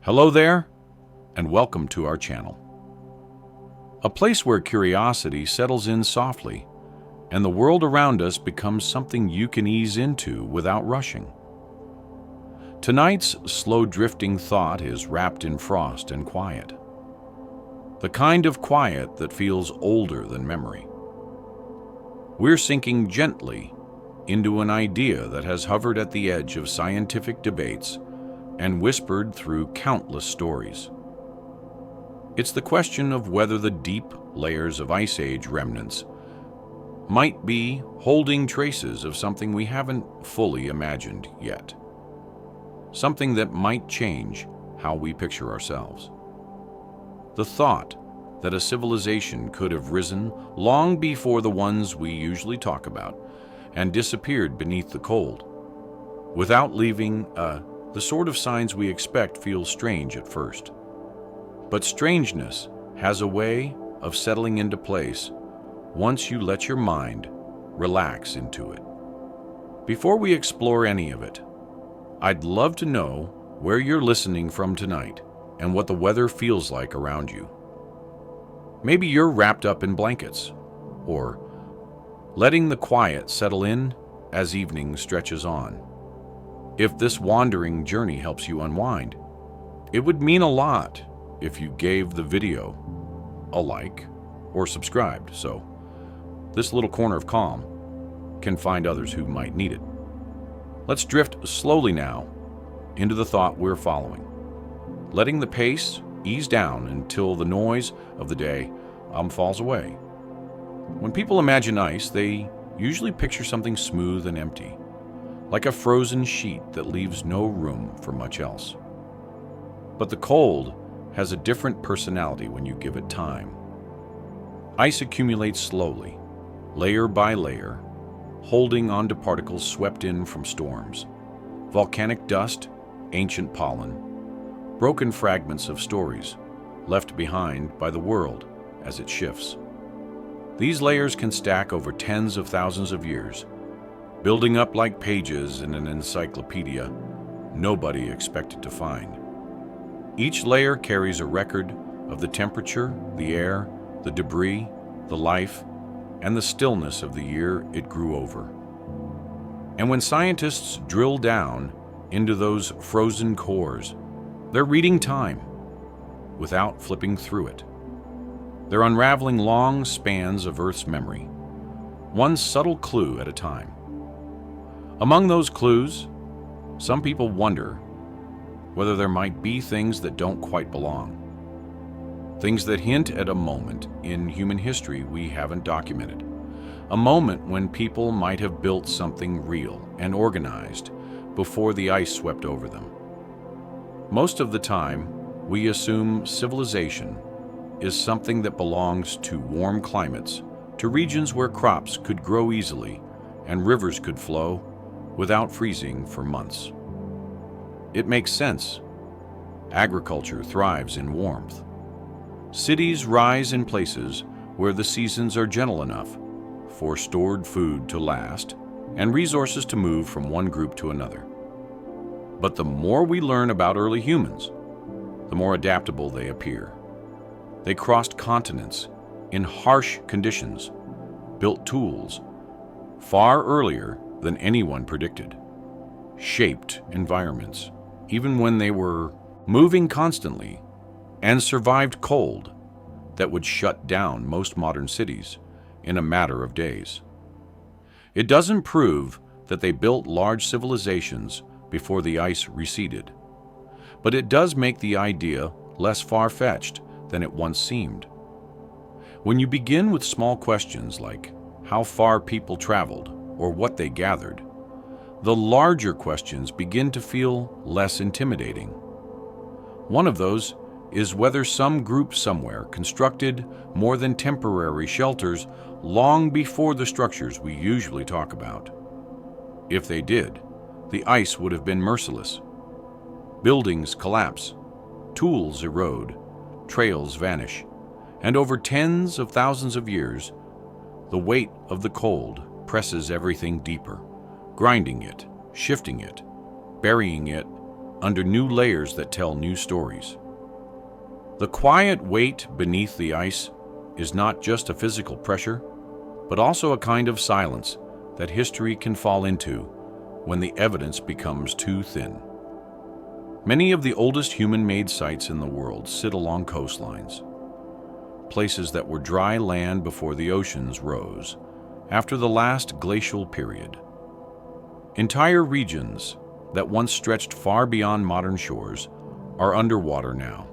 Hello there, and welcome to our channel. A place where curiosity settles in softly, and the world around us becomes something you can ease into without rushing. Tonight's slow drifting thought is wrapped in frost and quiet. The kind of quiet that feels older than memory. We're sinking gently into an idea that has hovered at the edge of scientific debates and whispered through countless stories. It's the question of whether the deep layers of Ice Age remnants might be holding traces of something we haven't fully imagined yet. Something that might change how we picture ourselves. The thought that a civilization could have risen long before the ones we usually talk about and disappeared beneath the cold, without leaving the sort of signs we expect feel strange at first. But strangeness has a way of settling into place once you let your mind relax into it. Before we explore any of it, I'd love to know where you're listening from tonight and what the weather feels like around you. Maybe you're wrapped up in blankets, or letting the quiet settle in as evening stretches on. If this wandering journey helps you unwind, it would mean a lot if you gave the video a like or subscribed, so this little corner of calm can find others who might need it. Let's drift slowly now into the thought we're following, letting the pace ease down until the noise of the day falls away. When people imagine ice, they usually picture something smooth and empty, like a frozen sheet that leaves no room for much else. But the cold has a different personality when you give it time. Ice accumulates slowly, layer by layer, holding onto particles swept in from storms, volcanic dust, ancient pollen, broken fragments of stories left behind by the world as it shifts. These layers can stack over tens of thousands of years, building up like pages in an encyclopedia nobody expected to find. Each layer carries a record of the temperature, the air, the debris, the life, and the stillness of the year it grew over. And when scientists drill down into those frozen cores, they're reading time without flipping through it. They're unraveling long spans of Earth's memory, one subtle clue at a time. Among those clues, some people wonder whether there might be things that don't quite belong. Things that hint at a moment in human history we haven't documented. A moment when people might have built something real and organized before the ice swept over them. Most of the time, we assume civilization is something that belongs to warm climates, to regions where crops could grow easily and rivers could flow without freezing for months. It makes sense. Agriculture thrives in warmth. Cities rise in places where the seasons are gentle enough for stored food to last and resources to move from one group to another. But the more we learn about early humans, the more adaptable they appear. They crossed continents in harsh conditions, built tools far earlier than anyone predicted, shaped environments even when they were moving constantly, and survived cold that would shut down most modern cities in a matter of days. It doesn't prove that they built large civilizations before the ice receded, but it does make the idea less far-fetched than it once seemed. When you begin with small questions like how far people traveled or what they gathered, the larger questions begin to feel less intimidating. One of those is whether some group somewhere constructed more than temporary shelters long before the structures we usually talk about. If they did, the ice would have been merciless. Buildings collapse, tools erode, trails vanish, and over tens of thousands of years, the weight of the cold presses everything deeper, grinding it, shifting it, burying it, under new layers that tell new stories. The quiet weight beneath the ice is not just a physical pressure, but also a kind of silence that history can fall into when the evidence becomes too thin. Many of the oldest human-made sites in the world sit along coastlines, places that were dry land before the oceans rose after the last glacial period. Entire regions that once stretched far beyond modern shores are underwater now.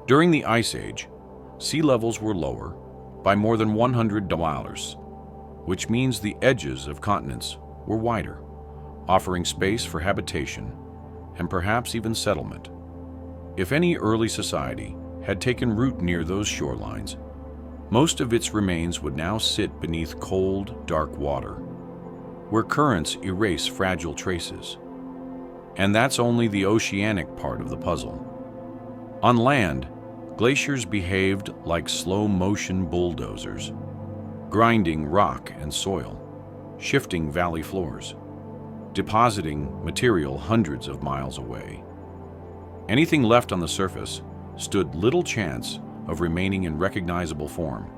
During the Ice Age, sea levels were lower by more than 100 kilometers, which means the edges of continents were wider, offering space for habitation and perhaps even settlement. If any early society had taken root near those shorelines, most of its remains would now sit beneath cold, dark water, where currents erase fragile traces. And that's only the oceanic part of the puzzle. On land, glaciers behaved like slow-motion bulldozers, grinding rock and soil, shifting valley floors, depositing material hundreds of miles away. Anything left on the surface stood little chance of remaining in recognizable form.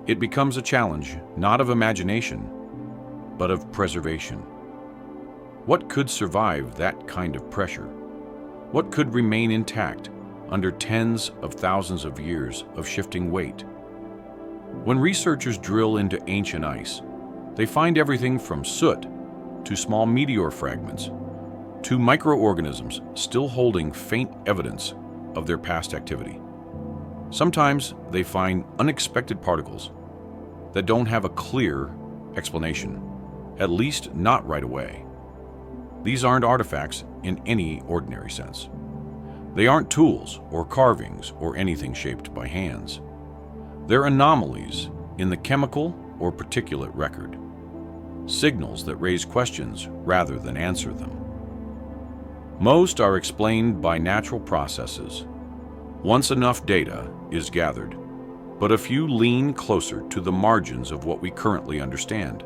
It becomes a challenge not of imagination, but of preservation. What could survive that kind of pressure? What could remain intact under tens of thousands of years of shifting weight? When researchers drill into ancient ice, they find everything from soot to small meteor fragments to microorganisms still holding faint evidence of their past activity. Sometimes they find unexpected particles that don't have a clear explanation, at least not right away. These aren't artifacts in any ordinary sense. They aren't tools or carvings or anything shaped by hands. They're anomalies in the chemical or particulate record, signals that raise questions rather than answer them. Most are explained by natural processes. Once enough data is gathered, but a few lean closer to the margins of what we currently understand.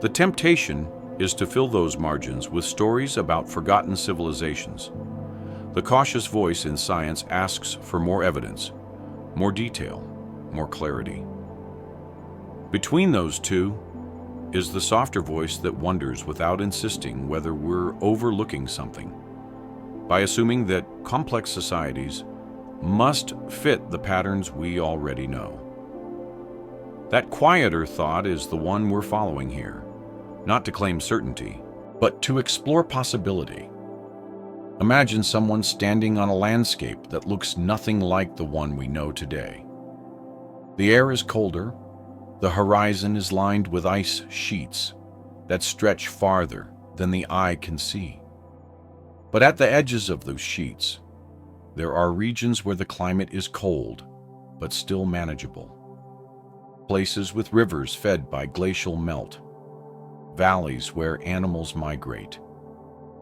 The temptation is to fill those margins with stories about forgotten civilizations. The cautious voice in science asks for more evidence, more detail, more clarity. Between those two is the softer voice that wonders without insisting whether we're overlooking something, by assuming that complex societies must fit the patterns we already know. That quieter thought is the one we're following here, not to claim certainty, but to explore possibility. Imagine someone standing on a landscape that looks nothing like the one we know today. The air is colder, the horizon is lined with ice sheets that stretch farther than the eye can see. But at the edges of those sheets, there are regions where the climate is cold, but still manageable. Places with rivers fed by glacial melt, valleys where animals migrate,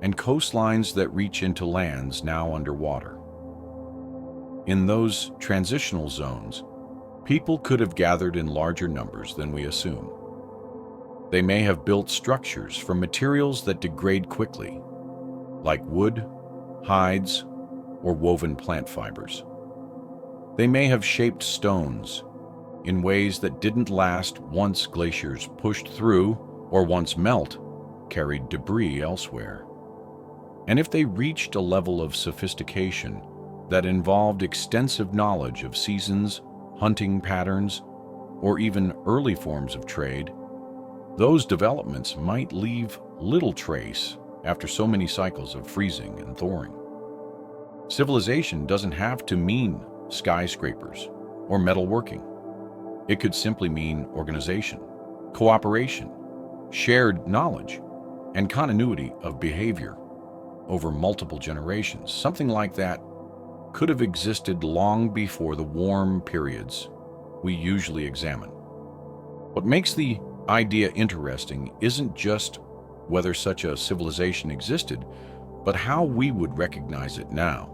and coastlines that reach into lands now underwater. In those transitional zones, people could have gathered in larger numbers than we assume. They may have built structures from materials that degrade quickly, like wood, hides, or woven plant fibers. They may have shaped stones in ways that didn't last once glaciers pushed through, or once melt carried debris elsewhere. And if they reached a level of sophistication that involved extensive knowledge of seasons, hunting patterns, or even early forms of trade, those developments might leave little trace after so many cycles of freezing and thawing. Civilization doesn't have to mean skyscrapers or metalworking. It could simply mean organization, cooperation, shared knowledge, and continuity of behavior over multiple generations. Something like that could have existed long before the warm periods we usually examine. What makes the idea interesting isn't just whether such a civilization existed, but how we would recognize it now.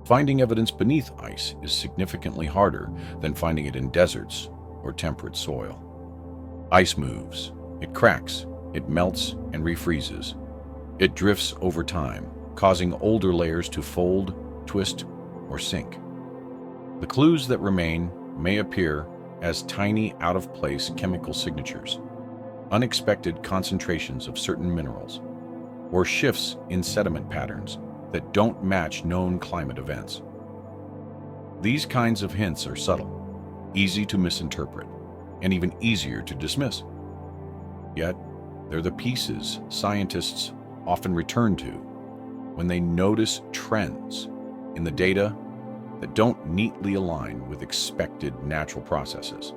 Finding evidence beneath ice is significantly harder than finding it in deserts or temperate soil. Ice moves, it cracks, it melts and refreezes. It drifts over time, causing older layers to fold, twist, or sink. The clues that remain may appear as tiny, out-of-place chemical signatures, unexpected concentrations of certain minerals, or shifts in sediment patterns that don't match known climate events. These kinds of hints are subtle, easy to misinterpret, and even easier to dismiss. Yet, they're the pieces scientists often return to when they notice trends in the data that don't neatly align with expected natural processes.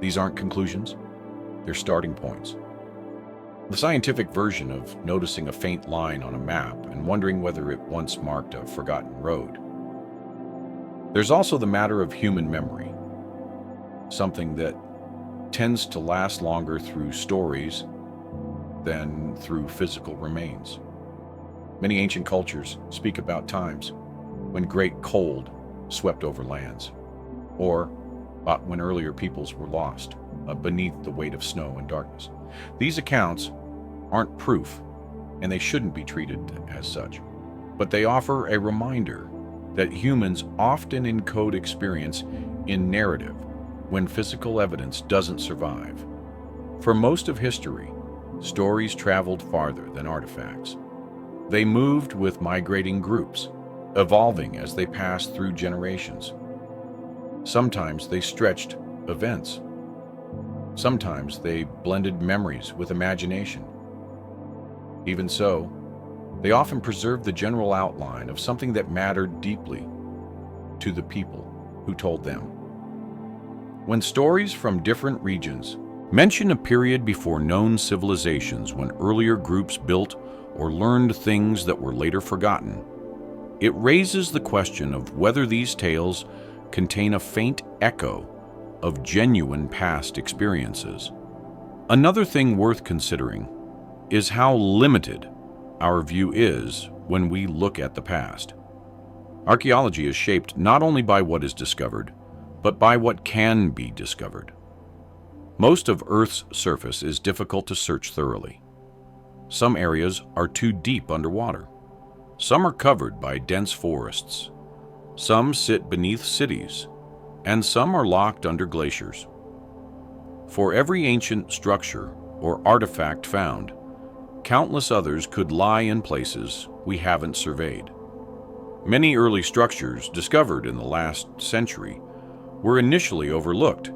These aren't conclusions, they're starting points. The scientific version of noticing a faint line on a map and wondering whether it once marked a forgotten road. There's also the matter of human memory, something that tends to last longer through stories than through physical remains. Many ancient cultures speak about times when great cold swept over lands, or about when earlier peoples were lost beneath the weight of snow and darkness. These accounts aren't proof, and they shouldn't be treated as such, but they offer a reminder that humans often encode experience in narrative when physical evidence doesn't survive. For most of history, stories traveled farther than artifacts. They moved with migrating groups, evolving as they passed through generations. Sometimes they stretched events. Sometimes they blended memories with imagination. Even so, they often preserved the general outline of something that mattered deeply to the people who told them. When stories from different regions mention a period before known civilizations when earlier groups built or learned things that were later forgotten, it raises the question of whether these tales contain a faint echo of genuine past experiences. Another thing worth considering is how limited our view is when we look at the past. Archaeology is shaped not only by what is discovered, but by what can be discovered. Most of Earth's surface is difficult to search thoroughly. Some areas are too deep underwater. Some are covered by dense forests. Some sit beneath cities, and some are locked under glaciers. For every ancient structure or artifact found, countless others could lie in places we haven't surveyed. Many early structures discovered in the last century were initially overlooked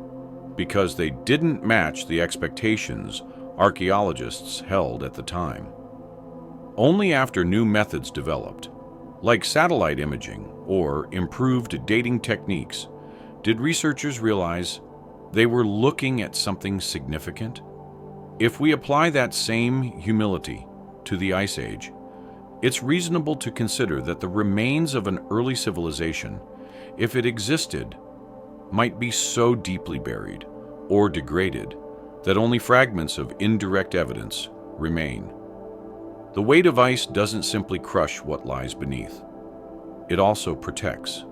because they didn't match the expectations archaeologists held at the time. Only after new methods developed, like satellite imaging or improved dating techniques, did researchers realize they were looking at something significant. If we apply that same humility to the Ice Age, it's reasonable to consider that the remains of an early civilization, if it existed, might be so deeply buried or degraded that only fragments of indirect evidence remain. The weight of ice doesn't simply crush what lies beneath. It also protects.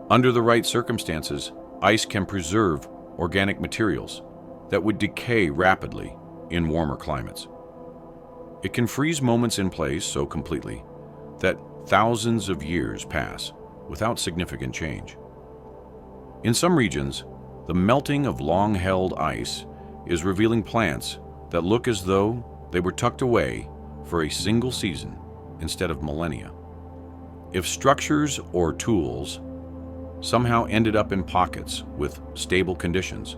Under the right circumstances, ice can preserve organic materials that would decay rapidly in warmer climates. It can freeze moments in place so completely that thousands of years pass without significant change. In some regions, the melting of long-held ice is revealing plants that look as though they were tucked away for a single season instead of millennia. If structures or tools somehow ended up in pockets with stable conditions,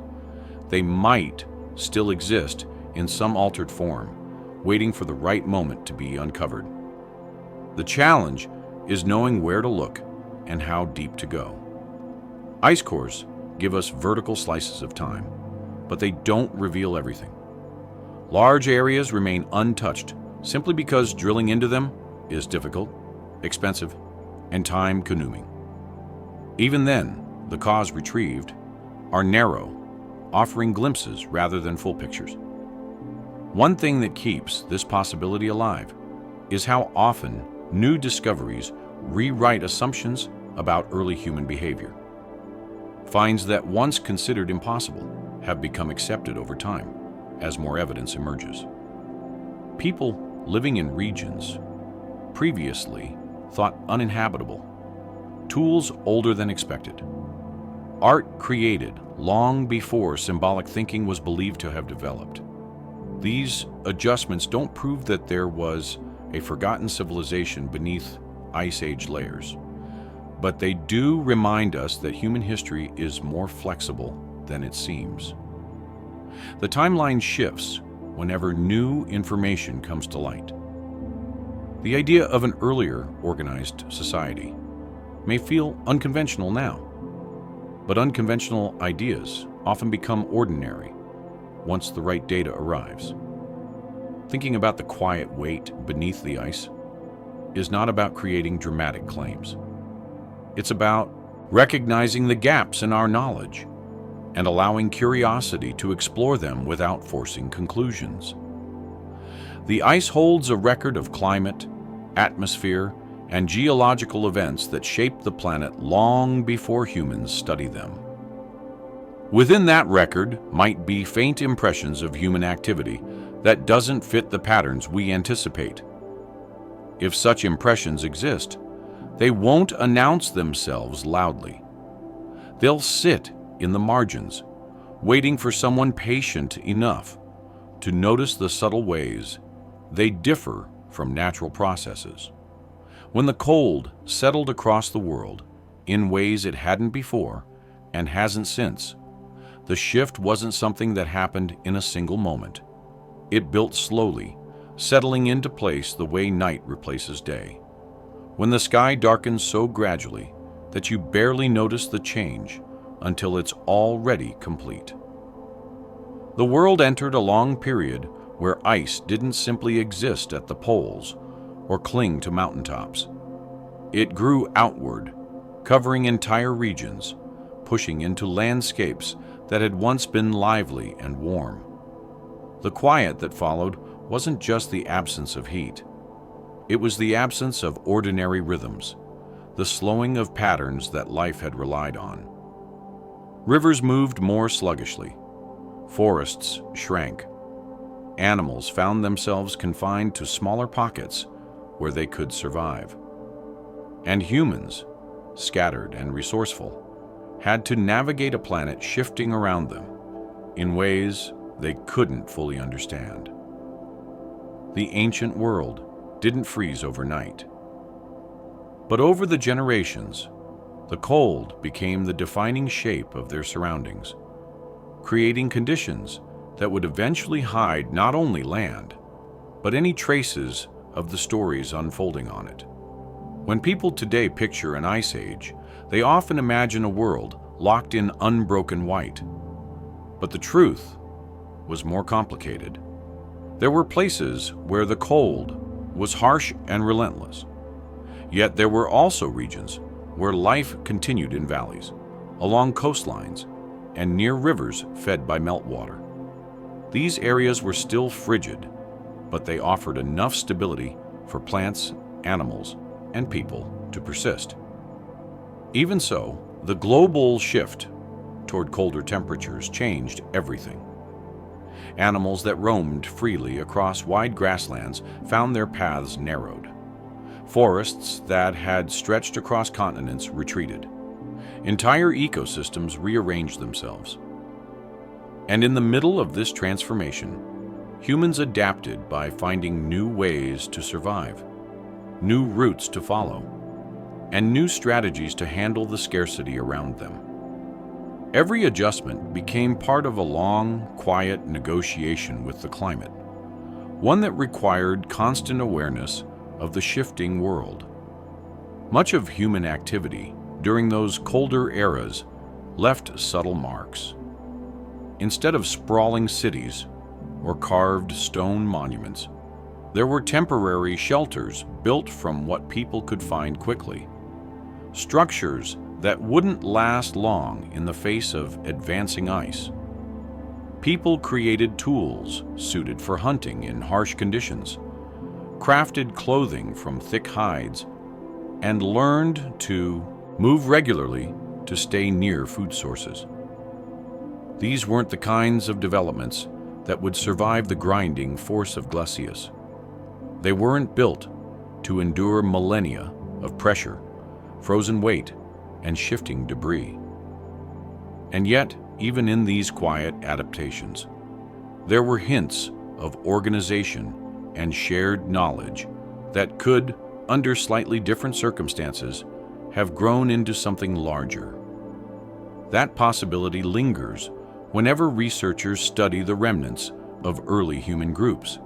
they might still exist in some altered form, waiting for the right moment to be uncovered. The challenge is knowing where to look and how deep to go. Ice cores give us vertical slices of time, but they don't reveal everything. Large areas remain untouched simply because drilling into them is difficult, expensive, and time-consuming. Even then, the cores retrieved are narrow, offering glimpses rather than full pictures. One thing that keeps this possibility alive is how often new discoveries rewrite assumptions about early human behavior. Finds that once considered impossible have become accepted over time as more evidence emerges. People living in regions previously thought uninhabitable, tools older than expected, art created long before symbolic thinking was believed to have developed. These adjustments don't prove that there was a forgotten civilization beneath Ice Age layers, but they do remind us that human history is more flexible than it seems. The timeline shifts whenever new information comes to light. The idea of an earlier organized society may feel unconventional now, but unconventional ideas often become ordinary once the right data arrives. Thinking about the quiet weight beneath the ice is not about creating dramatic claims. It's about recognizing the gaps in our knowledge and allowing curiosity to explore them without forcing conclusions. The ice holds a record of climate, atmosphere, and geological events that shaped the planet long before humans studied them. Within that record might be faint impressions of human activity that doesn't fit the patterns we anticipate. If such impressions exist, they won't announce themselves loudly. They'll sit in the margins, waiting for someone patient enough to notice the subtle ways they differ from natural processes. When the cold settled across the world in ways it hadn't before and hasn't since, the shift wasn't something that happened in a single moment. It built slowly, settling into place the way night replaces day. When the sky darkens so gradually that you barely notice the change until it's already complete. The world entered a long period where ice didn't simply exist at the poles or cling to mountaintops. It grew outward, covering entire regions, pushing into landscapes that had once been lively and warm. The quiet that followed wasn't just the absence of heat. It was the absence of ordinary rhythms, the slowing of patterns that life had relied on. Rivers moved more sluggishly. Forests shrank. Animals found themselves confined to smaller pockets where they could survive. And humans, scattered and resourceful, had to navigate a planet shifting around them in ways they couldn't fully understand. The ancient world didn't freeze overnight. But over the generations, the cold became the defining shape of their surroundings, creating conditions that would eventually hide not only land, but any traces of the stories unfolding on it. When people today picture an ice age, they often imagine a world locked in unbroken white. But the truth was more complicated. There were places where the cold was harsh and relentless. Yet there were also regions where life continued in valleys, along coastlines, and near rivers fed by meltwater. These areas were still frigid, but they offered enough stability for plants, animals, and people to persist. Even so, the global shift toward colder temperatures changed everything. Animals that roamed freely across wide grasslands found their paths narrowed. Forests that had stretched across continents retreated. Entire ecosystems rearranged themselves. And in the middle of this transformation, humans adapted by finding new ways to survive, new routes to follow, and new strategies to handle the scarcity around them. Every adjustment became part of a long, quiet negotiation with the climate, one that required constant awareness of the shifting world. Much of human activity during those colder eras left subtle marks. Instead of sprawling cities or carved stone monuments, there were temporary shelters built from what people could find quickly. Structures that wouldn't last long in the face of advancing ice. People created tools suited for hunting in harsh conditions, crafted clothing from thick hides, and learned to move regularly to stay near food sources. These weren't the kinds of developments that would survive the grinding force of glaciers. They weren't built to endure millennia of pressure, frozen weight, and shifting debris. And yet, even in these quiet adaptations, there were hints of organization and shared knowledge that could, under slightly different circumstances, have grown into something larger. That possibility lingers whenever researchers study the remnants of early human groups,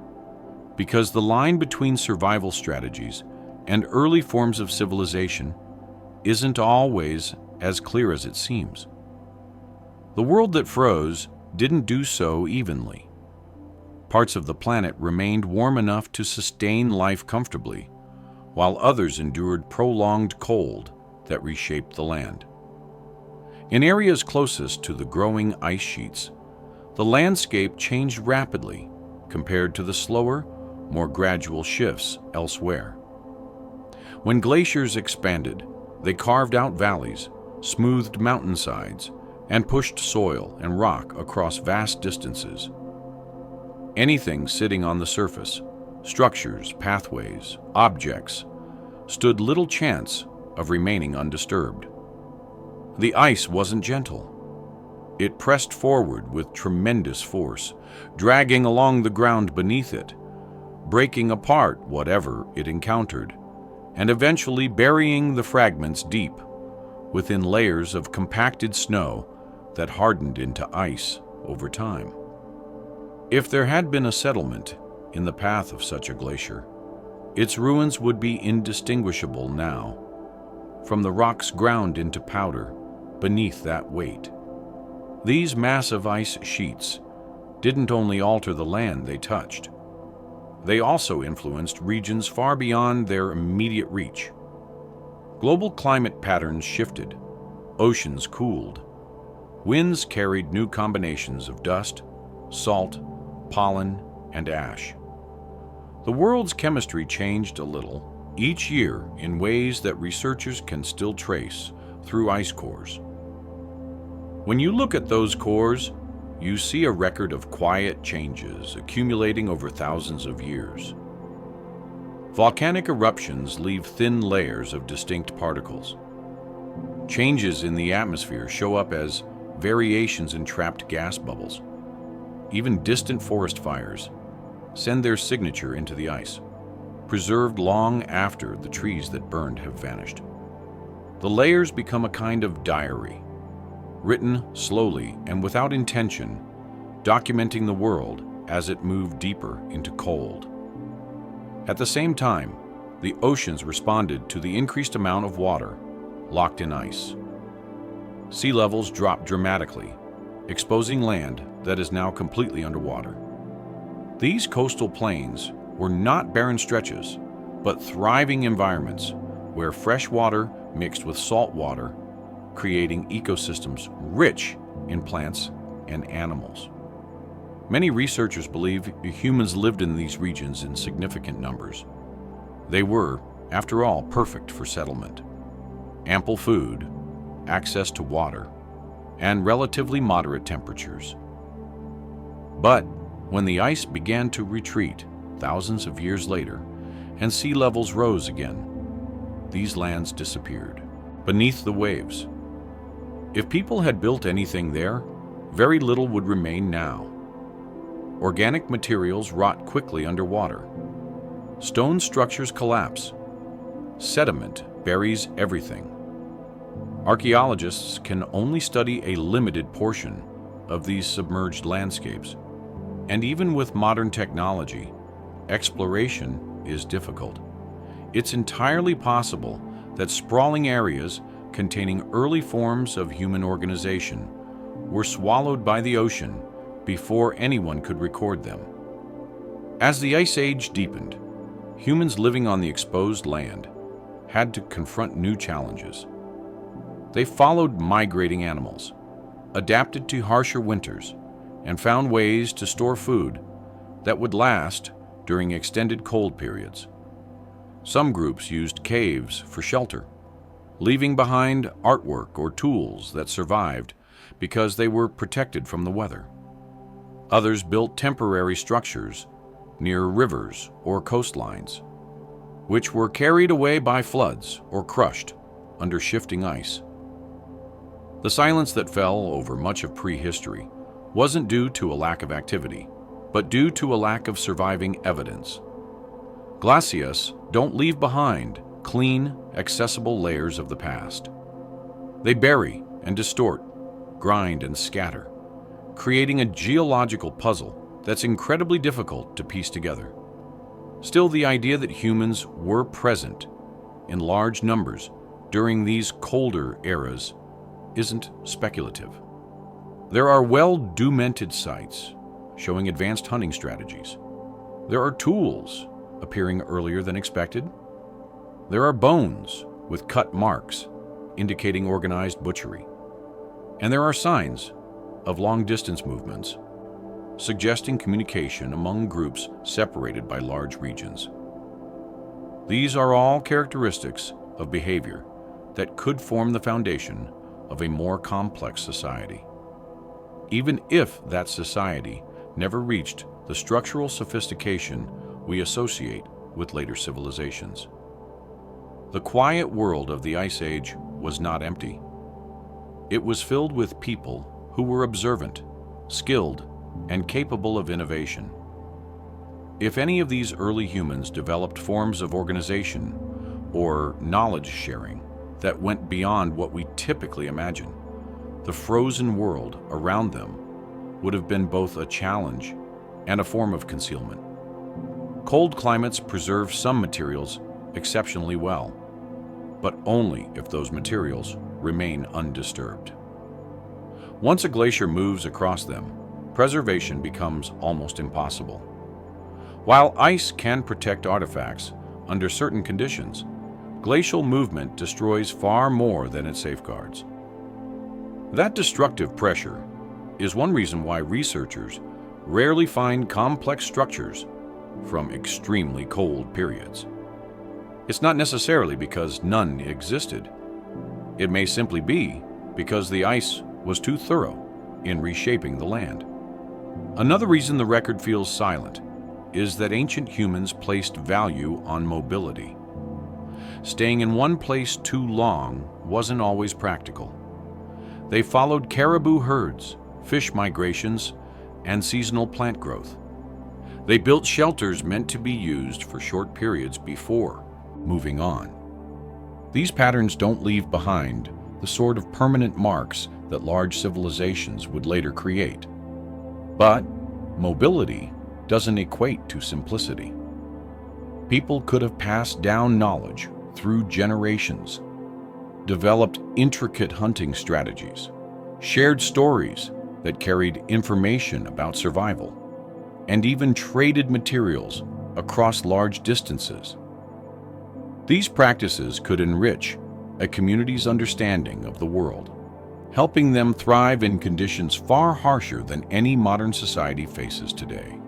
because the line between survival strategies and early forms of civilization isn't always as clear as it seems. The world that froze didn't do so evenly. Parts of the planet remained warm enough to sustain life comfortably, while others endured prolonged cold that reshaped the land. In areas closest to the growing ice sheets, the landscape changed rapidly compared to the slower, more gradual shifts elsewhere. When glaciers expanded, they carved out valleys, smoothed mountainsides, and pushed soil and rock across vast distances. Anything sitting on the surface, structures, pathways, objects, stood little chance of remaining undisturbed. The ice wasn't gentle. It pressed forward with tremendous force, dragging along the ground beneath it, breaking apart whatever it encountered, and eventually burying the fragments deep within layers of compacted snow that hardened into ice over time. If there had been a settlement in the path of such a glacier, its ruins would be indistinguishable now from the rocks ground into powder beneath that weight. These massive ice sheets didn't only alter the land they touched, they also influenced regions far beyond their immediate reach. Global climate patterns shifted, oceans cooled, winds carried new combinations of dust, salt, pollen, and ash. The world's chemistry changed a little each year in ways that researchers can still trace through ice cores. When you look at those cores, you see a record of quiet changes accumulating over thousands of years. Volcanic eruptions leave thin layers of distinct particles. Changes in the atmosphere show up as variations in trapped gas bubbles. Even distant forest fires send their signature into the ice, preserved long after the trees that burned have vanished. The layers become a kind of diary, written slowly and without intention, documenting the world as it moved deeper into cold. At the same time, the oceans responded to the increased amount of water locked in ice. Sea levels dropped dramatically, exposing land that is now completely underwater. These coastal plains were not barren stretches, but thriving environments where fresh water mixed with salt water, creating ecosystems rich in plants and animals. Many researchers believe humans lived in these regions in significant numbers. They were, after all, perfect for settlement. Ample food, access to water, and relatively moderate temperatures. But when the ice began to retreat thousands of years later and sea levels rose again, these lands disappeared beneath the waves. If people had built anything there, very little would remain now. Organic materials rot quickly underwater. Stone structures collapse. Sediment buries everything. Archaeologists can only study a limited portion of these submerged landscapes, and even with modern technology, exploration is difficult. It's entirely possible that sprawling areas containing early forms of human organization were swallowed by the ocean before anyone could record them. As the Ice Age deepened, humans living on the exposed land had to confront new challenges. They followed migrating animals, adapted to harsher winters, and found ways to store food that would last during extended cold periods. Some groups used caves for shelter, leaving behind artwork or tools that survived because they were protected from the weather. Others built temporary structures near rivers or coastlines, which were carried away by floods or crushed under shifting ice. The silence that fell over much of prehistory wasn't due to a lack of activity, but due to a lack of surviving evidence. Glaciers don't leave behind clean, accessible layers of the past. They bury and distort, grind and scatter, creating a geological puzzle that's incredibly difficult to piece together. Still, the idea that humans were present in large numbers during these colder eras isn't speculative. There are well-documented sites showing advanced hunting strategies. There are tools appearing earlier than expected. There are bones with cut marks indicating organized butchery. And there are signs of long-distance movements suggesting communication among groups separated by large regions. These are all characteristics of behavior that could form the foundation of a more complex society, even if that society never reached the structural sophistication we associate with later civilizations. The quiet world of the Ice Age was not empty. It was filled with people who were observant, skilled, and capable of innovation. If any of these early humans developed forms of organization or knowledge sharing that went beyond what we typically imagine, the frozen world around them would have been both a challenge and a form of concealment. Cold climates preserve some materials exceptionally well, but only if those materials remain undisturbed. Once a glacier moves across them, preservation becomes almost impossible. While ice can protect artifacts under certain conditions, glacial movement destroys far more than it safeguards. That destructive pressure is one reason why researchers rarely find complex structures from extremely cold periods. It's not necessarily because none existed. It may simply be because the ice was too thorough in reshaping the land. Another reason the record feels silent is that ancient humans placed value on mobility. Staying in one place too long wasn't always practical. They followed caribou herds, fish migrations, and seasonal plant growth. They built shelters meant to be used for short periods before moving on. These patterns don't leave behind the sort of permanent marks that large civilizations would later create. But mobility doesn't equate to simplicity. People could have passed down knowledge through generations, developed intricate hunting strategies, shared stories that carried information about survival, and even traded materials across large distances. These practices could enrich a community's understanding of the world, helping them thrive in conditions far harsher than any modern society faces today.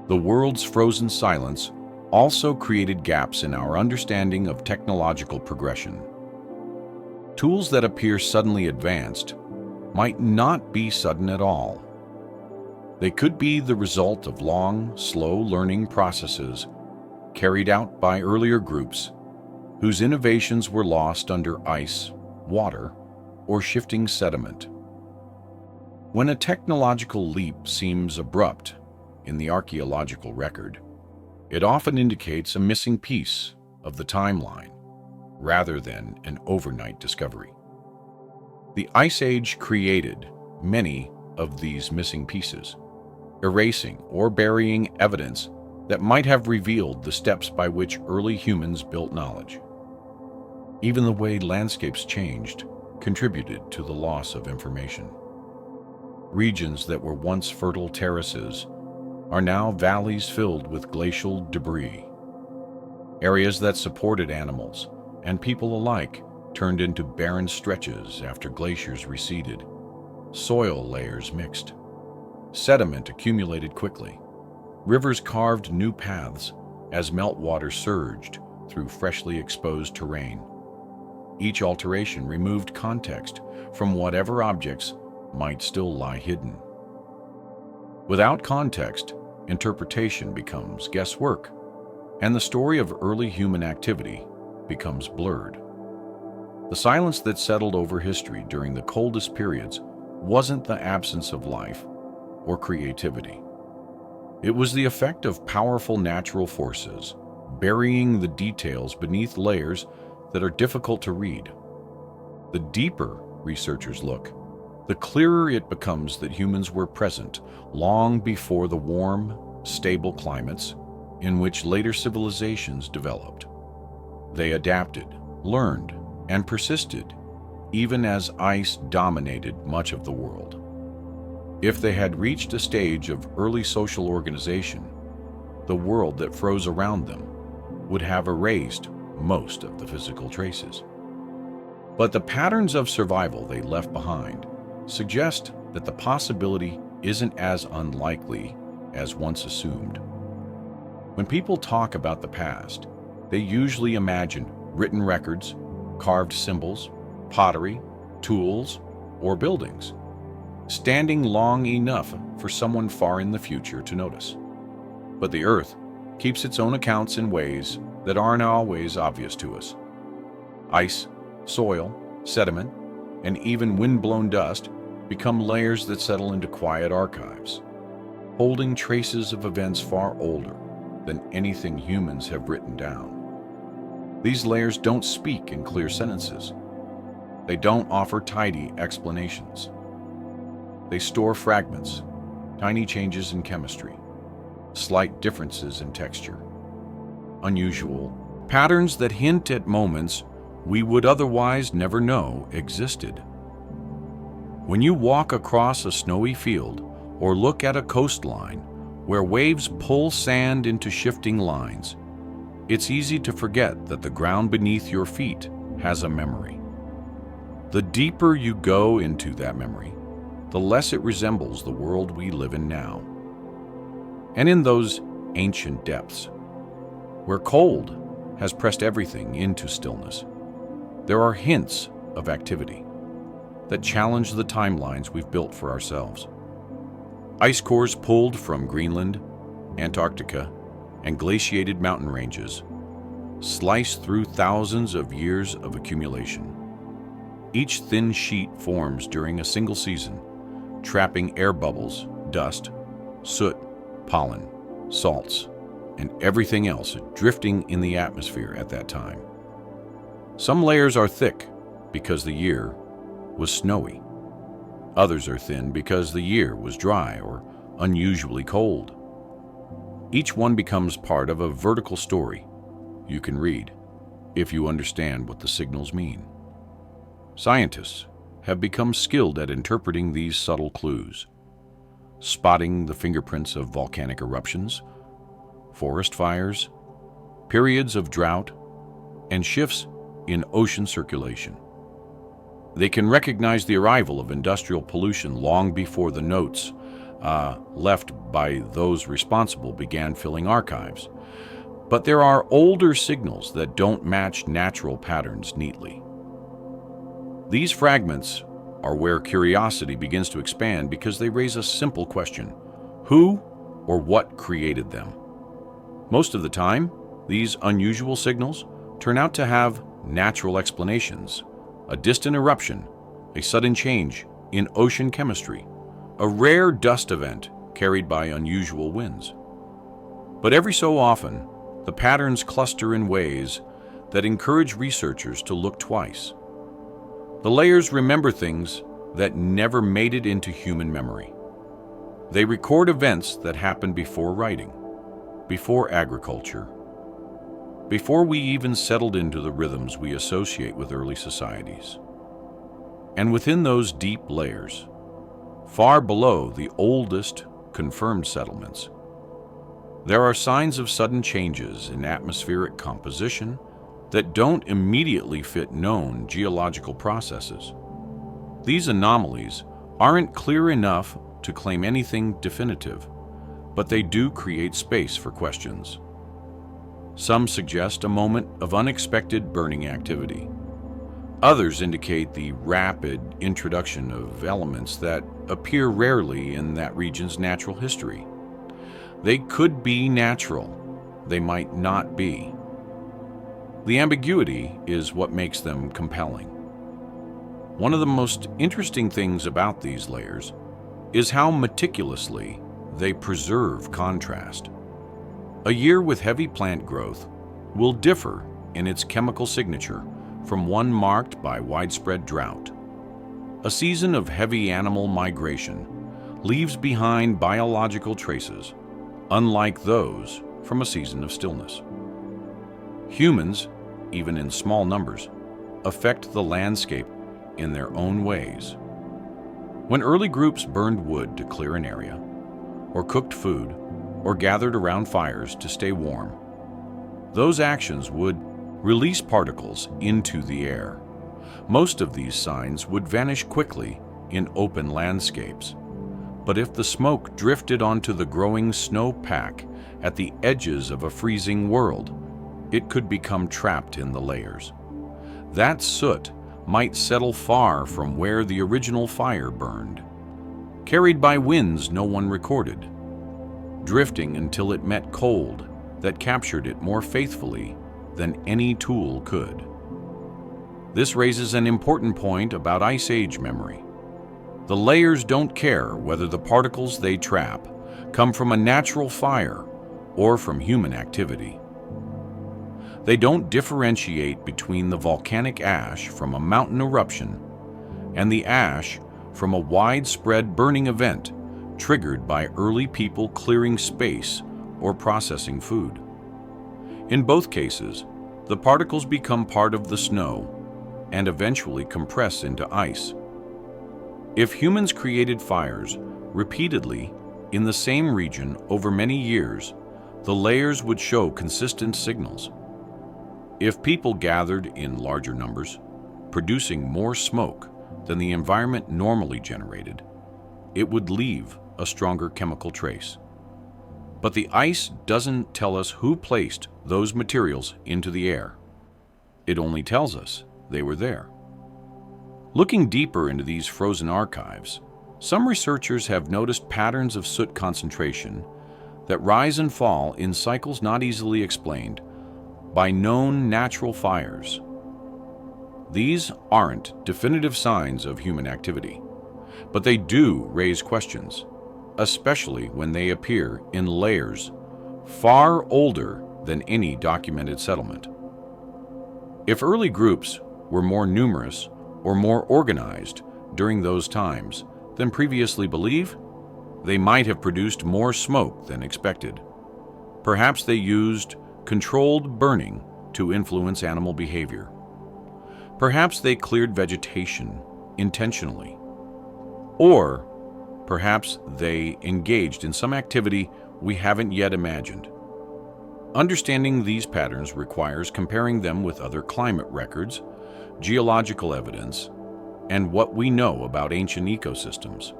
The world's frozen silence also created gaps in our understanding of technological progression. Tools that appear suddenly advanced might not be sudden at all. They could be the result of long, slow learning processes carried out by earlier groups whose innovations were lost under ice, water, or shifting sediment. When a technological leap seems abrupt in the archaeological record, it often indicates a missing piece of the timeline rather than an overnight discovery. The Ice Age created many of these missing pieces, erasing or burying evidence that might have revealed the steps by which early humans built knowledge. Even the way landscapes changed contributed to the loss of information. Regions that were once fertile terraces are now valleys filled with glacial debris. Areas that supported animals and people alike turned into barren stretches after glaciers receded. Soil layers mixed. Sediment accumulated quickly. Rivers carved new paths as meltwater surged through freshly exposed terrain. Each alteration removed context from whatever objects might still lie hidden. Without context, interpretation becomes guesswork, and the story of early human activity becomes blurred. The silence that settled over history during the coldest periods wasn't the absence of life or creativity. It was the effect of powerful natural forces, burying the details beneath layers that are difficult to read. The deeper researchers look, the clearer it becomes that humans were present long before the warm, stable climates in which later civilizations developed. They adapted, learned, and persisted, even as ice dominated much of the world. If they had reached a stage of early social organization, the world that froze around them would have erased most of the physical traces. But the patterns of survival they left behind suggest that the possibility isn't as unlikely as once assumed. When people talk about the past, they usually imagine written records, carved symbols, pottery, tools, or buildings, standing long enough for someone far in the future to notice. But the Earth keeps its own accounts in ways that aren't always obvious to us. Ice, soil, sediment, and even wind-blown dust become layers that settle into quiet archives, holding traces of events far older than anything humans have written down. These layers don't speak in clear sentences. They don't offer tidy explanations. They store fragments, tiny changes in chemistry, slight differences in texture, unusual patterns that hint at moments we would otherwise never know existed. When you walk across a snowy field or look at a coastline where waves pull sand into shifting lines, it's easy to forget that the ground beneath your feet has a memory. The deeper you go into that memory, the less it resembles the world we live in now. And in those ancient depths, where cold has pressed everything into stillness, there are hints of activity that challenge the timelines we've built for ourselves. Ice cores pulled from Greenland, Antarctica, and glaciated mountain ranges slice through thousands of years of accumulation. Each thin sheet forms during a single season, trapping air bubbles, dust, soot, pollen, salts, and everything else drifting in the atmosphere at that time. Some layers are thick because the year was snowy. Others are thin because the year was dry or unusually cold. Each one becomes part of a vertical story you can read if you understand what the signals mean. Scientists have become skilled at interpreting these subtle clues, spotting the fingerprints of volcanic eruptions, forest fires, periods of drought, and shifts in ocean circulation. They can recognize the arrival of industrial pollution long before the notes left by those responsible began filling archives. But there are older signals that don't match natural patterns neatly. These fragments are where curiosity begins to expand because they raise a simple question: who or what created them? Most of the time, these unusual signals turn out to have natural explanations: a distant eruption, a sudden change in ocean chemistry, a rare dust event carried by unusual winds. But every so often, the patterns cluster in ways that encourage researchers to look twice. The layers remember things that never made it into human memory. They record events that happened before writing, before agriculture, before we even settled into the rhythms we associate with early societies. And within those deep layers, far below the oldest confirmed settlements, there are signs of sudden changes in atmospheric composition that don't immediately fit known geological processes. These anomalies aren't clear enough to claim anything definitive, but they do create space for questions. Some suggest a moment of unexpected burning activity. Others indicate the rapid introduction of elements that appear rarely in that region's natural history. They could be natural. They might not be. The ambiguity is what makes them compelling. One of the most interesting things about these layers is how meticulously they preserve contrast. A year with heavy plant growth will differ in its chemical signature from one marked by widespread drought. A season of heavy animal migration leaves behind biological traces, unlike those from a season of stillness. Humans, even in small numbers, affect the landscape in their own ways. When early groups burned wood to clear an area, or cooked food, or gathered around fires to stay warm, those actions would release particles into the air. Most of these signs would vanish quickly in open landscapes. But if the smoke drifted onto the growing snowpack at the edges of a freezing world, it could become trapped in the layers. That soot might settle far from where the original fire burned, carried by winds no one recorded, drifting until it met cold that captured it more faithfully than any tool could. This raises an important point about Ice Age memory. The layers don't care whether the particles they trap come from a natural fire or from human activity. They don't differentiate between the volcanic ash from a mountain eruption and the ash from a widespread burning event triggered by early people clearing space or processing food. In both cases, the particles become part of the snow and eventually compress into ice. If humans created fires repeatedly in the same region over many years, the layers would show consistent signals. If people gathered in larger numbers, producing more smoke than the environment normally generated, it would leave a stronger chemical trace. But the ice doesn't tell us who placed those materials into the air. It only tells us they were there. Looking deeper into these frozen archives, some researchers have noticed patterns of soot concentration that rise and fall in cycles not easily explained by known natural fires. These aren't definitive signs of human activity, but they do raise questions, especially when they appear in layers far older than any documented settlement. If early groups were more numerous or more organized during those times than previously believed, they might have produced more smoke than expected. Perhaps they used controlled burning to influence animal behavior. Perhaps they cleared vegetation intentionally. Or perhaps they engaged in some activity we haven't yet imagined. Understanding these patterns requires comparing them with other climate records, geological evidence, and what we know about ancient ecosystems.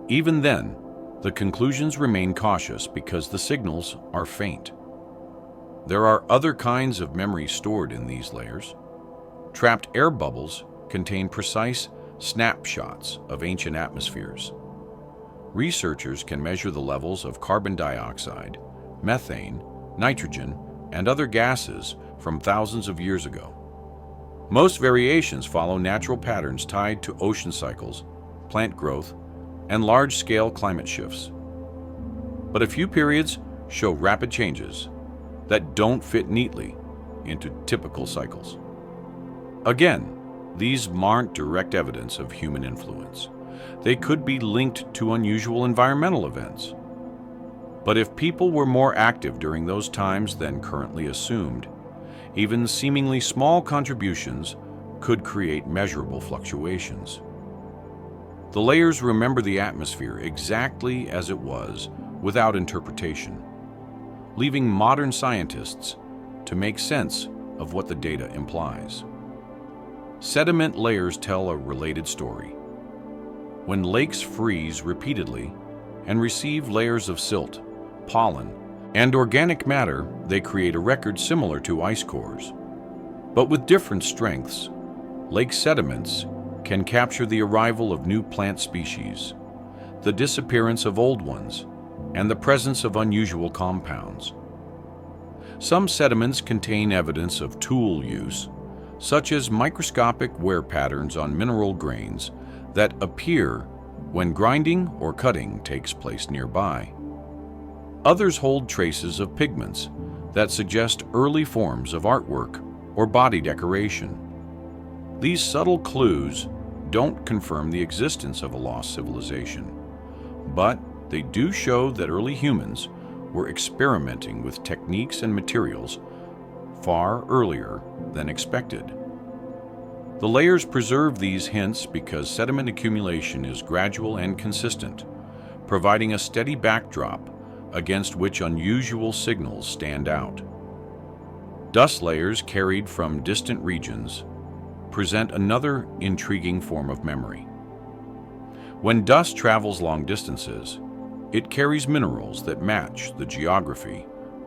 Even then, the conclusions remain cautious because the signals are faint. There are other kinds of memory stored in these layers. Trapped air bubbles contain precise snapshots of ancient atmospheres. Researchers can measure the levels of carbon dioxide, methane, nitrogen, and other gases from thousands of years ago. Most variations follow natural patterns tied to ocean cycles, plant growth, and large-scale climate shifts. But a few periods show rapid changes that don't fit neatly into typical cycles. Again, these aren't direct evidence of human influence. They could be linked to unusual environmental events. But if people were more active during those times than currently assumed, even seemingly small contributions could create measurable fluctuations. The layers remember the atmosphere exactly as it was without interpretation, leaving modern scientists to make sense of what the data implies. Sediment layers tell a related story. When lakes freeze repeatedly and receive layers of silt, pollen, and organic matter, they create a record similar to ice cores. But with different strengths, lake sediments can capture the arrival of new plant species, the disappearance of old ones, and the presence of unusual compounds. Some sediments contain evidence of tool use, such as microscopic wear patterns on mineral grains that appear when grinding or cutting takes place nearby. Others hold traces of pigments that suggest early forms of artwork or body decoration. These subtle clues don't confirm the existence of a lost civilization, but they do show that early humans were experimenting with techniques and materials far earlier than expected. The layers preserve these hints because sediment accumulation is gradual and consistent, providing a steady backdrop against which unusual signals stand out. Dust layers carried from distant regions present another intriguing form of memory. When dust travels long distances, it carries minerals that match the geography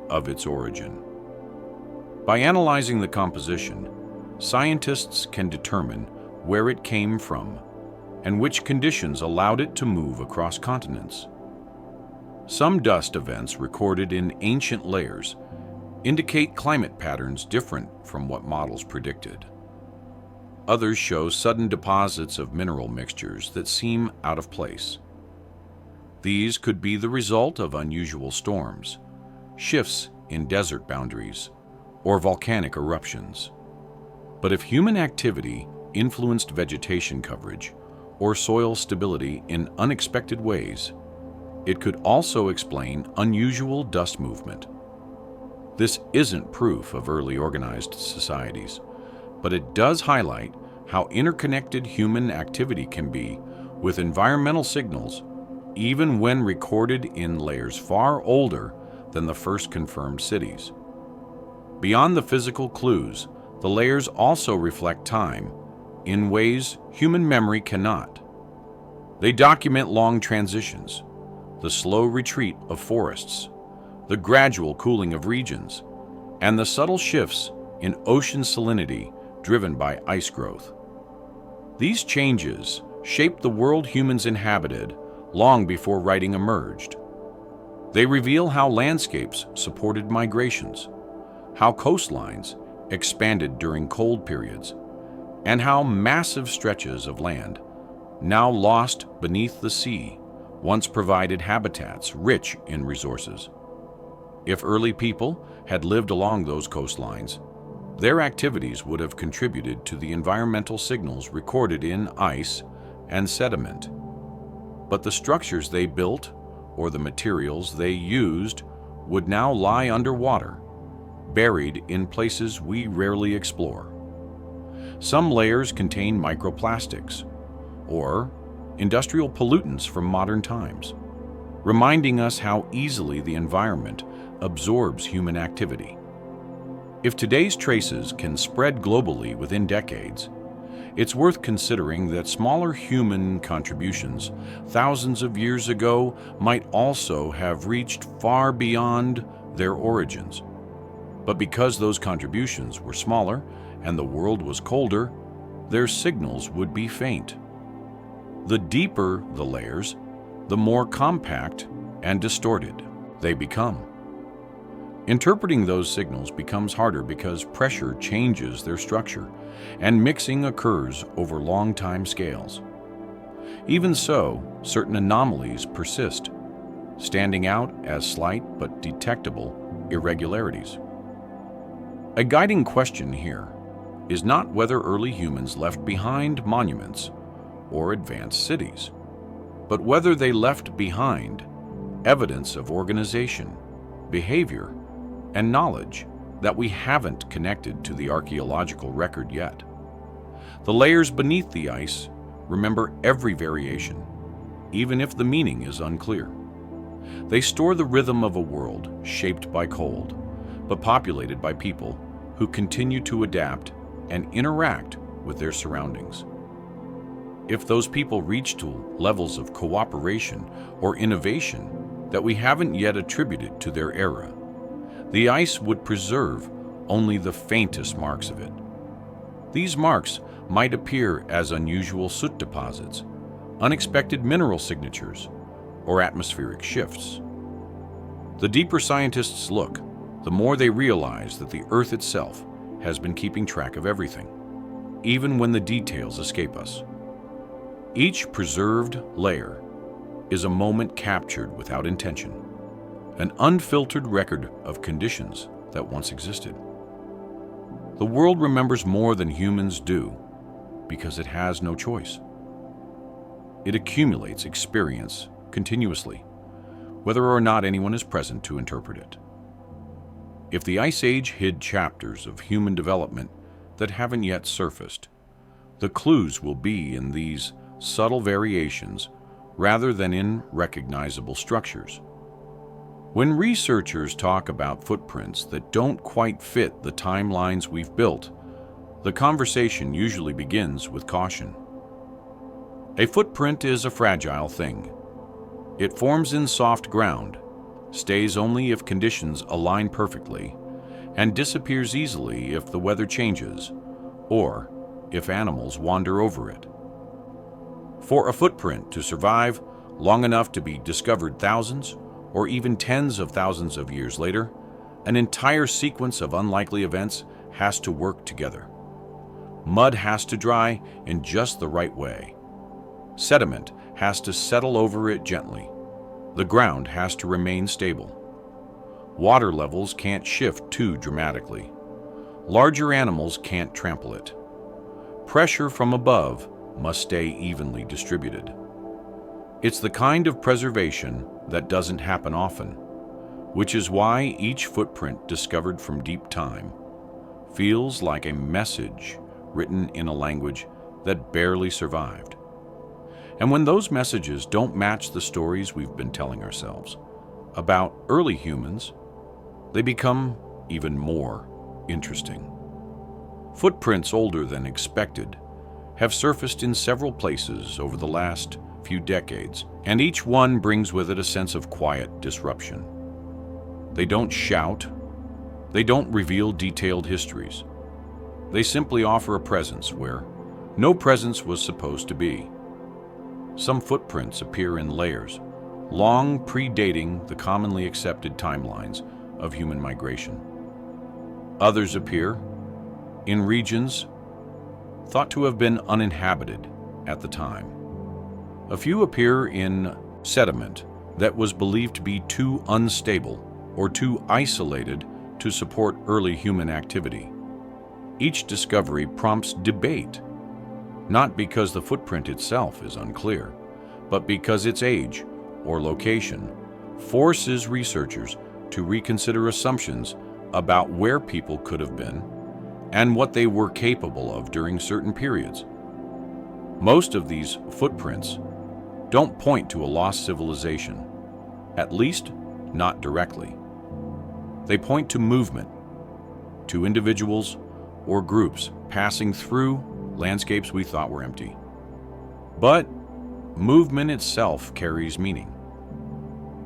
of its origin. By analyzing the composition, scientists can determine where it came from and which conditions allowed it to move across continents. Some dust events recorded in ancient layers indicate climate patterns different from what models predicted. Others show sudden deposits of mineral mixtures that seem out of place. These could be the result of unusual storms, shifts in desert boundaries, or volcanic eruptions. But if human activity influenced vegetation coverage or soil stability in unexpected ways, it could also explain unusual dust movement. This isn't proof of early organized societies, but it does highlight how interconnected human activity can be with environmental signals, even when recorded in layers far older than the first confirmed cities. Beyond the physical clues, the layers also reflect time in ways human memory cannot. They document long transitions, the slow retreat of forests, the gradual cooling of regions, and the subtle shifts in ocean salinity driven by ice growth. These changes shaped the world humans inhabited long before writing emerged. They reveal how landscapes supported migrations, how coastlines expanded during cold periods, and how massive stretches of land, now lost beneath the sea, once provided habitats rich in resources. If early people had lived along those coastlines, their activities would have contributed to the environmental signals recorded in ice and sediment. But the structures they built or the materials they used would now lie underwater, buried in places we rarely explore. Some layers contain microplastics or industrial pollutants from modern times, reminding us how easily the environment absorbs human activity. If today's traces can spread globally within decades, it's worth considering that smaller human contributions thousands of years ago might also have reached far beyond their origins. But because those contributions were smaller and the world was colder, their signals would be faint. The deeper the layers, the more compact and distorted they become. Interpreting those signals becomes harder because pressure changes their structure and mixing occurs over long time scales. Even so, certain anomalies persist, standing out as slight but detectable irregularities. A guiding question here is not whether early humans left behind monuments or advanced cities, but whether they left behind evidence of organization, behavior, and knowledge that we haven't connected to the archaeological record yet. The layers beneath the ice remember every variation, even if the meaning is unclear. They store the rhythm of a world shaped by cold, but populated by people who continue to adapt and interact with their surroundings. If those people reach to levels of cooperation or innovation that we haven't yet attributed to their era, the ice would preserve only the faintest marks of it. These marks might appear as unusual soot deposits, unexpected mineral signatures, or atmospheric shifts. The deeper scientists look, the more they realize that the Earth itself has been keeping track of everything, even when the details escape us. Each preserved layer is a moment captured without intention, an unfiltered record of conditions that once existed. The world remembers more than humans do because it has no choice. It accumulates experience continuously, whether or not anyone is present to interpret it. If the Ice Age hid chapters of human development that haven't yet surfaced, the clues will be in these subtle variations rather than in recognizable structures. When researchers talk about footprints that don't quite fit the timelines we've built, the conversation usually begins with caution. A footprint is a fragile thing. It forms in soft ground, stays only if conditions align perfectly, and disappears easily if the weather changes or if animals wander over it. For a footprint to survive long enough to be discovered thousands or even tens of thousands of years later, an entire sequence of unlikely events has to work together. Mud has to dry in just the right way. Sediment has to settle over it gently. The ground has to remain stable. Water levels can't shift too dramatically. Larger animals can't trample it. Pressure from above must stay evenly distributed. It's the kind of preservation that doesn't happen often, which is why each footprint discovered from deep time feels like a message written in a language that barely survived. And when those messages don't match the stories we've been telling ourselves about early humans, they become even more interesting. Footprints older than expected have surfaced in several places over the last few decades, and each one brings with it a sense of quiet disruption. They don't shout. They don't reveal detailed histories. They simply offer a presence where no presence was supposed to be. Some footprints appear in layers, long predating the commonly accepted timelines of human migration. Others appear in regions thought to have been uninhabited at the time. A few appear in sediment that was believed to be too unstable or too isolated to support early human activity. Each discovery prompts debate, not because the footprint itself is unclear, but because its age or location forces researchers to reconsider assumptions about where people could have been and what they were capable of during certain periods. Most of these footprints don't point to a lost civilization, at least not directly. They point to movement, to individuals or groups passing through landscapes we thought were empty. But movement itself carries meaning.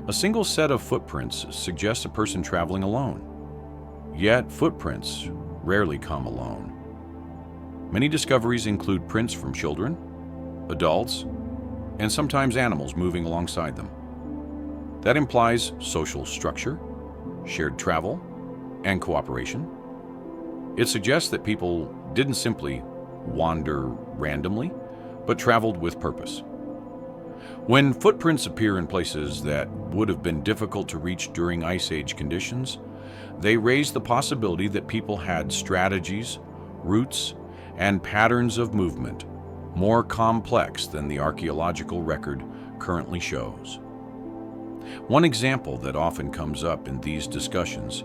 A single set of footprints suggests a person traveling alone. Yet footprints rarely come alone. Many discoveries include prints from children, adults, and sometimes animals moving alongside them. That implies social structure, shared travel, and cooperation. It suggests that people didn't simply wander randomly, but traveled with purpose. When footprints appear in places that would have been difficult to reach during Ice Age conditions, they raise the possibility that people had strategies, routes, and patterns of movement more complex than the archaeological record currently shows. One example that often comes up in these discussions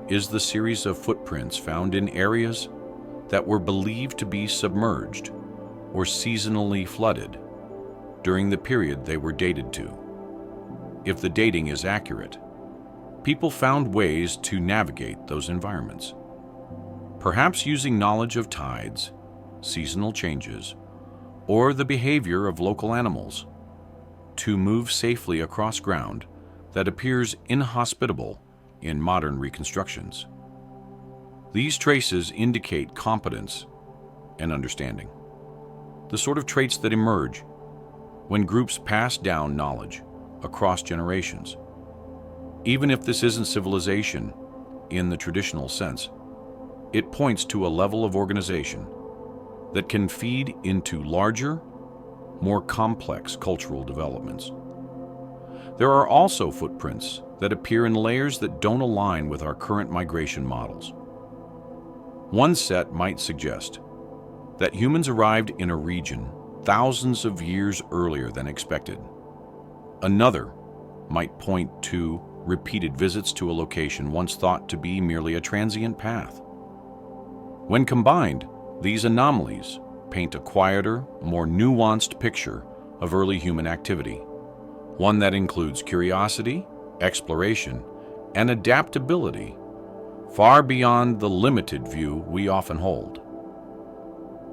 is the series of footprints found in areas that were believed to be submerged or seasonally flooded during the period they were dated to. If the dating is accurate, people found ways to navigate those environments, perhaps using knowledge of tides, seasonal changes, or the behavior of local animals to move safely across ground that appears inhospitable in modern reconstructions. These traces indicate competence and understanding, the sort of traits that emerge when groups pass down knowledge across generations. Even if this isn't civilization in the traditional sense, it points to a level of organization that can feed into larger, more complex cultural developments. There are also footprints that appear in layers that don't align with our current migration models. One set might suggest that humans arrived in a region thousands of years earlier than expected. Another might point to repeated visits to a location once thought to be merely a transient path. When combined, these anomalies paint a quieter, more nuanced picture of early human activity, one that includes curiosity, exploration, and adaptability far beyond the limited view we often hold.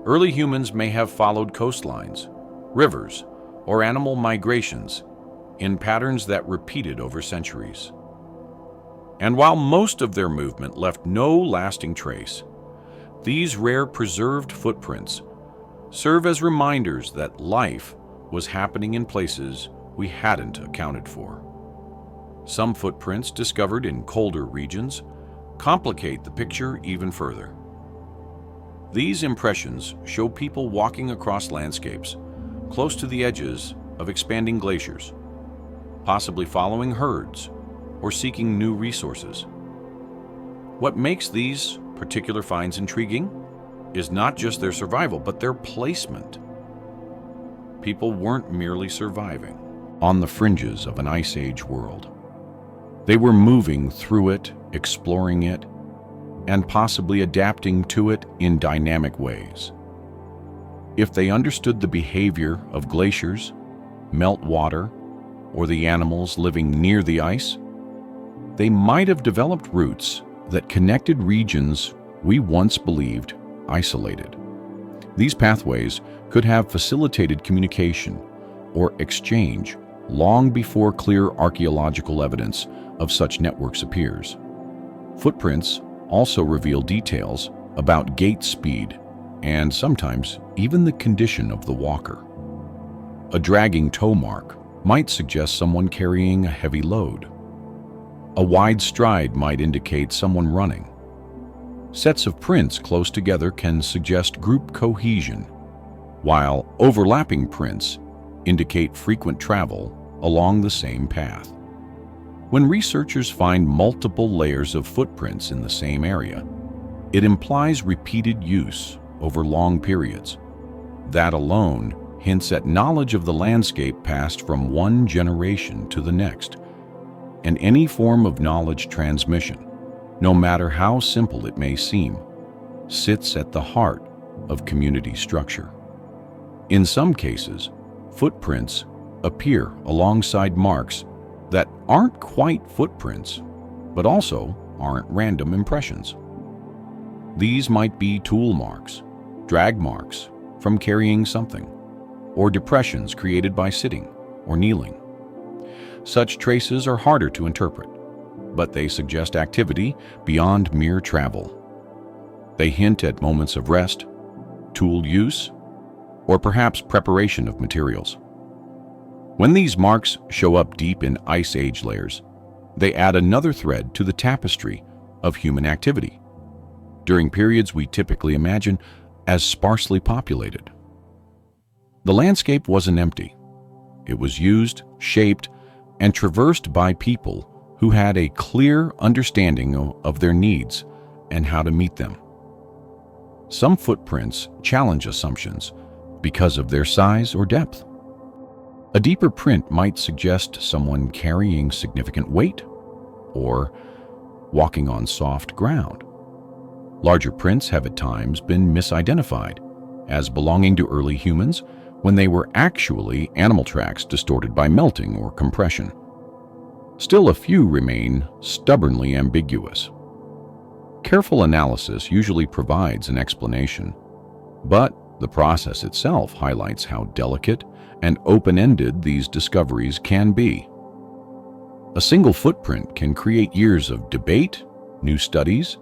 Early humans may have followed coastlines, rivers, or animal migrations in patterns that repeated over centuries. And while most of their movement left no lasting trace, these rare preserved footprints serve as reminders that life was happening in places we hadn't accounted for. Some footprints discovered in colder regions complicate the picture even further. These impressions show people walking across landscapes close to the edges of expanding glaciers, possibly following herds or seeking new resources. What makes these particular finds intriguing is not just their survival, but their placement. People weren't merely surviving on the fringes of an ice age world. They were moving through it, exploring it, and possibly adapting to it in dynamic ways. If they understood the behavior of glaciers, meltwater, or the animals living near the ice, they might have developed routes that connected regions we once believed isolated. These pathways could have facilitated communication or exchange long before clear archaeological evidence of such networks appears. Footprints also reveal details about gait speed and sometimes even the condition of the walker. A dragging toe mark might suggest someone carrying a heavy load. A wide stride might indicate someone running. Sets of prints close together can suggest group cohesion, while overlapping prints indicate frequent travel along the same path. When researchers find multiple layers of footprints in the same area, it implies repeated use over long periods. That alone hints at knowledge of the landscape passed from one generation to the next. And any form of knowledge transmission, no matter how simple it may seem, sits at the heart of community structure. In some cases, footprints appear alongside marks that aren't quite footprints, but also aren't random impressions. These might be tool marks, drag marks from carrying something, or depressions created by sitting or kneeling. Such traces are harder to interpret, but they suggest activity beyond mere travel. They hint at moments of rest, tool use, or perhaps preparation of materials. When these marks show up deep in ice age layers, they add another thread to the tapestry of human activity, during periods we typically imagine as sparsely populated. The landscape wasn't empty. It was used, shaped, and traversed by people who had a clear understanding of their needs and how to meet them. Some footprints challenge assumptions because of their size or depth. A deeper print might suggest someone carrying significant weight or walking on soft ground. Larger prints have at times been misidentified as belonging to early humans when they were actually animal tracks distorted by melting or compression. Still, a few remain stubbornly ambiguous. Careful analysis usually provides an explanation, but the process itself highlights how delicate and open-ended these discoveries can be. A single footprint can create years of debate, new studies,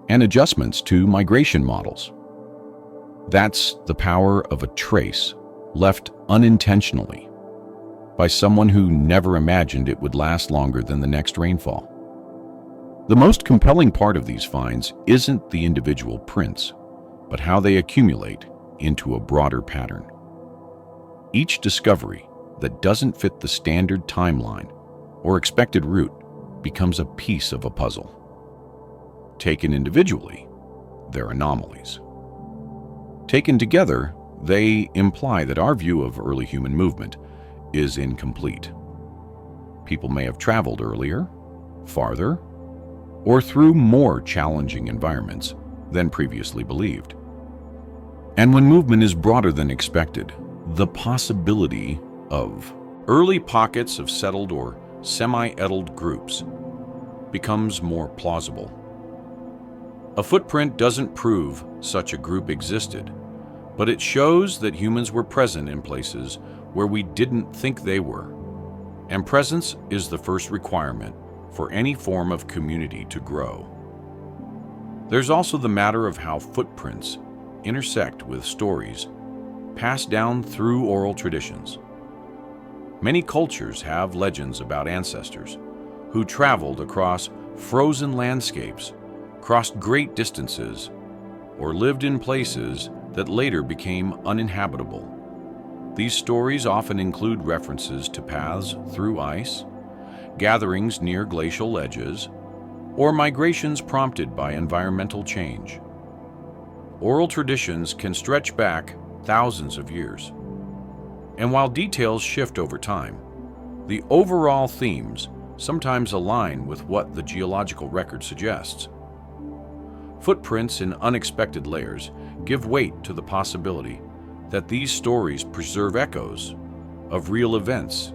and adjustments to migration models. That's the power of a trace left unintentionally. by someone who never imagined it would last longer than the next rainfall. The most compelling part of these finds isn't the individual prints, but how they accumulate into a broader pattern. Each discovery that doesn't fit the standard timeline or expected route becomes a piece of a puzzle. Taken individually, they're anomalies. Taken together, they imply that our view of early human movement is incomplete. People may have traveled earlier, farther, or through more challenging environments than previously believed. And when movement is broader than expected, the possibility of early pockets of settled or semi-settled groups becomes more plausible. A footprint doesn't prove such a group existed, but it shows that humans were present in places where we didn't think they were. And presence is the first requirement for any form of community to grow. There's also the matter of how footprints intersect with stories passed down through oral traditions. Many cultures have legends about ancestors who traveled across frozen landscapes, crossed great distances, or lived in places that later became uninhabitable. These stories often include references to paths through ice, gatherings near glacial ledges, or migrations prompted by environmental change. Oral traditions can stretch back thousands of years. And while details shift over time, the overall themes sometimes align with what the geological record suggests. Footprints in unexpected layers give weight to the possibility that these stories preserve echoes of real events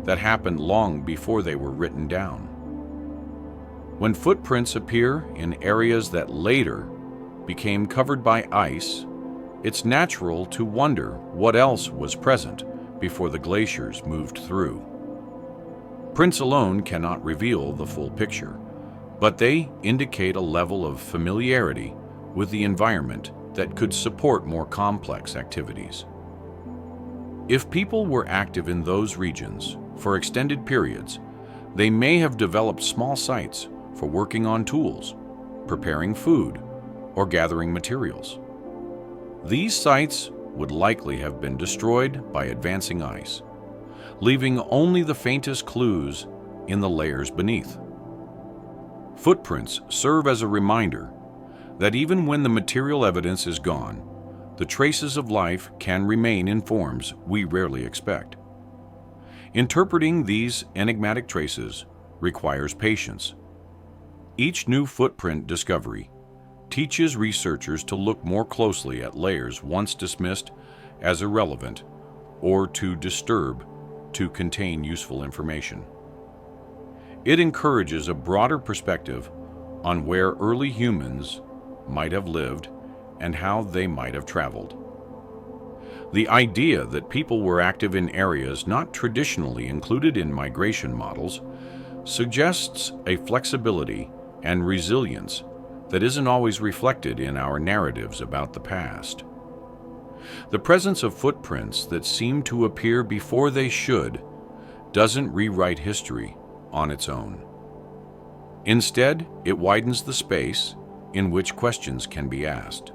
that happened long before they were written down. When footprints appear in areas that later became covered by ice, it's natural to wonder what else was present before the glaciers moved through. Prints alone cannot reveal the full picture, but they indicate a level of familiarity with the environment that could support more complex activities. If people were active in those regions for extended periods, they may have developed small sites for working on tools, preparing food, or gathering materials. These sites would likely have been destroyed by advancing ice, leaving only the faintest clues in the layers beneath. Footprints serve as a reminder that even when the material evidence is gone, the traces of life can remain in forms we rarely expect. Interpreting these enigmatic traces requires patience. Each new footprint discovery teaches researchers to look more closely at layers once dismissed as irrelevant or too disturbed to contain useful information. It encourages a broader perspective on where early humans might have lived and how they might have traveled. The idea that people were active in areas not traditionally included in migration models suggests a flexibility and resilience that isn't always reflected in our narratives about the past. The presence of footprints that seem to appear before they should doesn't rewrite history on its own. Instead, it widens the space in which questions can be asked.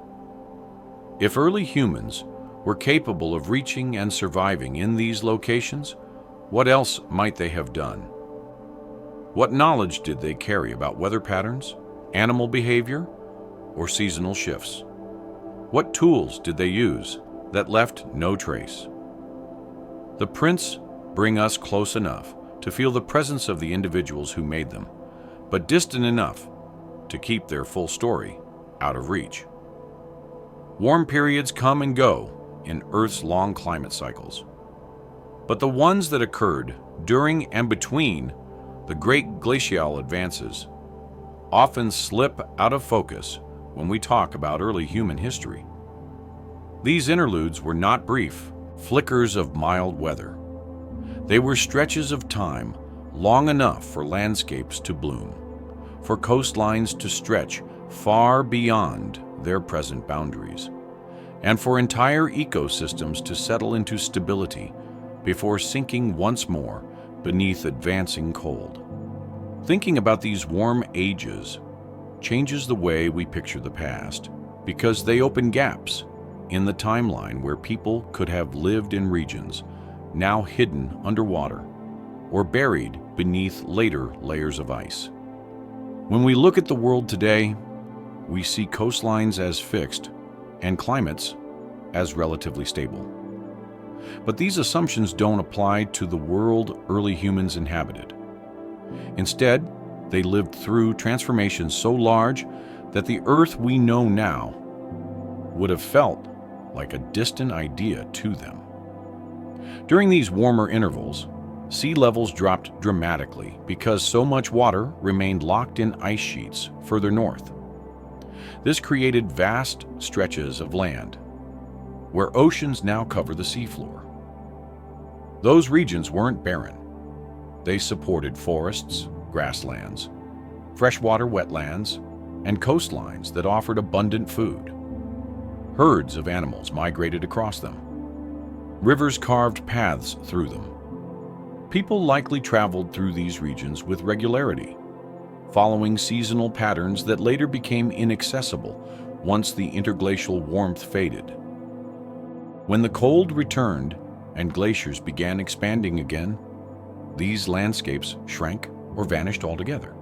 If early humans were capable of reaching and surviving in these locations, what else might they have done? What knowledge did they carry about weather patterns, animal behavior, or seasonal shifts? What tools did they use that left no trace? The prints bring us close enough to feel the presence of the individuals who made them, but distant enough to keep their full story out of reach. Warm periods come and go in Earth's long climate cycles, but the ones that occurred during and between the great glacial advances often slip out of focus when we talk about early human history. These interludes were not brief flickers of mild weather. They were stretches of time long enough for landscapes to bloom, for coastlines to stretch far beyond their present boundaries, and for entire ecosystems to settle into stability before sinking once more beneath advancing cold. Thinking about these warm ages changes the way we picture the past, because they open gaps in the timeline where people could have lived in regions now hidden underwater or buried beneath later layers of ice. When we look at the world today, we see coastlines as fixed and climates as relatively stable. But these assumptions don't apply to the world early humans inhabited. Instead, they lived through transformations so large that the Earth we know now would have felt like a distant idea to them. During these warmer intervals, sea levels dropped dramatically because so much water remained locked in ice sheets further north. This created vast stretches of land, where oceans now cover the seafloor. Those regions weren't barren. They supported forests, grasslands, freshwater wetlands, and coastlines that offered abundant food. Herds of animals migrated across them. Rivers carved paths through them. People likely traveled through these regions with regularity, following seasonal patterns that later became inaccessible once the interglacial warmth faded. When the cold returned and glaciers began expanding again, these landscapes shrank or vanished altogether.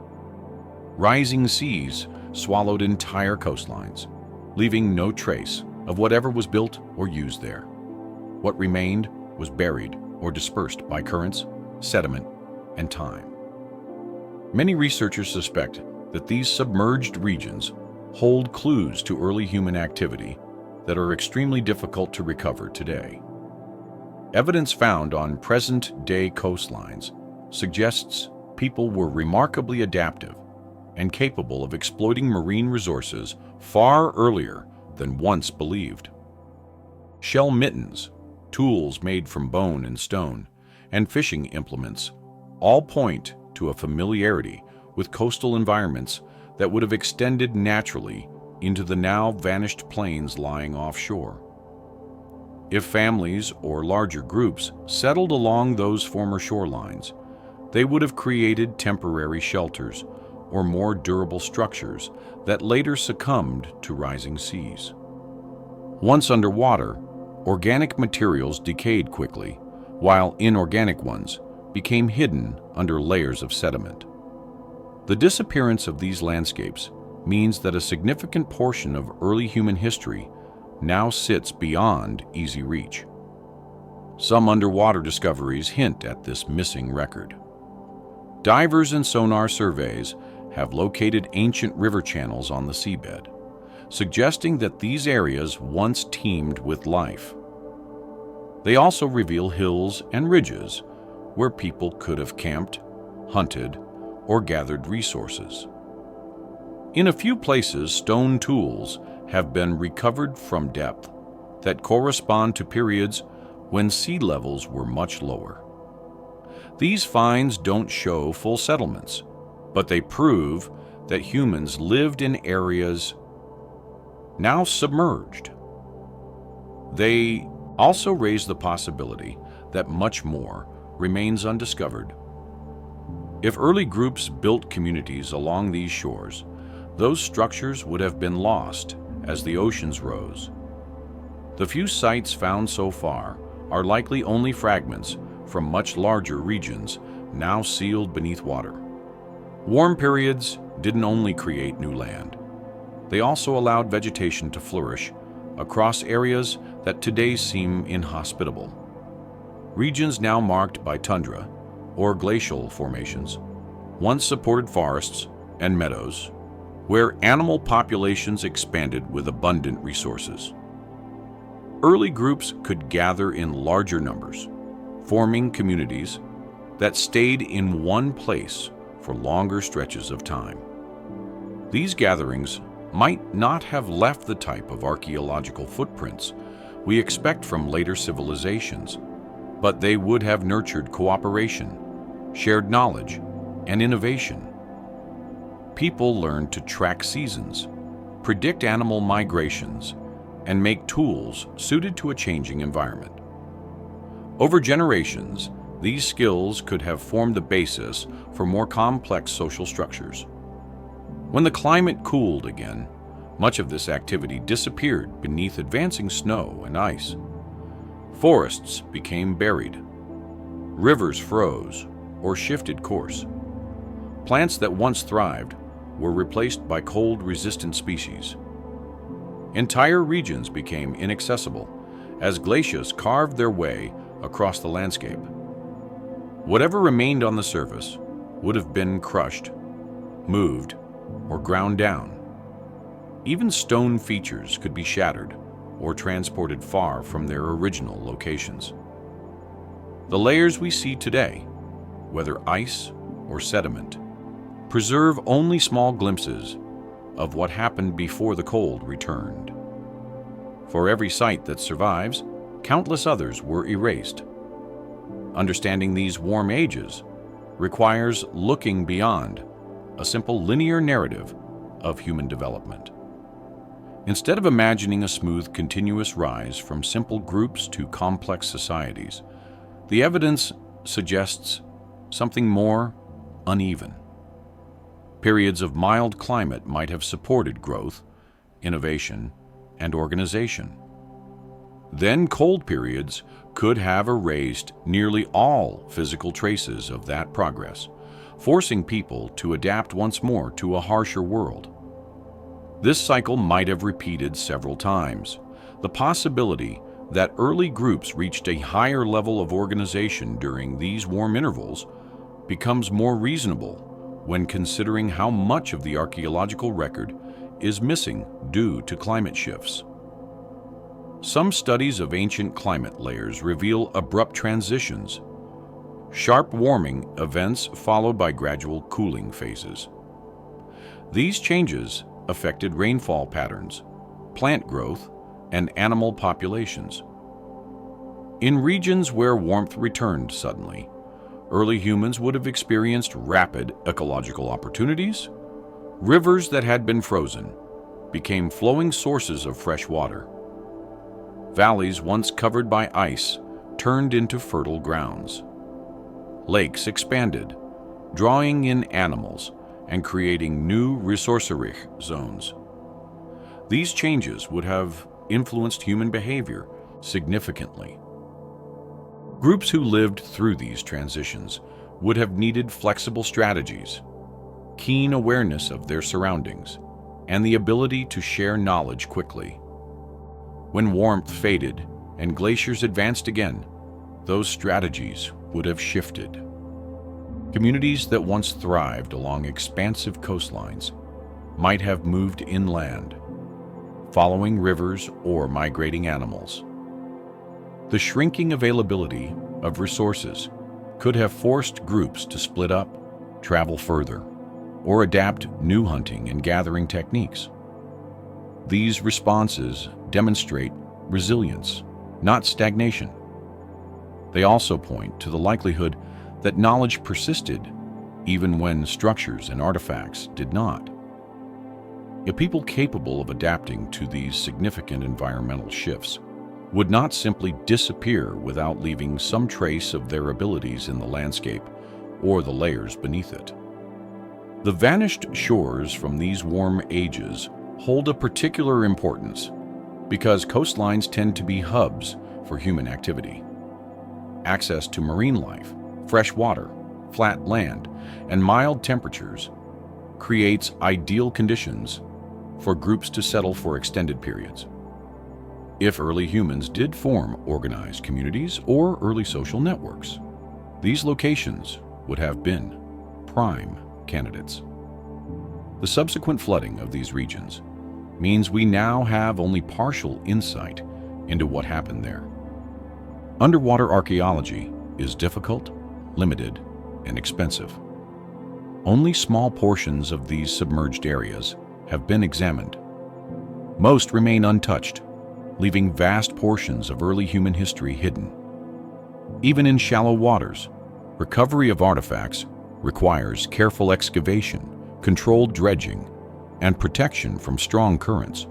Rising seas swallowed entire coastlines, leaving no trace of whatever was built or used there. What remained was buried or dispersed by currents, sediment, and time. Many researchers suspect that these submerged regions hold clues to early human activity that are extremely difficult to recover today. Evidence found on present-day coastlines suggests people were remarkably adaptive and capable of exploiting marine resources far earlier than once believed. Shell mittens, tools made from bone and stone, and fishing implements all point to a familiarity with coastal environments that would have extended naturally into the now vanished plains lying offshore. If families or larger groups settled along those former shorelines, they would have created temporary shelters or more durable structures that later succumbed to rising seas. Once underwater, organic materials decayed quickly, while inorganic ones became hidden under layers of sediment. The disappearance of these landscapes means that a significant portion of early human history now sits beyond easy reach. Some underwater discoveries hint at this missing record. Divers and sonar surveys have located ancient river channels on the seabed, suggesting that these areas once teemed with life. They also reveal hills and ridges where people could have camped, hunted, or gathered resources. In a few places, stone tools have been recovered from depth that correspond to periods when sea levels were much lower. These finds don't show full settlements, but they prove that humans lived in areas now submerged. They also raise the possibility that much more remains undiscovered. If early groups built communities along these shores, those structures would have been lost as the oceans rose. The few sites found so far are likely only fragments from much larger regions now sealed beneath water. Warm periods didn't only create new land. They also allowed vegetation to flourish across areas that today seem inhospitable. Regions now marked by tundra or glacial formations once supported forests and meadows where animal populations expanded with abundant resources. Early groups could gather in larger numbers, forming communities that stayed in one place for longer stretches of time. These gatherings might not have left the type of archaeological footprints we expect from later civilizations, but they would have nurtured cooperation, shared knowledge, and innovation. People learned to track seasons, predict animal migrations, and make tools suited to a changing environment. Over generations, these skills could have formed the basis for more complex social structures. When the climate cooled again, much of this activity disappeared beneath advancing snow and ice. Forests became buried. Rivers froze or shifted course. Plants that once thrived were replaced by cold-resistant species. Entire regions became inaccessible as glaciers carved their way across the landscape. Whatever remained on the surface would have been crushed, moved, or ground down. Even stone features could be shattered or transported far from their original locations. The layers we see today, whether ice or sediment, preserve only small glimpses of what happened before the cold returned. For every site that survives, countless others were erased. Understanding these warm ages requires looking beyond a simple linear narrative of human development. Instead of imagining a smooth, continuous rise from simple groups to complex societies, the evidence suggests something more uneven. Periods of mild climate might have supported growth, innovation, and organization. Then cold periods could have erased nearly all physical traces of that progress, forcing people to adapt once more to a harsher world. This cycle might have repeated several times. The possibility that early groups reached a higher level of organization during these warm intervals becomes more reasonable when considering how much of the archaeological record is missing due to climate shifts. Some studies of ancient climate layers reveal abrupt transitions, sharp warming events followed by gradual cooling phases. These changes affected rainfall patterns, plant growth, and animal populations. In regions where warmth returned suddenly, early humans would have experienced rapid ecological opportunities. Rivers that had been frozen became flowing sources of fresh water. Valleys once covered by ice turned into fertile grounds. Lakes expanded, drawing in animals and creating new resource-rich zones. These changes would have influenced human behavior significantly. Groups who lived through these transitions would have needed flexible strategies, keen awareness of their surroundings, and the ability to share knowledge quickly. When warmth faded and glaciers advanced again, those strategies would have shifted. Communities that once thrived along expansive coastlines might have moved inland, following rivers or migrating animals. The shrinking availability of resources could have forced groups to split up, travel further, or adapt new hunting and gathering techniques. These responses demonstrate resilience, not stagnation. They also point to the likelihood that knowledge persisted even when structures and artifacts did not. A people capable of adapting to these significant environmental shifts would not simply disappear without leaving some trace of their abilities in the landscape or the layers beneath it. The vanished shores from these warm ages hold a particular importance because coastlines tend to be hubs for human activity. Access to marine life, fresh water, flat land, and mild temperatures creates ideal conditions for groups to settle for extended periods. If early humans did form organized communities or early social networks, these locations would have been prime candidates. The subsequent flooding of these regions means we now have only partial insight into what happened there. Underwater archaeology is difficult, limited, and expensive. Only small portions of these submerged areas have been examined. Most remain untouched, leaving vast portions of early human history hidden. Even in shallow waters, recovery of artifacts requires careful excavation, controlled dredging, and protection from strong currents.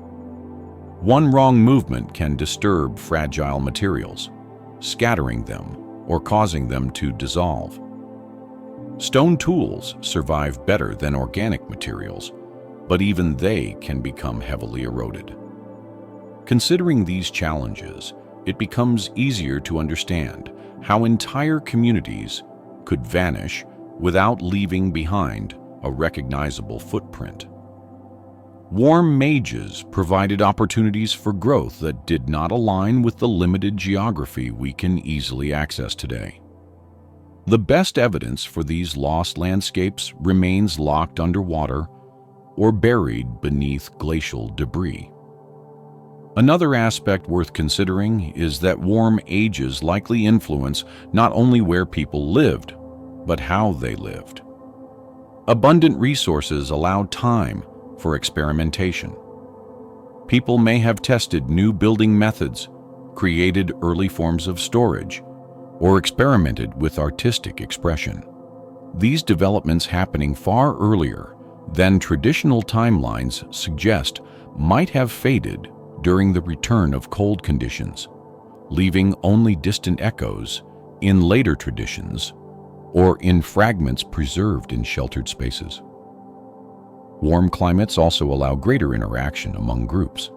One wrong movement can disturb fragile materials, scattering them or causing them to dissolve. Stone tools survive better than organic materials, but even they can become heavily eroded. Considering these challenges, it becomes easier to understand how entire communities could vanish without leaving behind a recognizable footprint. Warm mages provided opportunities for growth that did not align with the limited geography we can easily access today. The best evidence for these lost landscapes remains locked underwater or buried beneath glacial debris. Another aspect worth considering is that warm ages likely influence not only where people lived, but how they lived. Abundant resources allowed time for experimentation. People may have tested new building methods, created early forms of storage, or experimented with artistic expression. These developments happening far earlier than traditional timelines suggest might have faded during the return of cold conditions, leaving only distant echoes in later traditions or in fragments preserved in sheltered spaces. Warm climates also allow greater interaction among groups.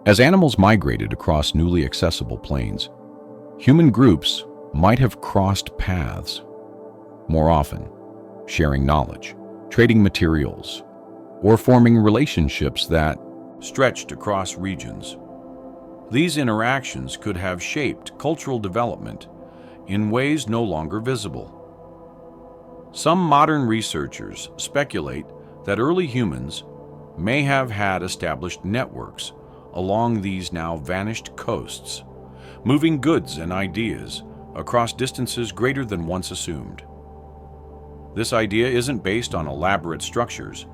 As animals migrated across newly accessible plains, human groups might have crossed paths more often, sharing knowledge, trading materials, or forming relationships that stretched across regions. These interactions could have shaped cultural development in ways no longer visible. Some modern researchers speculate that early humans may have had established networks along these now vanished coasts, moving goods and ideas across distances greater than once assumed. This idea isn't based on elaborate structures,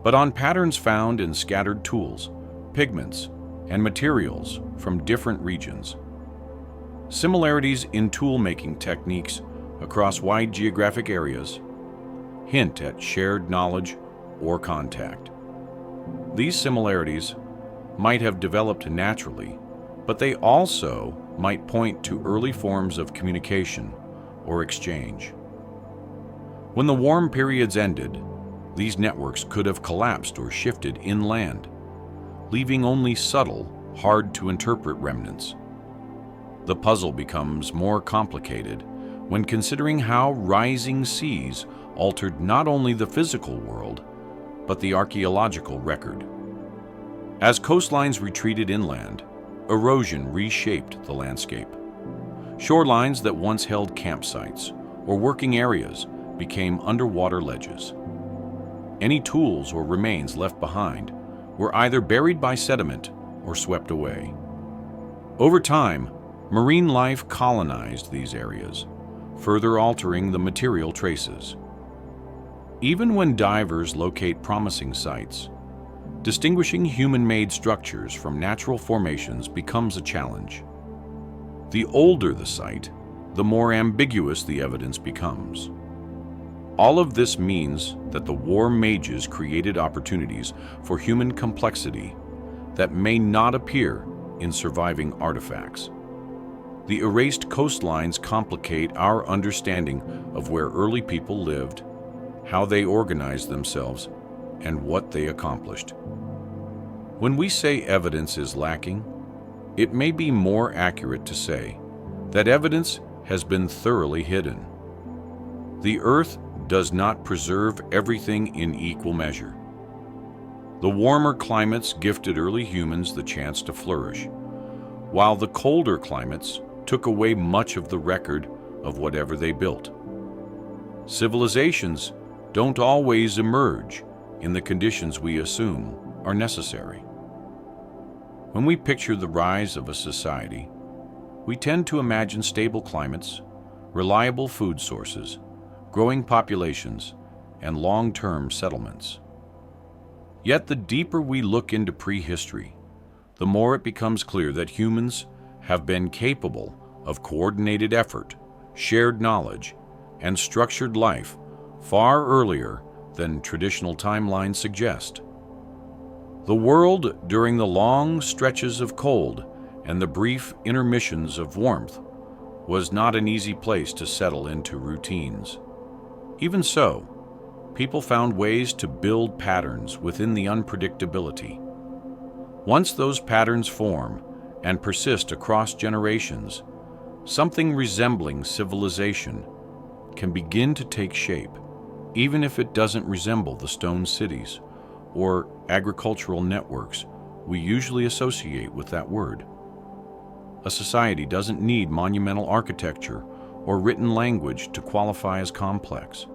but on patterns found in scattered tools, pigments, and materials from different regions. Similarities in tool-making techniques across wide geographic areas hint at shared knowledge or contact. These similarities might have developed naturally, but they also might point to early forms of communication or exchange. When the warm periods ended, these networks could have collapsed or shifted inland, leaving only subtle, hard-to-interpret remnants. The puzzle becomes more complicated when considering how rising seas altered not only the physical world, but the archaeological record. As coastlines retreated inland, erosion reshaped the landscape. Shorelines that once held campsites or working areas became underwater ledges. Any tools or remains left behind were either buried by sediment or swept away. Over time, marine life colonized these areas, further altering the material traces. Even when divers locate promising sites, distinguishing human-made structures from natural formations becomes a challenge. The older the site, the more ambiguous the evidence becomes. All of this means that the war mages created opportunities for human complexity that may not appear in surviving artifacts. The erased coastlines complicate our understanding of where early people lived, how they organized themselves, and what they accomplished. When we say evidence is lacking, it may be more accurate to say that evidence has been thoroughly hidden. The Earth does not preserve everything in equal measure. The warmer climates gifted early humans the chance to flourish, while the colder climates took away much of the record of whatever they built. Civilizations don't always emerge in the conditions we assume are necessary. When we picture the rise of a society, we tend to imagine stable climates, reliable food sources, growing populations, and long-term settlements. Yet the deeper we look into prehistory, the more it becomes clear that humans have been capable of coordinated effort, shared knowledge, and structured life far earlier than traditional timelines suggest. The world during the long stretches of cold and the brief intermissions of warmth was not an easy place to settle into routines. Even so, people found ways to build patterns within the unpredictability. Once those patterns form and persist across generations, something resembling civilization can begin to take shape, even if it doesn't resemble the stone cities or agricultural networks we usually associate with that word. A society doesn't need monumental architecture or written language to qualify as complex.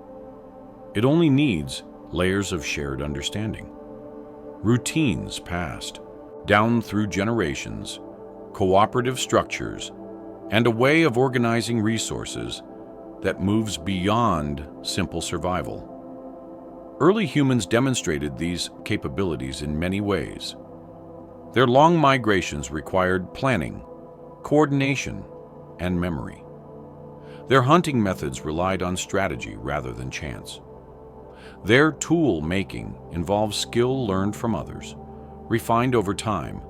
It only needs layers of shared understanding, routines passed down through generations, cooperative structures, and a way of organizing resources that moves beyond simple survival. Early humans demonstrated these capabilities in many ways. Their long migrations required planning, coordination, and memory. Their hunting methods relied on strategy rather than chance. Their tool making involved skill learned from others, refined over time,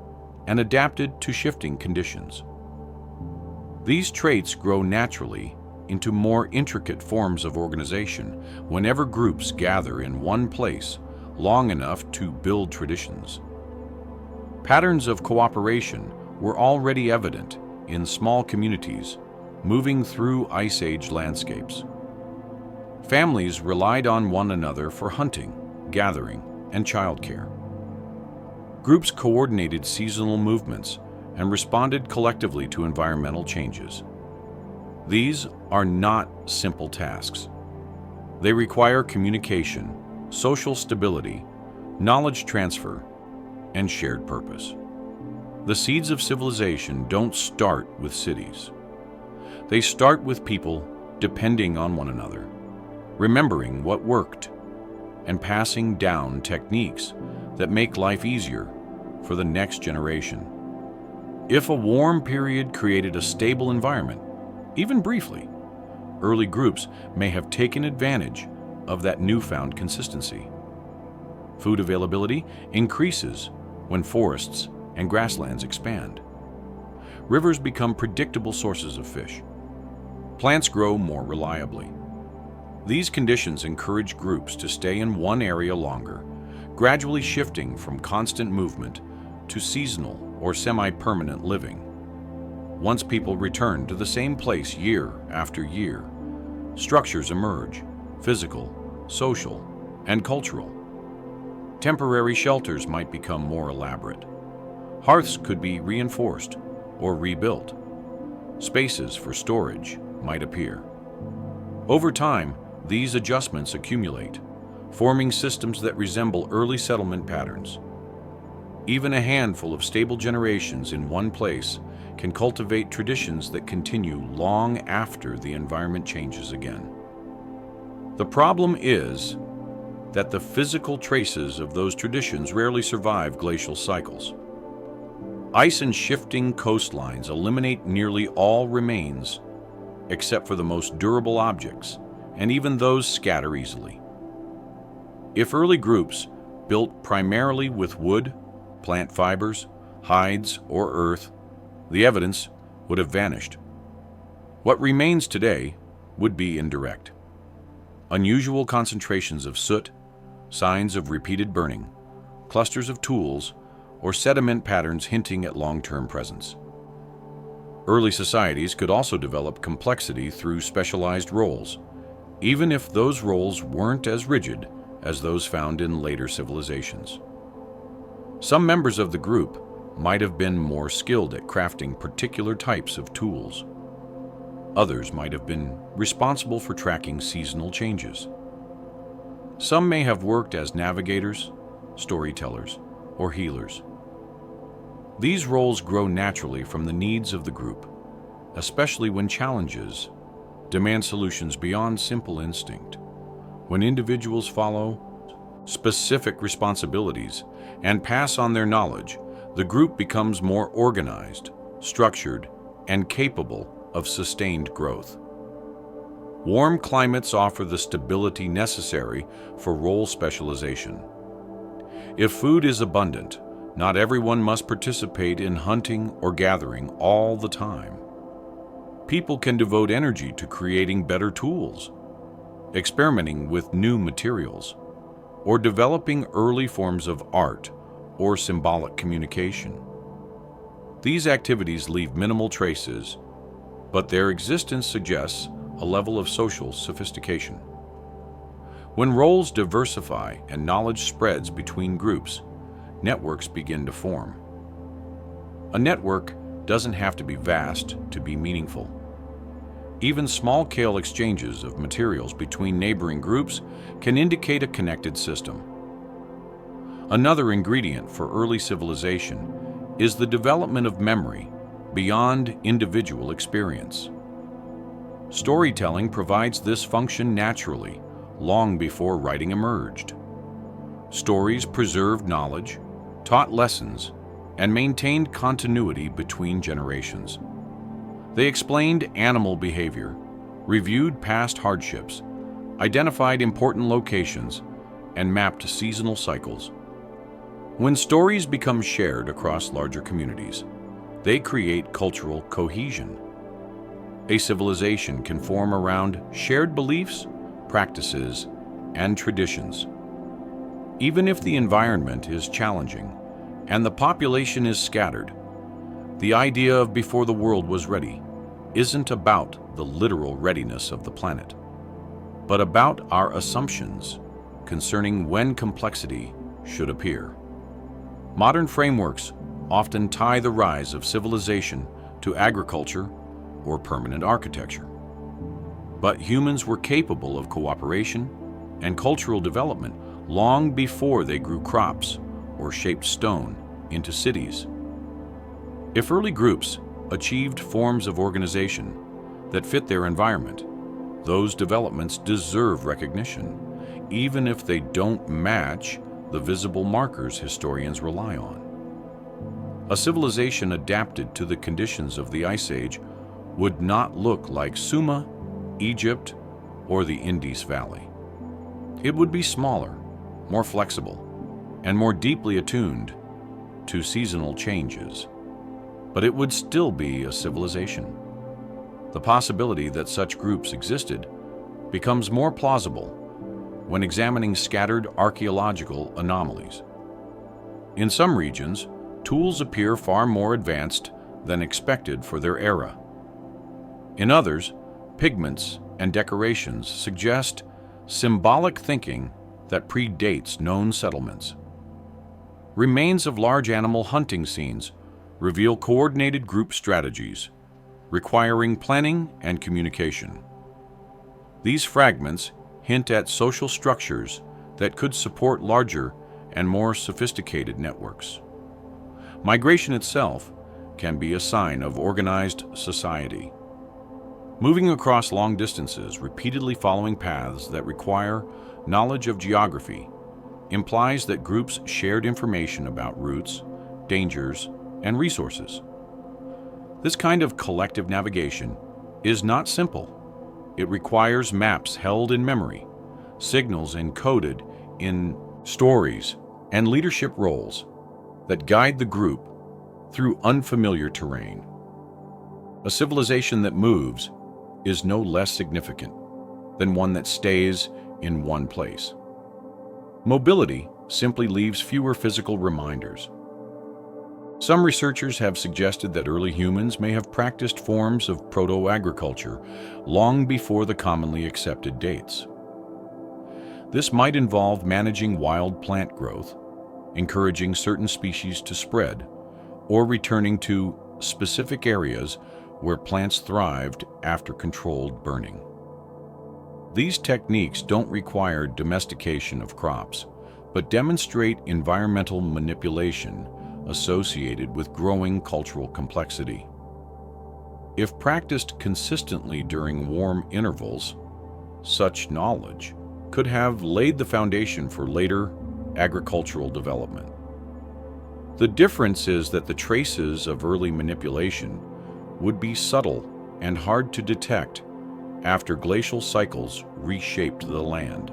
and adapted to shifting conditions. These traits grow naturally into more intricate forms of organization whenever groups gather in one place long enough to build traditions. Patterns of cooperation were already evident in small communities moving through Ice Age landscapes. Families relied on one another for hunting, gathering, and childcare. Groups coordinated seasonal movements and responded collectively to environmental changes. These are not simple tasks. They require communication, social stability, knowledge transfer, and shared purpose. The seeds of civilization don't start with cities. They start with people depending on one another, remembering what worked, and passing down techniques that make life easier for the next generation. If a warm period created a stable environment, even briefly, early groups may have taken advantage of that newfound consistency. Food availability increases when forests and grasslands expand. Rivers become predictable sources of fish. Plants grow more reliably. These conditions encourage groups to stay in one area longer, gradually shifting from constant movement to seasonal or semi-permanent living. Once people return to the same place year after year, structures emerge: physical, social, and cultural. Temporary shelters might become more elaborate. Hearths could be reinforced or rebuilt. Spaces for storage might appear. Over time, these adjustments accumulate, forming systems that resemble early settlement patterns. Even a handful of stable generations in one place can cultivate traditions that continue long after the environment changes again. The problem is that the physical traces of those traditions rarely survive glacial cycles. Ice and shifting coastlines eliminate nearly all remains, except for the most durable objects, and even those scatter easily. If early groups built primarily with wood, plant fibers, hides, or earth, the evidence would have vanished. What remains today would be indirect. Unusual concentrations of soot, signs of repeated burning, clusters of tools, or sediment patterns hinting at long-term presence. Early societies could also develop complexity through specialized roles, even if those roles weren't as rigid as those found in later civilizations. Some members of the group might have been more skilled at crafting particular types of tools. Others might have been responsible for tracking seasonal changes. Some may have worked as navigators, storytellers, or healers. These roles grow naturally from the needs of the group, especially when challenges demand solutions beyond simple instinct. When individuals follow specific responsibilities and pass on their knowledge, the group becomes more organized, structured, and capable of sustained growth. Warm climates offer the stability necessary for role specialization. If food is abundant, Not everyone must participate in hunting or gathering all the time. People can devote energy to creating better tools, experimenting with new materials, or developing early forms of art or symbolic communication. These activities leave minimal traces, but their existence suggests a level of social sophistication. When roles diversify and knowledge spreads between groups, networks begin to form. A network doesn't have to be vast to be meaningful. Even small-scale exchanges of materials between neighboring groups can indicate a connected system. Another ingredient for early civilization is the development of memory beyond individual experience. Storytelling provides this function naturally, long before writing emerged. Stories preserved knowledge, taught lessons, and maintained continuity between generations. They explained animal behavior, reviewed past hardships, identified important locations, and mapped seasonal cycles. When stories become shared across larger communities, they create cultural cohesion. A civilization can form around shared beliefs, practices, and traditions. Even if the environment is challenging and the population is scattered, the idea of before the world was ready isn't about the literal readiness of the planet, but about our assumptions concerning when complexity should appear. Modern frameworks often tie the rise of civilization to agriculture or permanent architecture. But humans were capable of cooperation and cultural development long before they grew crops or shaped stone into cities. If early groups achieved forms of organization that fit their environment, those developments deserve recognition, even if they don't match the visible markers historians rely on. A civilization adapted to the conditions of the Ice Age would not look like Sumer, Egypt, or the Indus Valley. It would be smaller, more flexible, and more deeply attuned to seasonal changes. But it would still be a civilization. The possibility that such groups existed becomes more plausible when examining scattered archaeological anomalies. In some regions, tools appear far more advanced than expected for their era. In others, pigments and decorations suggest symbolic thinking that predates known settlements. Remains of large animal hunting scenes reveal coordinated group strategies, requiring planning and communication. These fragments hint at social structures that could support larger and more sophisticated networks. Migration itself can be a sign of organized society. Moving across long distances, repeatedly following paths that require knowledge of geography, implies that groups shared information about routes, dangers, and resources. This kind of collective navigation is not simple. It requires maps held in memory, signals encoded in stories, and leadership roles that guide the group through unfamiliar terrain. A civilization that moves is no less significant than one that stays in one place. Mobility simply leaves fewer physical reminders. Some researchers have suggested that early humans may have practiced forms of proto-agriculture long before the commonly accepted dates. This might involve managing wild plant growth, encouraging certain species to spread, or returning to specific areas where plants thrived after controlled burning. These techniques don't require domestication of crops, but demonstrate environmental manipulation associated with growing cultural complexity. If practiced consistently during warm intervals, such knowledge could have laid the foundation for later agricultural development. The difference is that the traces of early manipulation would be subtle and hard to detect after glacial cycles reshaped the land.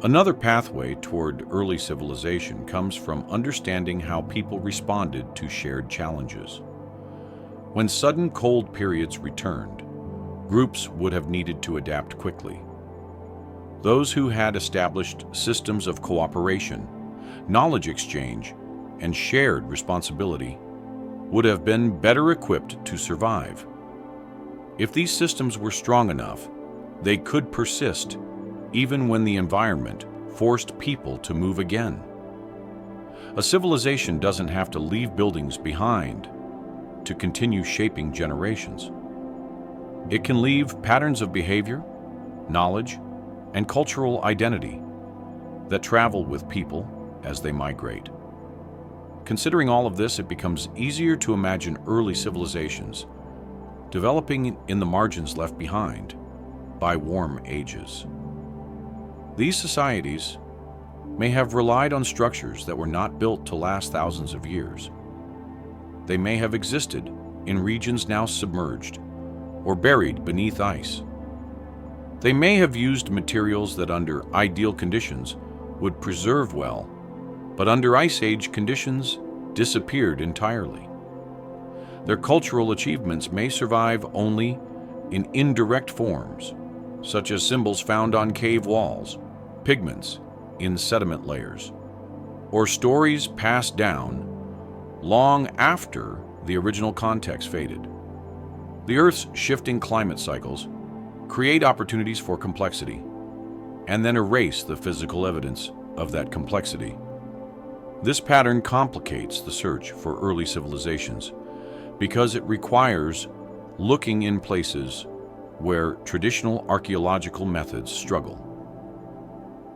Another pathway toward early civilization comes from understanding how people responded to shared challenges. When sudden cold periods returned, groups would have needed to adapt quickly. Those who had established systems of cooperation, knowledge exchange, and shared responsibility would have been better equipped to survive. If these systems were strong enough, they could persist even when the environment forced people to move again. A civilization doesn't have to leave buildings behind to continue shaping generations. It can leave patterns of behavior, knowledge, and cultural identity that travel with people as they migrate. Considering all of this, it becomes easier to imagine early civilizations developing in the margins left behind by warm ages. These societies may have relied on structures that were not built to last thousands of years. They may have existed in regions now submerged or buried beneath ice. They may have used materials that under ideal conditions would preserve well, but under Ice Age conditions disappeared entirely. Their cultural achievements may survive only in indirect forms, such as symbols found on cave walls, pigments in sediment layers, or stories passed down long after the original context faded. The Earth's shifting climate cycles create opportunities for complexity and then erase the physical evidence of that complexity. This pattern complicates the search for early civilizations because it requires looking in places where traditional archaeological methods struggle.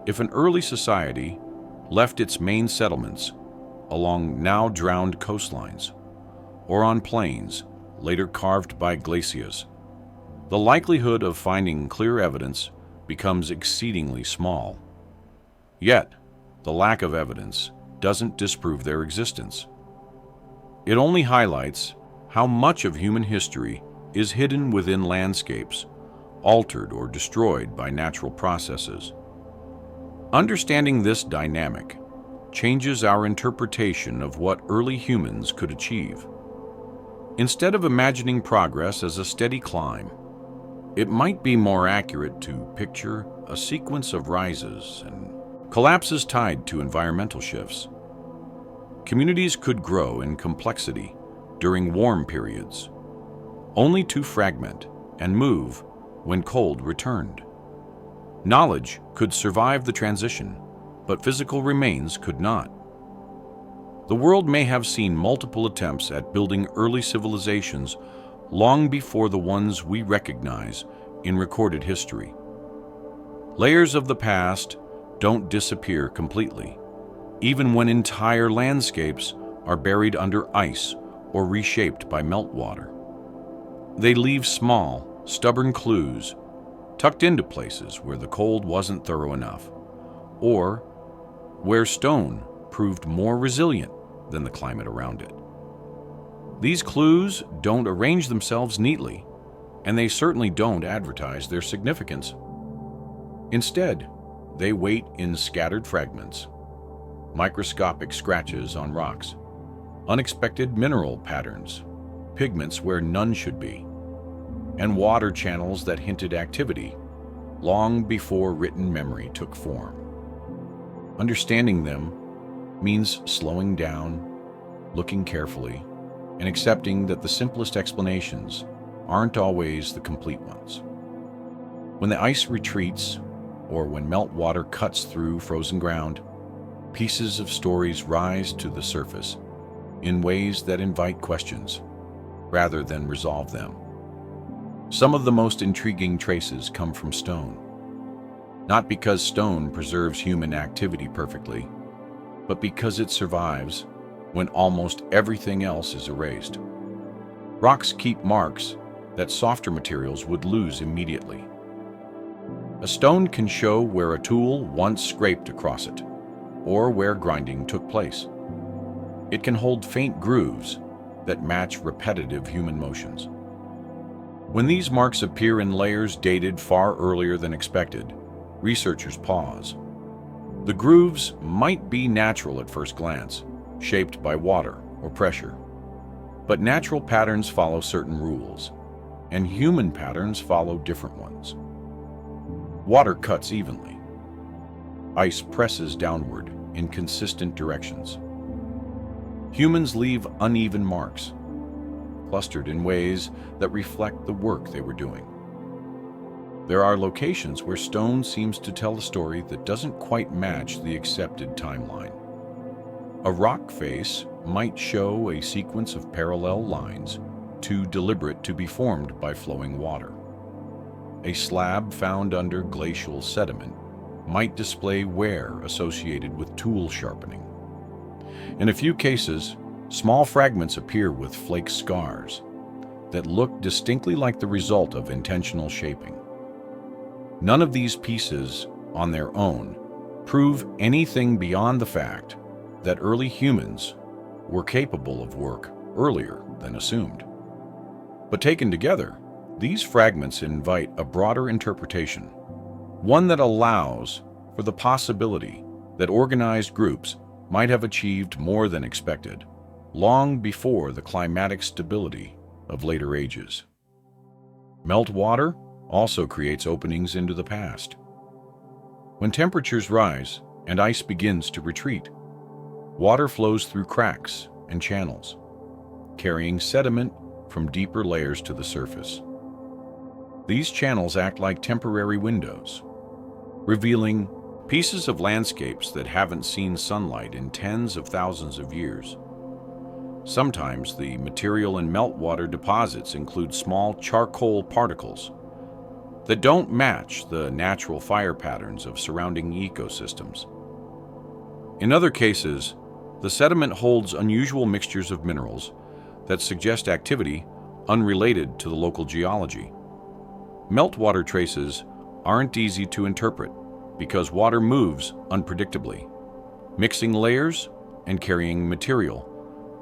If an early society left its main settlements along now drowned coastlines or on plains later carved by glaciers, the likelihood of finding clear evidence becomes exceedingly small. Yet, the lack of evidence doesn't disprove their existence. It only highlights how much of human history is hidden within landscapes, altered or destroyed by natural processes. Understanding this dynamic changes our interpretation of what early humans could achieve. Instead of imagining progress as a steady climb, it might be more accurate to picture a sequence of rises and collapses tied to environmental shifts. Communities could grow in complexity during warm periods, only to fragment and move when cold returned. Knowledge could survive the transition, but physical remains could not. The world may have seen multiple attempts at building early civilizations long before the ones we recognize in recorded history. Layers of the past don't disappear completely, even when entire landscapes are buried under ice or reshaped by meltwater. They leave small, stubborn clues tucked into places where the cold wasn't thorough enough, or where stone proved more resilient than the climate around it. These clues don't arrange themselves neatly, and they certainly don't advertise their significance. Instead, they wait in scattered fragments, microscopic scratches on rocks, unexpected mineral patterns, pigments where none should be, and water channels that hinted activity long before written memory took form. Understanding them means slowing down, looking carefully, and accepting that the simplest explanations aren't always the complete ones. When the ice retreats, or when meltwater cuts through frozen ground, pieces of stories rise to the surface in ways that invite questions rather than resolve them. Some of the most intriguing traces come from stone, not because stone preserves human activity perfectly, but because it survives when almost everything else is erased. Rocks keep marks that softer materials would lose immediately. A stone can show where a tool once scraped across it, or where grinding took place. It can hold faint grooves that match repetitive human motions. When these marks appear in layers dated far earlier than expected, researchers pause. The grooves might be natural at first glance, shaped by water or pressure. But natural patterns follow certain rules, and human patterns follow different ones. Water cuts evenly. Ice presses downward in consistent directions. Humans leave uneven marks, clustered in ways that reflect the work they were doing. There are locations where stone seems to tell a story that doesn't quite match the accepted timeline. A rock face might show a sequence of parallel lines, too deliberate to be formed by flowing water. A slab found under glacial sediment might display wear associated with tool sharpening. In a few cases, small fragments appear with flake scars that look distinctly like the result of intentional shaping. None of these pieces, on their own, prove anything beyond the fact that early humans were capable of work earlier than assumed. But taken together, these fragments invite a broader interpretation, one that allows for the possibility that organized groups might have achieved more than expected, long before the climatic stability of later ages. Meltwater also creates openings into the past. When temperatures rise and ice begins to retreat, water flows through cracks and channels, carrying sediment from deeper layers to the surface. These channels act like temporary windows, revealing pieces of landscapes that haven't seen sunlight in tens of thousands of years. Sometimes the material in meltwater deposits include small charcoal particles that don't match the natural fire patterns of surrounding ecosystems. In other cases, the sediment holds unusual mixtures of minerals that suggest activity unrelated to the local geology. Meltwater traces aren't easy to interpret because water moves unpredictably, mixing layers and carrying material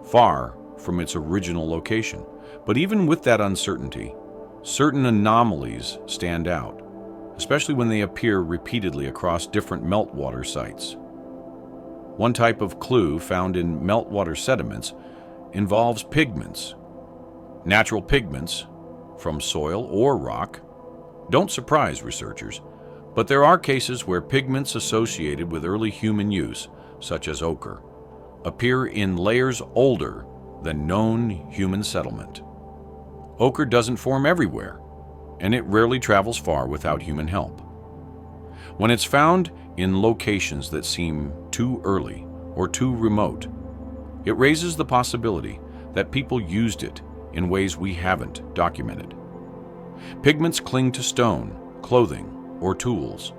far from its original location. But even with that uncertainty, certain anomalies stand out, especially when they appear repeatedly across different meltwater sites. One type of clue found in meltwater sediments involves pigments. Natural pigments from soil or rock don't surprise researchers, but there are cases where pigments associated with early human use, such as ochre, appear in layers older than known human settlement. Ochre doesn't form everywhere, and it rarely travels far without human help. When it's found in locations that seem too early or too remote, it raises the possibility that people used it in ways we haven't documented. Pigments cling to stone, clothing, or tools,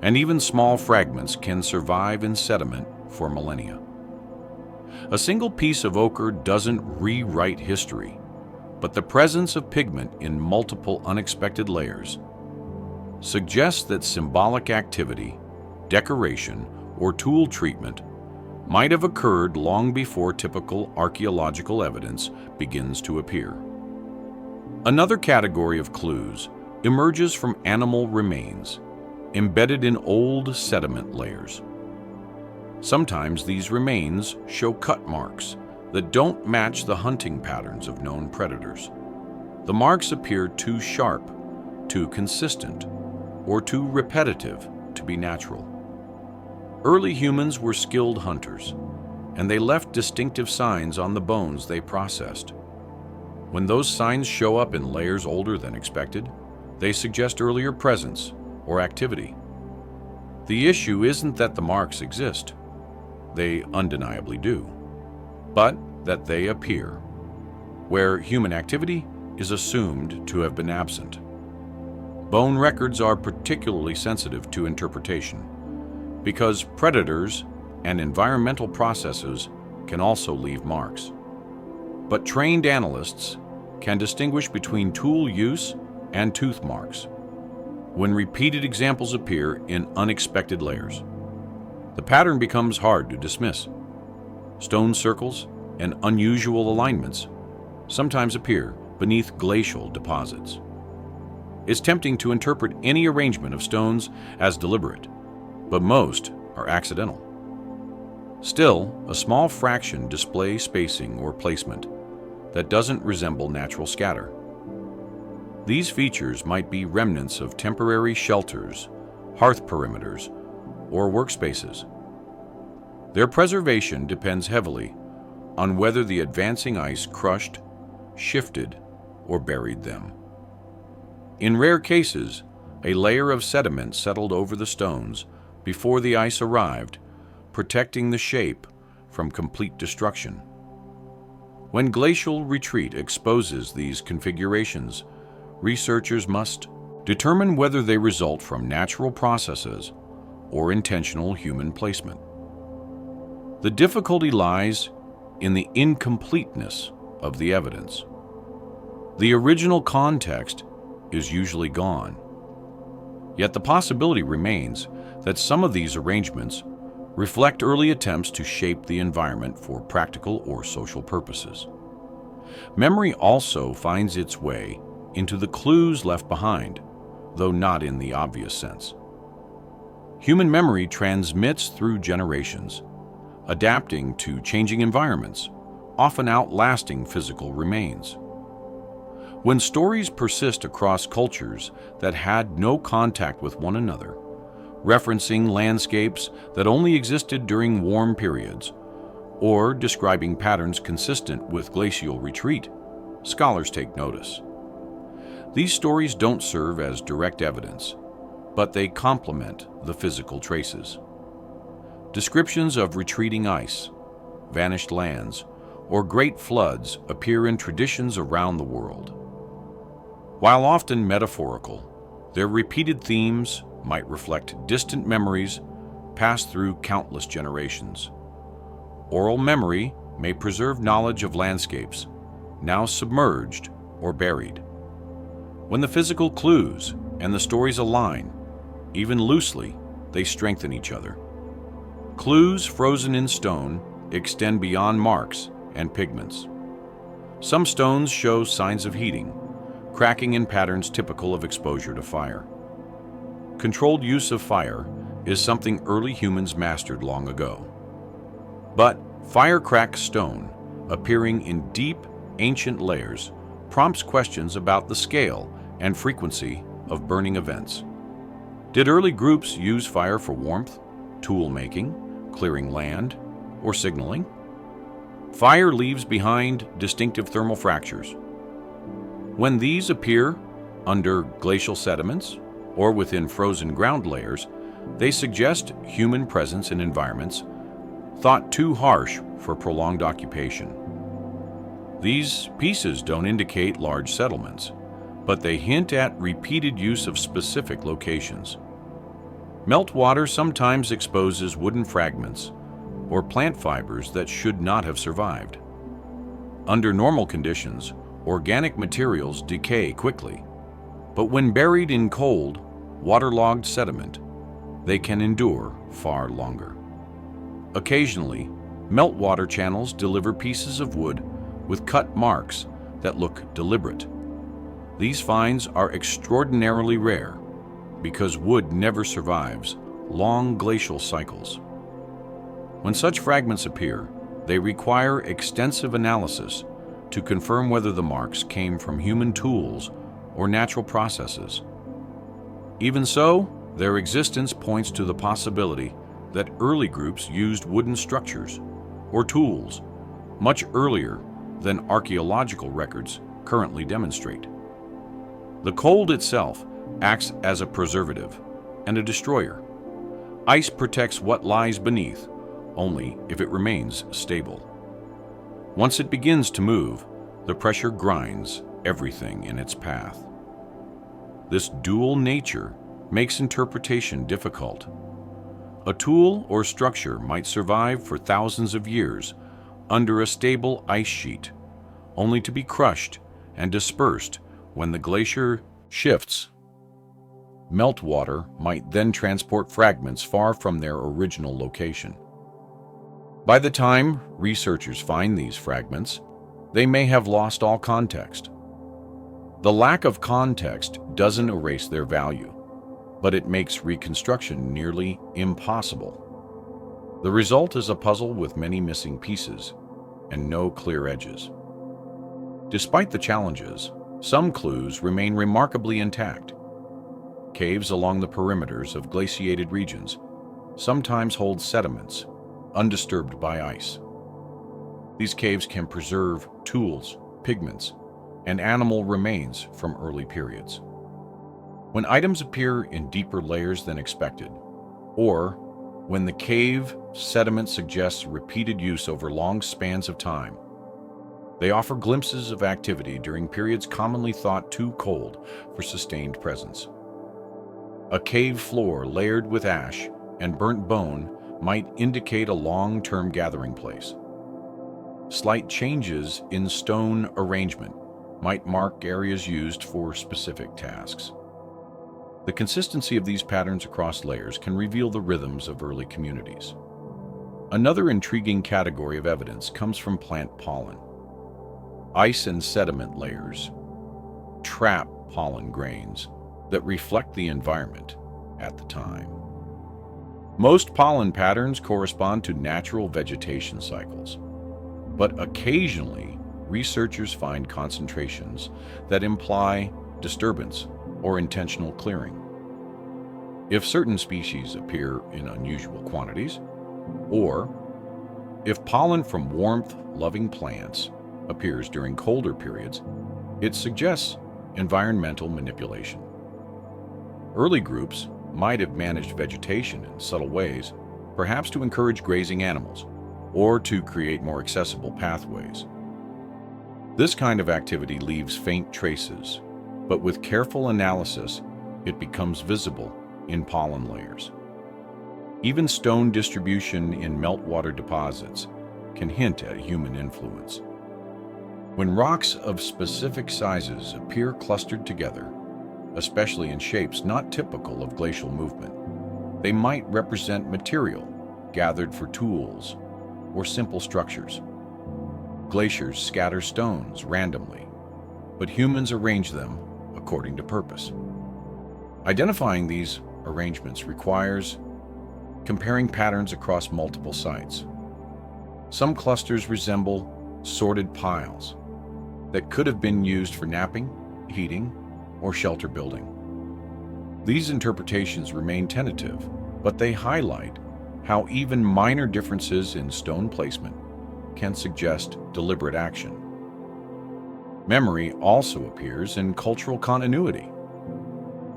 and even small fragments can survive in sediment for millennia. A single piece of ochre doesn't rewrite history, but the presence of pigment in multiple unexpected layers suggests that symbolic activity, decoration, or tool treatment might have occurred long before typical archaeological evidence begins to appear. Another category of clues emerges from animal remains embedded in old sediment layers. Sometimes these remains show cut marks that don't match the hunting patterns of known predators. The marks appear too sharp, too consistent, or too repetitive to be natural. Early humans were skilled hunters, and they left distinctive signs on the bones they processed. When those signs show up in layers older than expected, they suggest earlier presence or activity. The issue isn't that the marks exist. They undeniably do, but that they appear, where human activity is assumed to have been absent. Bone records are particularly sensitive to interpretation because predators and environmental processes can also leave marks. But trained analysts can distinguish between tool use and tooth marks when repeated examples appear in unexpected layers. The pattern becomes hard to dismiss. Stone circles and unusual alignments sometimes appear beneath glacial deposits. It's tempting to interpret any arrangement of stones as deliberate, but most are accidental. Still, a small fraction display spacing or placement that doesn't resemble natural scatter. These features might be remnants of temporary shelters, hearth perimeters, or workspaces. Their preservation depends heavily on whether the advancing ice crushed, shifted, or buried them. In rare cases, a layer of sediment settled over the stones before the ice arrived, protecting the shape from complete destruction. When glacial retreat exposes these configurations, researchers must determine whether they result from natural processes or intentional human placement. The difficulty lies in the incompleteness of the evidence. The original context is usually gone. Yet the possibility remains that some of these arrangements reflect early attempts to shape the environment for practical or social purposes. Memory also finds its way into the clues left behind, though not in the obvious sense. Human memory transmits through generations, adapting to changing environments, often outlasting physical remains. When stories persist across cultures that had no contact with one another, referencing landscapes that only existed during warm periods, or describing patterns consistent with glacial retreat, scholars take notice. These stories don't serve as direct evidence, but they complement the physical traces. Descriptions of retreating ice, vanished lands, or great floods appear in traditions around the world. While often metaphorical, their repeated themes might reflect distant memories passed through countless generations. Oral memory may preserve knowledge of landscapes, now submerged or buried. When the physical clues and the stories align, even loosely, they strengthen each other. Clues frozen in stone extend beyond marks and pigments. Some stones show signs of heating, cracking in patterns typical of exposure to fire. Controlled use of fire is something early humans mastered long ago. But fire-cracked stone, appearing in deep, ancient layers, prompts questions about the scale and frequency of burning events. Did early groups use fire for warmth, tool making, clearing land, or signaling? Fire leaves behind distinctive thermal fractures. When these appear under glacial sediments or within frozen ground layers, they suggest human presence in environments thought too harsh for prolonged occupation. These pieces don't indicate large settlements, but they hint at repeated use of specific locations. Meltwater sometimes exposes wooden fragments or plant fibers that should not have survived. Under normal conditions, organic materials decay quickly, but when buried in cold, waterlogged sediment, they can endure far longer. Occasionally, meltwater channels deliver pieces of wood with cut marks that look deliberate. These finds are extraordinarily rare because wood never survives long glacial cycles. When such fragments appear, they require extensive analysis to confirm whether the marks came from human tools or natural processes. Even so, their existence points to the possibility that early groups used wooden structures or tools much earlier than archaeological records currently demonstrate. The cold itself acts as a preservative and a destroyer. Ice protects what lies beneath only if it remains stable. Once it begins to move, the pressure grinds everything in its path. This dual nature makes interpretation difficult. A tool or structure might survive for thousands of years under a stable ice sheet, only to be crushed and dispersed when the glacier shifts. Meltwater might then transport fragments far from their original location. By the time researchers find these fragments, they may have lost all context. The lack of context doesn't erase their value, but it makes reconstruction nearly impossible. The result is a puzzle with many missing pieces and no clear edges. Despite the challenges, some clues remain remarkably intact. Caves along the perimeters of glaciated regions sometimes hold sediments undisturbed by ice. These caves can preserve tools, pigments, and animal remains from early periods. When items appear in deeper layers than expected, or when the cave sediment suggests repeated use over long spans of time, they offer glimpses of activity during periods commonly thought too cold for sustained presence. A cave floor layered with ash and burnt bone might indicate a long-term gathering place. Slight changes in stone arrangement might mark areas used for specific tasks. The consistency of these patterns across layers can reveal the rhythms of early communities. Another intriguing category of evidence comes from plant pollen. Ice and sediment layers trap pollen grains that reflect the environment at the time. Most pollen patterns correspond to natural vegetation cycles, but occasionally researchers find concentrations that imply disturbance or intentional clearing. If certain species appear in unusual quantities, or if pollen from warmth-loving plants appears during colder periods, it suggests environmental manipulation. Early groups might have managed vegetation in subtle ways, perhaps to encourage grazing animals or to create more accessible pathways. This kind of activity leaves faint traces, but with careful analysis, it becomes visible in pollen layers. Even stone distribution in meltwater deposits can hint at human influence. When rocks of specific sizes appear clustered together, especially in shapes not typical of glacial movement, they might represent material gathered for tools or simple structures. Glaciers scatter stones randomly, but humans arrange them according to purpose. Identifying these arrangements requires comparing patterns across multiple sites. Some clusters resemble sorted piles that could have been used for napping, heating, or shelter building. These interpretations remain tentative, but they highlight how even minor differences in stone placement can suggest deliberate action. Memory also appears in cultural continuity.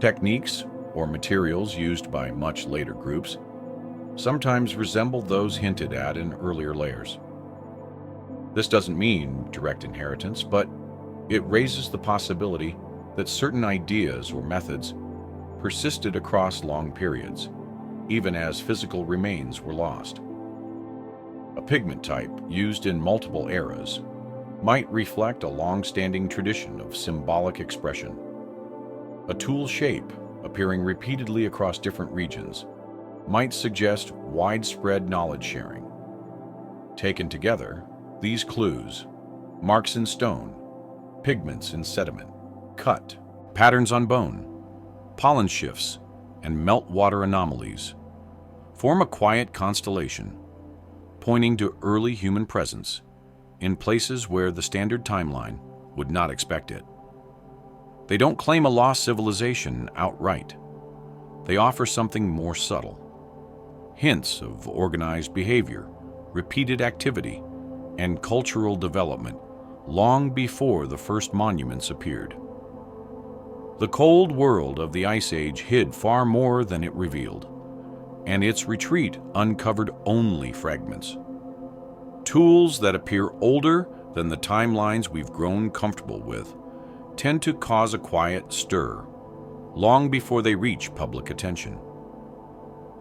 Techniques or materials used by much later groups sometimes resemble those hinted at in earlier layers. This doesn't mean direct inheritance, but it raises the possibility that certain ideas or methods persisted across long periods, even as physical remains were lost. A pigment type used in multiple eras might reflect a long-standing tradition of symbolic expression. A tool shape appearing repeatedly across different regions might suggest widespread knowledge sharing. Taken together, these clues, marks in stone, pigments in sediment, cut, patterns on bone, pollen shifts, and meltwater anomalies, form a quiet constellation pointing to early human presence in places where the standard timeline would not expect it. They don't claim a lost civilization outright. They offer something more subtle. Hints of organized behavior, repeated activity, and cultural development long before the first monuments appeared. The cold world of the Ice Age hid far more than it revealed, and its retreat uncovered only fragments. Tools that appear older than the timelines we've grown comfortable with tend to cause a quiet stir long before they reach public attention.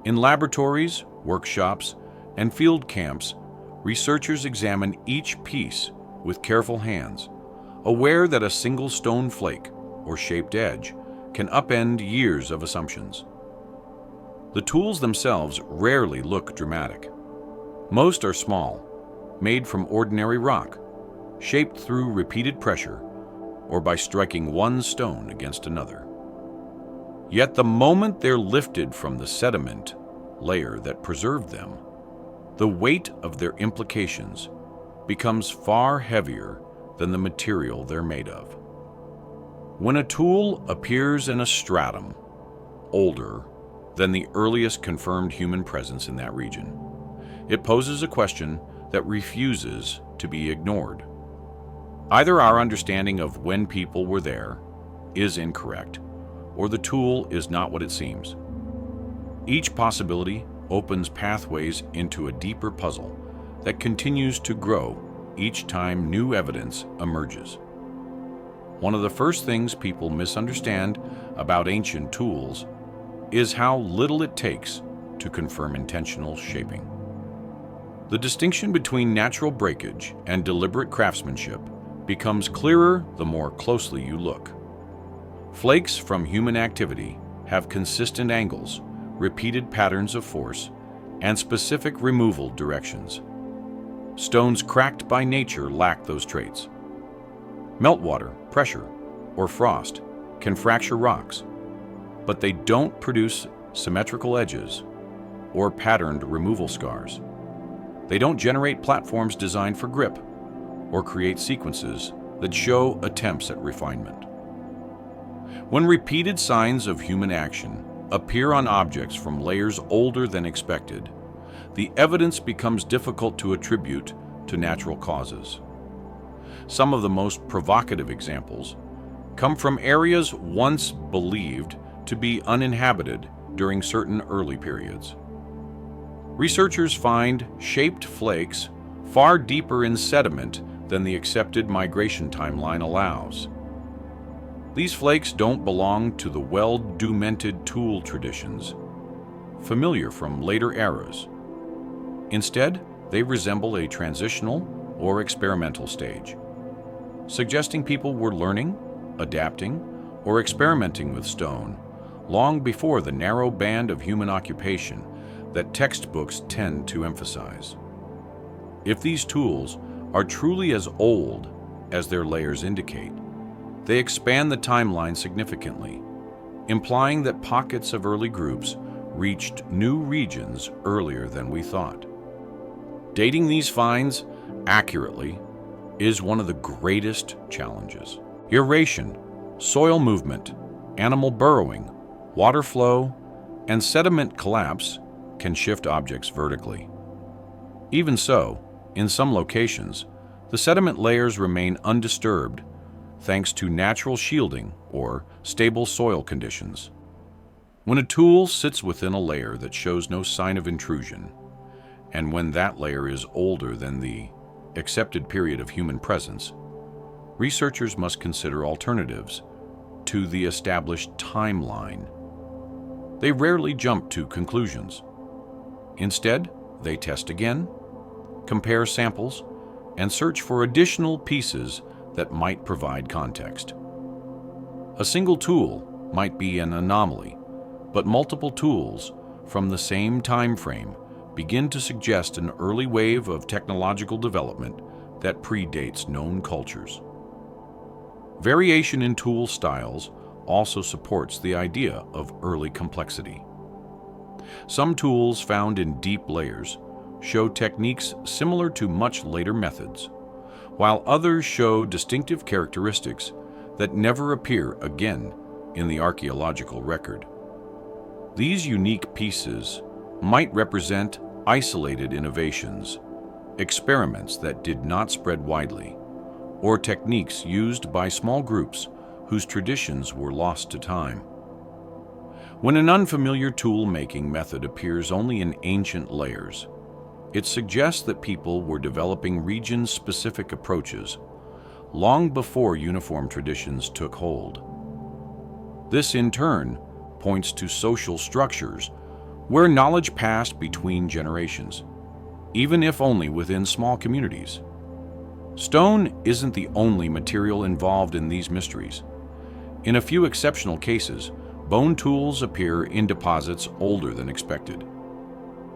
In laboratories, workshops, and field camps, researchers examine each piece with careful hands, aware that a single stone flake or shaped edge can upend years of assumptions. The tools themselves rarely look dramatic. Most are small, made from ordinary rock, shaped through repeated pressure or by striking one stone against another. Yet the moment they're lifted from the sediment layer that preserved them, the weight of their implications becomes far heavier than the material they're made of. When a tool appears in a stratum older than the earliest confirmed human presence in that region, it poses a question that refuses to be ignored. Either our understanding of when people were there is incorrect, or the tool is not what it seems. Each possibility opens pathways into a deeper puzzle that continues to grow each time new evidence emerges. One of the first things people misunderstand about ancient tools is how little it takes to confirm intentional shaping. The distinction between natural breakage and deliberate craftsmanship becomes clearer the more closely you look. Flakes from human activity have consistent angles, repeated patterns of force, and specific removal directions. Stones cracked by nature lack those traits. Meltwater, pressure, or frost can fracture rocks, but they don't produce symmetrical edges or patterned removal scars. They don't generate platforms designed for grip or create sequences that show attempts at refinement. When repeated signs of human action appear on objects from layers older than expected, the evidence becomes difficult to attribute to natural causes. Some of the most provocative examples come from areas once believed to be uninhabited during certain early periods. Researchers find shaped flakes far deeper in sediment than the accepted migration timeline allows. These flakes don't belong to the well-documented tool traditions, familiar from later eras. Instead, they resemble a transitional or experimental stage, suggesting people were learning, adapting, or experimenting with stone long before the narrow band of human occupation that textbooks tend to emphasize. If these tools are truly as old as their layers indicate, they expand the timeline significantly, implying that pockets of early groups reached new regions earlier than we thought. Dating these finds accurately is one of the greatest challenges. Aeration, soil movement, animal burrowing, water flow, and sediment collapse can shift objects vertically. Even so, in some locations, the sediment layers remain undisturbed thanks to natural shielding or stable soil conditions. When a tool sits within a layer that shows no sign of intrusion, and when that layer is older than the accepted period of human presence, researchers must consider alternatives to the established timeline. They rarely jump to conclusions. Instead, they test again, compare samples, and search for additional pieces that might provide context. A single tool might be an anomaly, but multiple tools from the same time frame begin to suggest an early wave of technological development that predates known cultures. Variation in tool styles also supports the idea of early complexity. Some tools found in deep layers show techniques similar to much later methods, while others show distinctive characteristics that never appear again in the archaeological record. These unique pieces might represent isolated innovations, experiments that did not spread widely, or techniques used by small groups whose traditions were lost to time. When an unfamiliar tool-making method appears only in ancient layers, it suggests that people were developing region-specific approaches long before uniform traditions took hold. This, in turn, points to social structures where knowledge passed between generations, even if only within small communities. Stone isn't the only material involved in these mysteries. In a few exceptional cases, bone tools appear in deposits older than expected.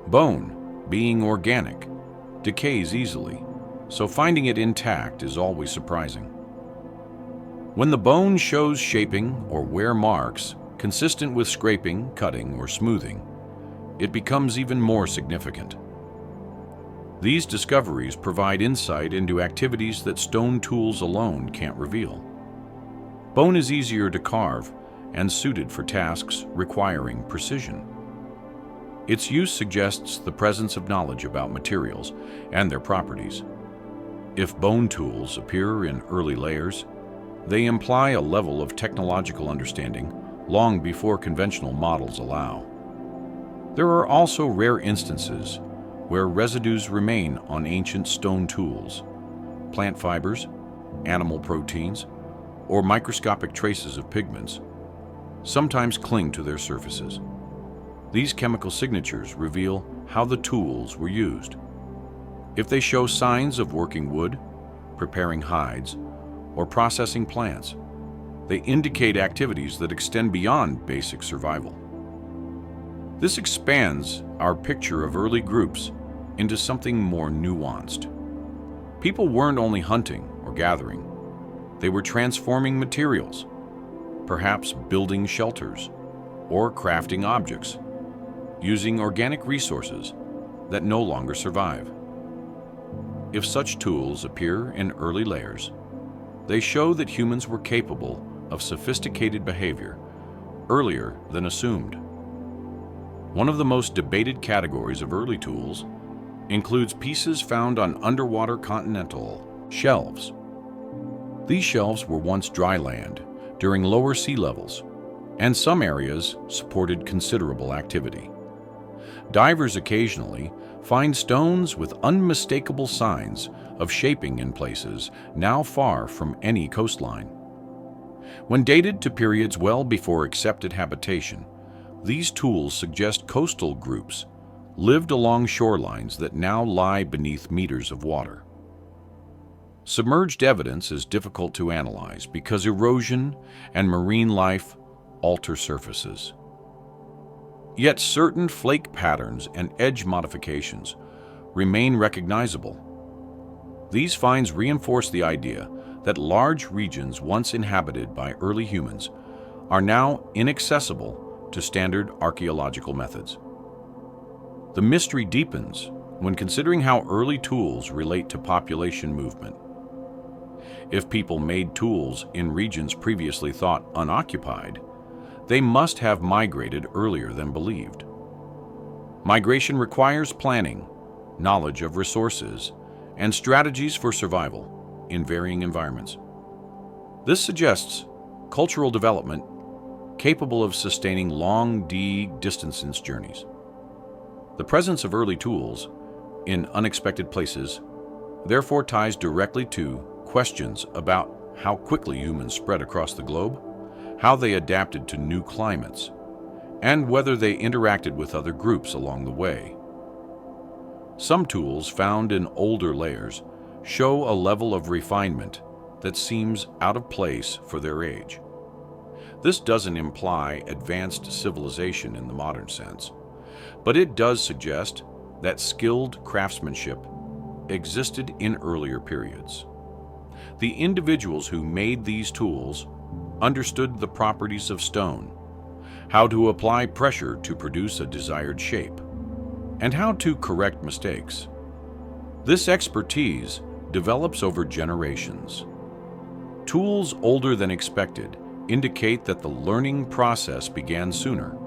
Bone, being organic, decays easily, so finding it intact is always surprising. When the bone shows shaping or wear marks consistent with scraping, cutting, or smoothing, it becomes even more significant. These discoveries provide insight into activities that stone tools alone can't reveal. Bone is easier to carve and suited for tasks requiring precision. Its use suggests the presence of knowledge about materials and their properties. If bone tools appear in early layers, they imply a level of technological understanding long before conventional models allow. There are also rare instances where residues remain on ancient stone tools. Plant fibers, animal proteins, or microscopic traces of pigments sometimes cling to their surfaces. These chemical signatures reveal how the tools were used. If they show signs of working wood, preparing hides, or processing plants, they indicate activities that extend beyond basic survival. This expands our picture of early groups into something more nuanced. People weren't only hunting or gathering, they were transforming materials, perhaps building shelters or crafting objects, using organic resources that no longer survive. If such tools appear in early layers, they show that humans were capable of sophisticated behavior earlier than assumed. One of the most debated categories of early tools includes pieces found on underwater continental shelves. These shelves were once dry land during lower sea levels, and some areas supported considerable activity. Divers occasionally find stones with unmistakable signs of shaping in places now far from any coastline. When dated to periods well before accepted habitation, these tools suggest coastal groups lived along shorelines that now lie beneath meters of water. Submerged evidence is difficult to analyze because erosion and marine life alter surfaces. Yet certain flake patterns and edge modifications remain recognizable. These finds reinforce the idea that large regions once inhabited by early humans are now inaccessible to standard archaeological methods. The mystery deepens when considering how early tools relate to population movement. If people made tools in regions previously thought unoccupied, they must have migrated earlier than believed. Migration requires planning, knowledge of resources, and strategies for survival in varying environments. This suggests cultural development capable of sustaining long distance journeys. The presence of early tools in unexpected places therefore ties directly to questions about how quickly humans spread across the globe, how they adapted to new climates, and whether they interacted with other groups along the way. Some tools found in older layers show a level of refinement that seems out of place for their age. This doesn't imply advanced civilization in the modern sense, but it does suggest that skilled craftsmanship existed in earlier periods. The individuals who made these tools understood the properties of stone, how to apply pressure to produce a desired shape, and how to correct mistakes. This expertise develops over generations. Tools older than expected indicate that the learning process began sooner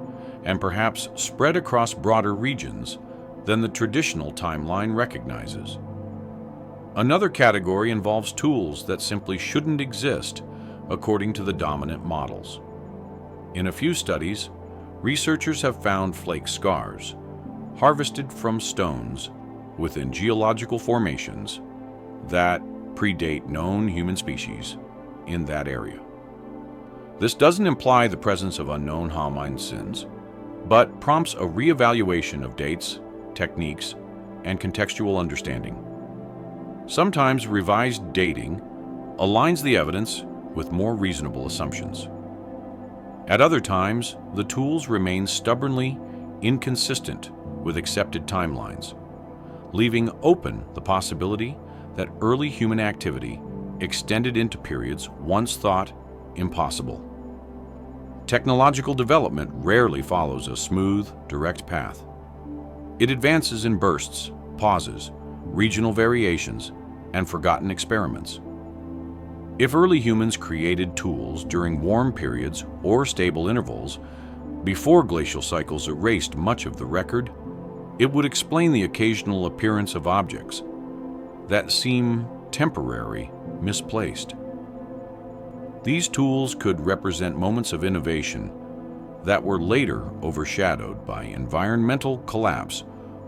and perhaps spread across broader regions than the traditional timeline recognizes. Another category involves tools that simply shouldn't exist according to the dominant models. In a few studies, researchers have found flake scars harvested from stones within geological formations that predate known human species in that area. This doesn't imply the presence of unknown hominin sins, but prompts a reevaluation of dates, techniques, and contextual understanding. Sometimes revised dating aligns the evidence with more reasonable assumptions. At other times, the tools remain stubbornly inconsistent with accepted timelines, leaving open the possibility that early human activity extended into periods once thought impossible. Technological development rarely follows a smooth, direct path. It advances in bursts, pauses, regional variations, and forgotten experiments. If early humans created tools during warm periods or stable intervals, before glacial cycles erased much of the record, it would explain the occasional appearance of objects that seem temporary, misplaced. These tools could represent moments of innovation that were later overshadowed by environmental collapse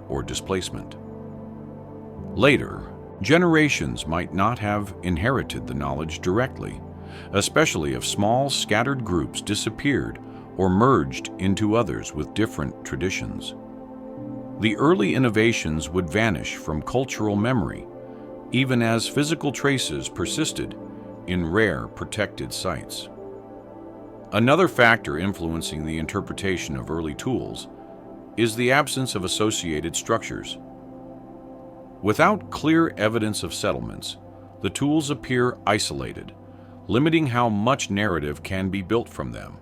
or displacement. Later, generations might not have inherited the knowledge directly, especially if small, scattered groups disappeared or merged into others with different traditions. The early innovations would vanish from cultural memory, even as physical traces persisted in rare, protected sites. Another factor influencing the interpretation of early tools is the absence of associated structures. Without clear evidence of settlements, the tools appear isolated, limiting how much narrative can be built from them.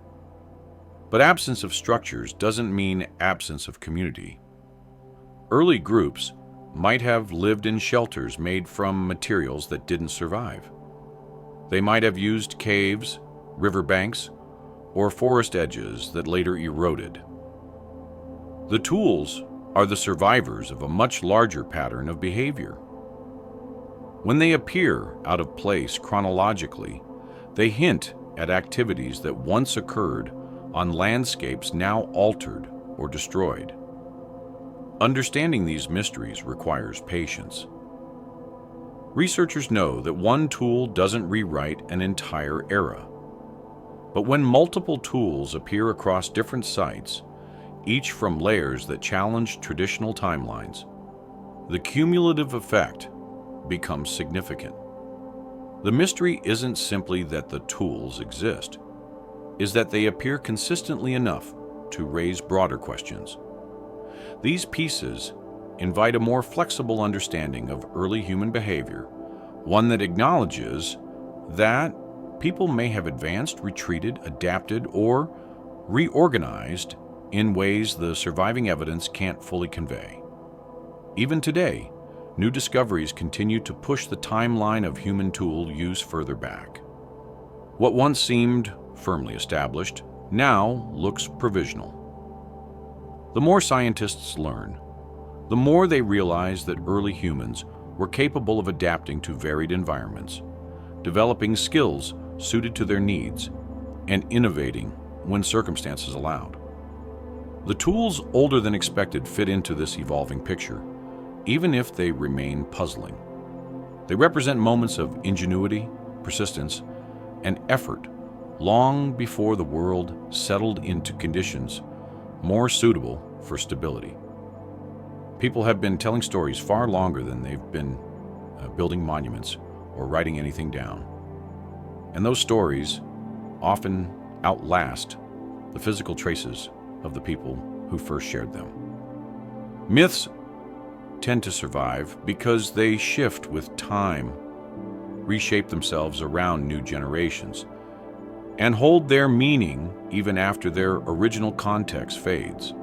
But absence of structures doesn't mean absence of community. Early groups might have lived in shelters made from materials that didn't survive. They might have used caves, riverbanks, or forest edges that later eroded. The tools are the survivors of a much larger pattern of behavior. When they appear out of place chronologically, they hint at activities that once occurred on landscapes now altered or destroyed. Understanding these mysteries requires patience. Researchers know that one tool doesn't rewrite an entire era. But when multiple tools appear across different sites, each from layers that challenge traditional timelines, the cumulative effect becomes significant. The mystery isn't simply that the tools exist, is that they appear consistently enough to raise broader questions. These pieces invite a more flexible understanding of early human behavior, one that acknowledges that people may have advanced, retreated, adapted, or reorganized in ways the surviving evidence can't fully convey. Even today, new discoveries continue to push the timeline of human tool use further back. What once seemed firmly established now looks provisional. The more scientists learn, the more they realize that early humans were capable of adapting to varied environments, developing skills suited to their needs, and innovating when circumstances allowed. The tools older than expected fit into this evolving picture, even if they remain puzzling. They represent moments of ingenuity, persistence, and effort long before the world settled into conditions more suitable for stability. People have been telling stories far longer than they've been building monuments or writing anything down. And those stories often outlast the physical traces of the people who first shared them. Myths tend to survive because they shift with time, reshape themselves around new generations, and hold their meaning even after their original context fades.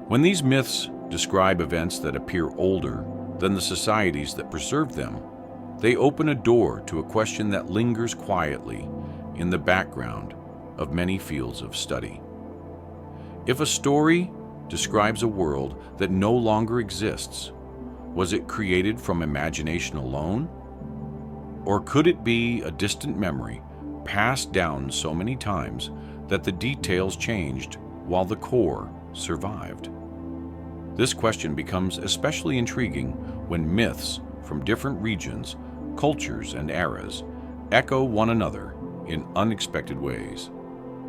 When these myths describe events that appear older than the societies that preserved them, they open a door to a question that lingers quietly in the background of many fields of study. If a story describes a world that no longer exists, was it created from imagination alone? Or could it be a distant memory passed down so many times that the details changed while the core survived? This question becomes especially intriguing when myths from different regions, cultures, and eras echo one another in unexpected ways,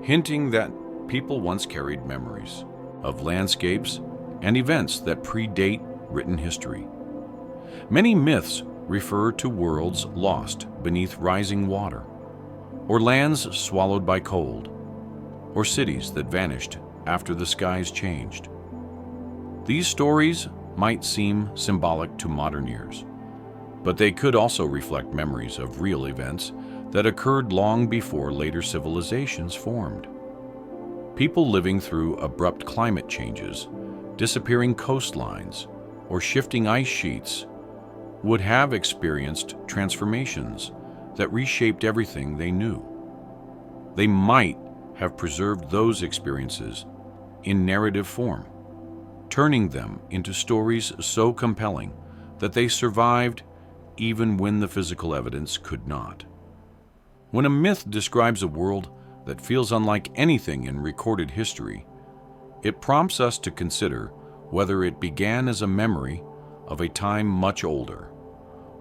hinting that people once carried memories of landscapes and events that predate written history. Many myths refer to worlds lost beneath rising water, or lands swallowed by cold, or cities that vanished after the skies changed. These stories might seem symbolic to modern ears, but they could also reflect memories of real events that occurred long before later civilizations formed. People living through abrupt climate changes, disappearing coastlines, or shifting ice sheets would have experienced transformations that reshaped everything they knew. They might have preserved those experiences in narrative form, turning them into stories so compelling that they survived even when the physical evidence could not. When a myth describes a world that feels unlike anything in recorded history, it prompts us to consider whether it began as a memory of a time much older,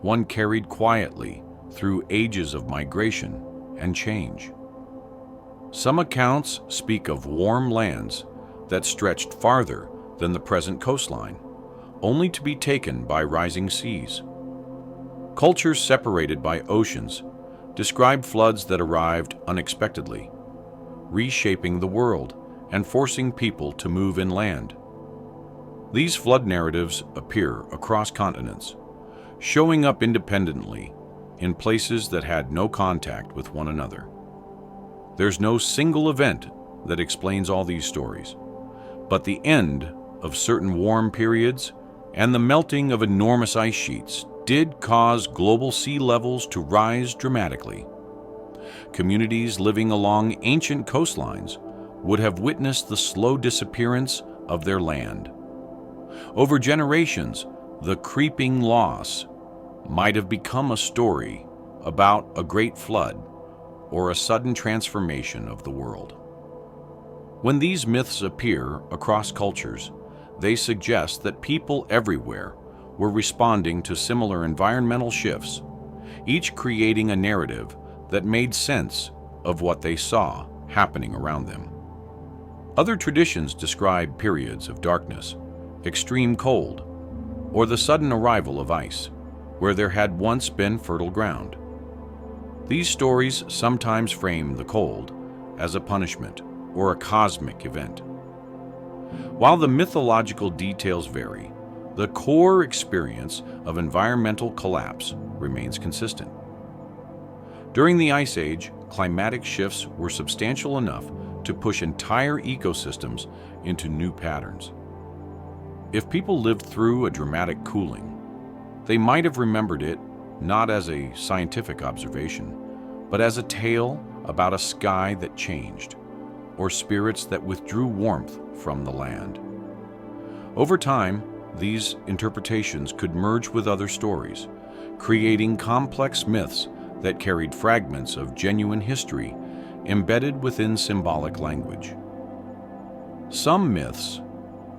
one carried quietly through ages of migration and change. Some accounts speak of warm lands that stretched farther than the present coastline, only to be taken by rising seas. Cultures separated by oceans describe floods that arrived unexpectedly, reshaping the world and forcing people to move inland. These flood narratives appear across continents, showing up independently in places that had no contact with one another. There's no single event that explains all these stories, but the end of certain warm periods and the melting of enormous ice sheets did cause global sea levels to rise dramatically. Communities living along ancient coastlines would have witnessed the slow disappearance of their land. Over generations, the creeping loss might have become a story about a great flood or a sudden transformation of the world. When these myths appear across cultures, they suggest that people everywhere were responding to similar environmental shifts, each creating a narrative that made sense of what they saw happening around them. Other traditions describe periods of darkness, extreme cold, or the sudden arrival of ice, where there had once been fertile ground. These stories sometimes frame the cold as a punishment or a cosmic event. While the mythological details vary, the core experience of environmental collapse remains consistent. During the Ice Age, climatic shifts were substantial enough to push entire ecosystems into new patterns. If people lived through a dramatic cooling, they might have remembered it not as a scientific observation, but as a tale about a sky that changed, or spirits that withdrew warmth from the land. Over time, these interpretations could merge with other stories, creating complex myths that carried fragments of genuine history embedded within symbolic language. Some myths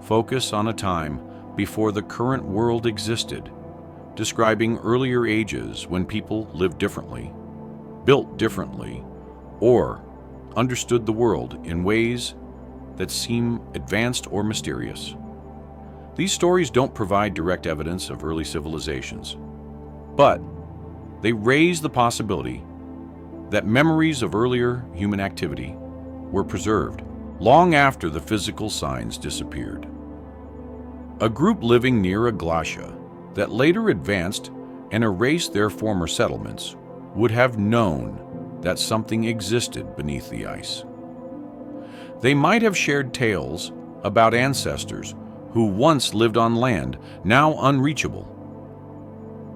focus on a time before the current world existed, describing earlier ages when people lived differently, built differently, or understood the world in ways that seem advanced or mysterious. These stories don't provide direct evidence of early civilizations, but they raise the possibility that memories of earlier human activity were preserved long after the physical signs disappeared. A group living near a glacier that later advanced and erased their former settlements would have known that something existed beneath the ice. They might have shared tales about ancestors who once lived on land now unreachable.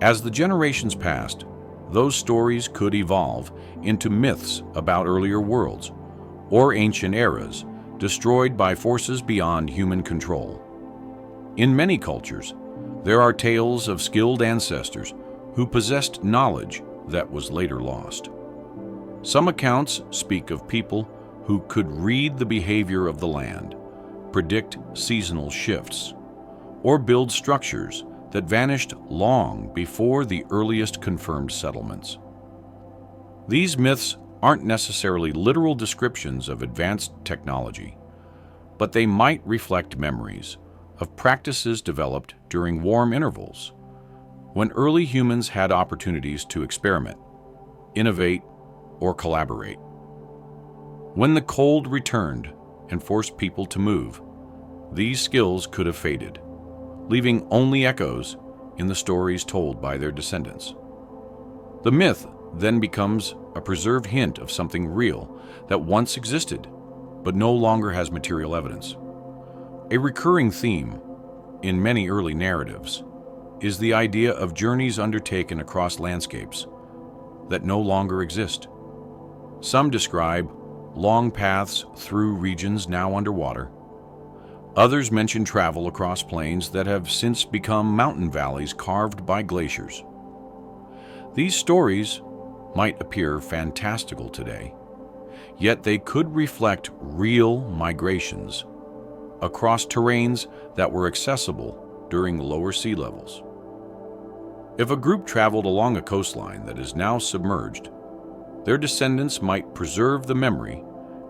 As the generations passed, those stories could evolve into myths about earlier worlds or ancient eras destroyed by forces beyond human control. In many cultures, there are tales of skilled ancestors who possessed knowledge that was later lost. Some accounts speak of people who could read the behavior of the land, predict seasonal shifts, or build structures that vanished long before the earliest confirmed settlements. These myths aren't necessarily literal descriptions of advanced technology, but they might reflect memories of practices developed during warm intervals, when early humans had opportunities to experiment, innovate, or collaborate. When the cold returned and forced people to move, these skills could have faded, leaving only echoes in the stories told by their descendants. The myth then becomes a preserved hint of something real that once existed, but no longer has material evidence. A recurring theme in many early narratives is the idea of journeys undertaken across landscapes that no longer exist. Some describe long paths through regions now underwater. Others mention travel across plains that have since become mountain valleys carved by glaciers. These stories might appear fantastical today, yet they could reflect real migrations across terrains that were accessible during lower sea levels. If a group traveled along a coastline that is now submerged, their descendants might preserve the memory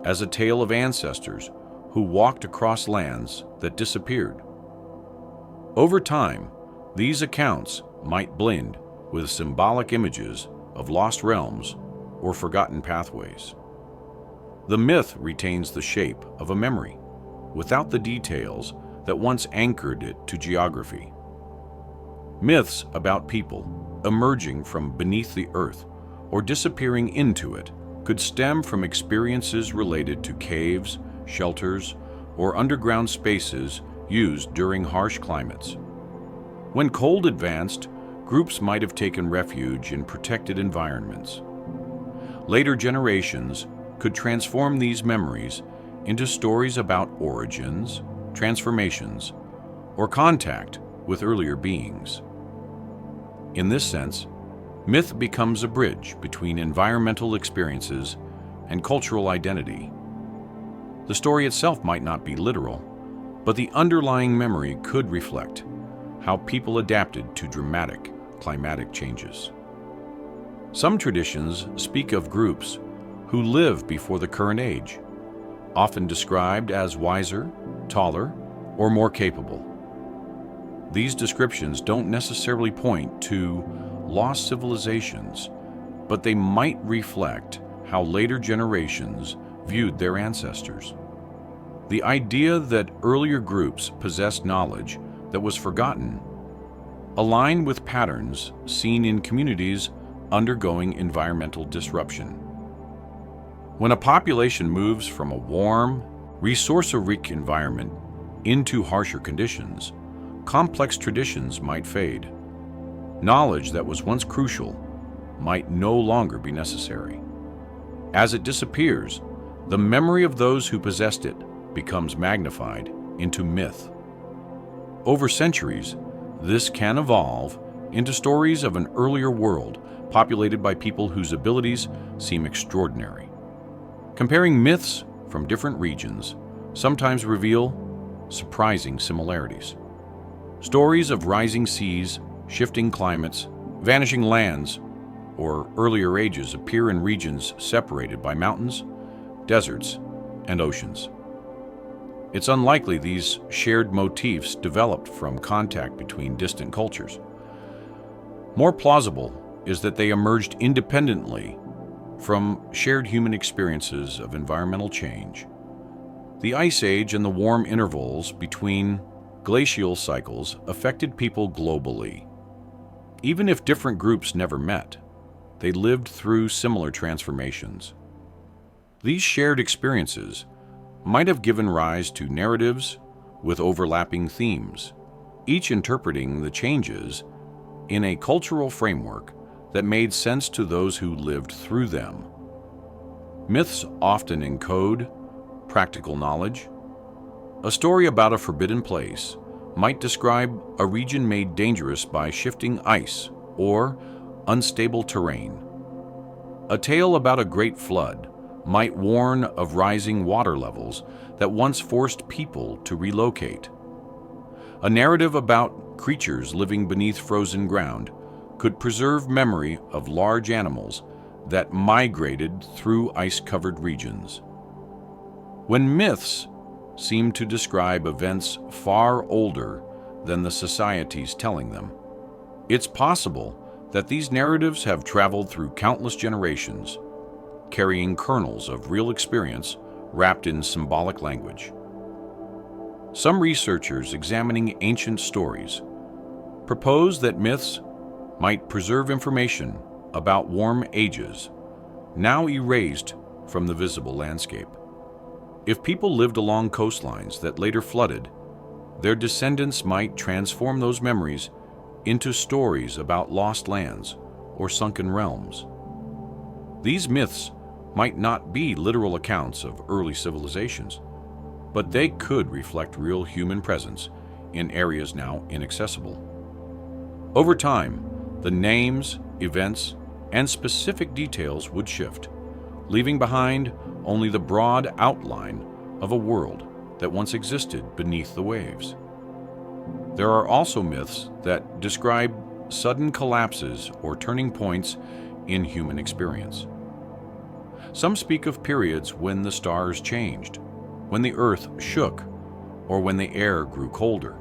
as a tale of ancestors who walked across lands that disappeared. Over time, these accounts might blend with symbolic images of lost realms or forgotten pathways. The myth retains the shape of a memory, without the details that once anchored it to geography. Myths about people emerging from beneath the earth or disappearing into it could stem from experiences related to caves, shelters, or underground spaces used during harsh climates. When cold advanced, groups might have taken refuge in protected environments. Later generations could transform these memories into stories about origins, transformations, or contact with earlier beings. In this sense, myth becomes a bridge between environmental experiences and cultural identity. The story itself might not be literal, but the underlying memory could reflect how people adapted to dramatic climatic changes. Some traditions speak of groups who live before the current age, often described as wiser, taller, or more capable. These descriptions don't necessarily point to lost civilizations, but they might reflect how later generations viewed their ancestors. The idea that earlier groups possessed knowledge that was forgotten align with patterns seen in communities undergoing environmental disruption. When a population moves from a warm, resource-rich environment into harsher conditions, complex traditions might fade. Knowledge that was once crucial might no longer be necessary. As it disappears, the memory of those who possessed it becomes magnified into myth. Over centuries, this can evolve into stories of an earlier world populated by people whose abilities seem extraordinary. Comparing myths from different regions sometimes reveal surprising similarities. Stories of rising seas, shifting climates, vanishing lands, or earlier ages appear in regions separated by mountains, deserts, and oceans. It's unlikely these shared motifs developed from contact between distant cultures. More plausible is that they emerged independently from shared human experiences of environmental change. The Ice Age and the warm intervals between glacial cycles affected people globally. Even if different groups never met, they lived through similar transformations. These shared experiences might have given rise to narratives with overlapping themes, each interpreting the changes in a cultural framework that made sense to those who lived through them. Myths often encode practical knowledge. A story about a forbidden place might describe a region made dangerous by shifting ice or unstable terrain. A tale about a great flood might warn of rising water levels that once forced people to relocate. A narrative about creatures living beneath frozen ground could preserve memory of large animals that migrated through ice-covered regions. When myths seem to describe events far older than the societies telling them, it's possible that these narratives have traveled through countless generations, carrying kernels of real experience wrapped in symbolic language. Some researchers examining ancient stories propose that myths might preserve information about warm ages now erased from the visible landscape. If people lived along coastlines that later flooded, their descendants might transform those memories into stories about lost lands or sunken realms. These myths might not be literal accounts of early civilizations, but they could reflect real human presence in areas now inaccessible. Over time, the names, events, and specific details would shift, leaving behind only the broad outline of a world that once existed beneath the waves. There are also myths that describe sudden collapses or turning points in human experience. Some speak of periods when the stars changed, when the earth shook, or when the air grew colder.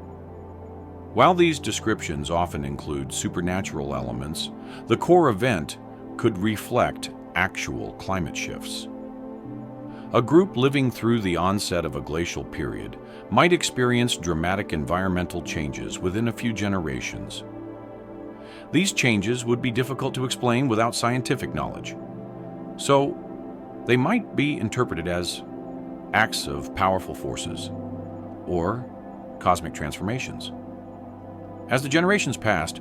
While these descriptions often include supernatural elements, the core event could reflect actual climate shifts. A group living through the onset of a glacial period might experience dramatic environmental changes within a few generations. These changes would be difficult to explain without scientific knowledge, so they might be interpreted as acts of powerful forces or cosmic transformations. As the generations passed,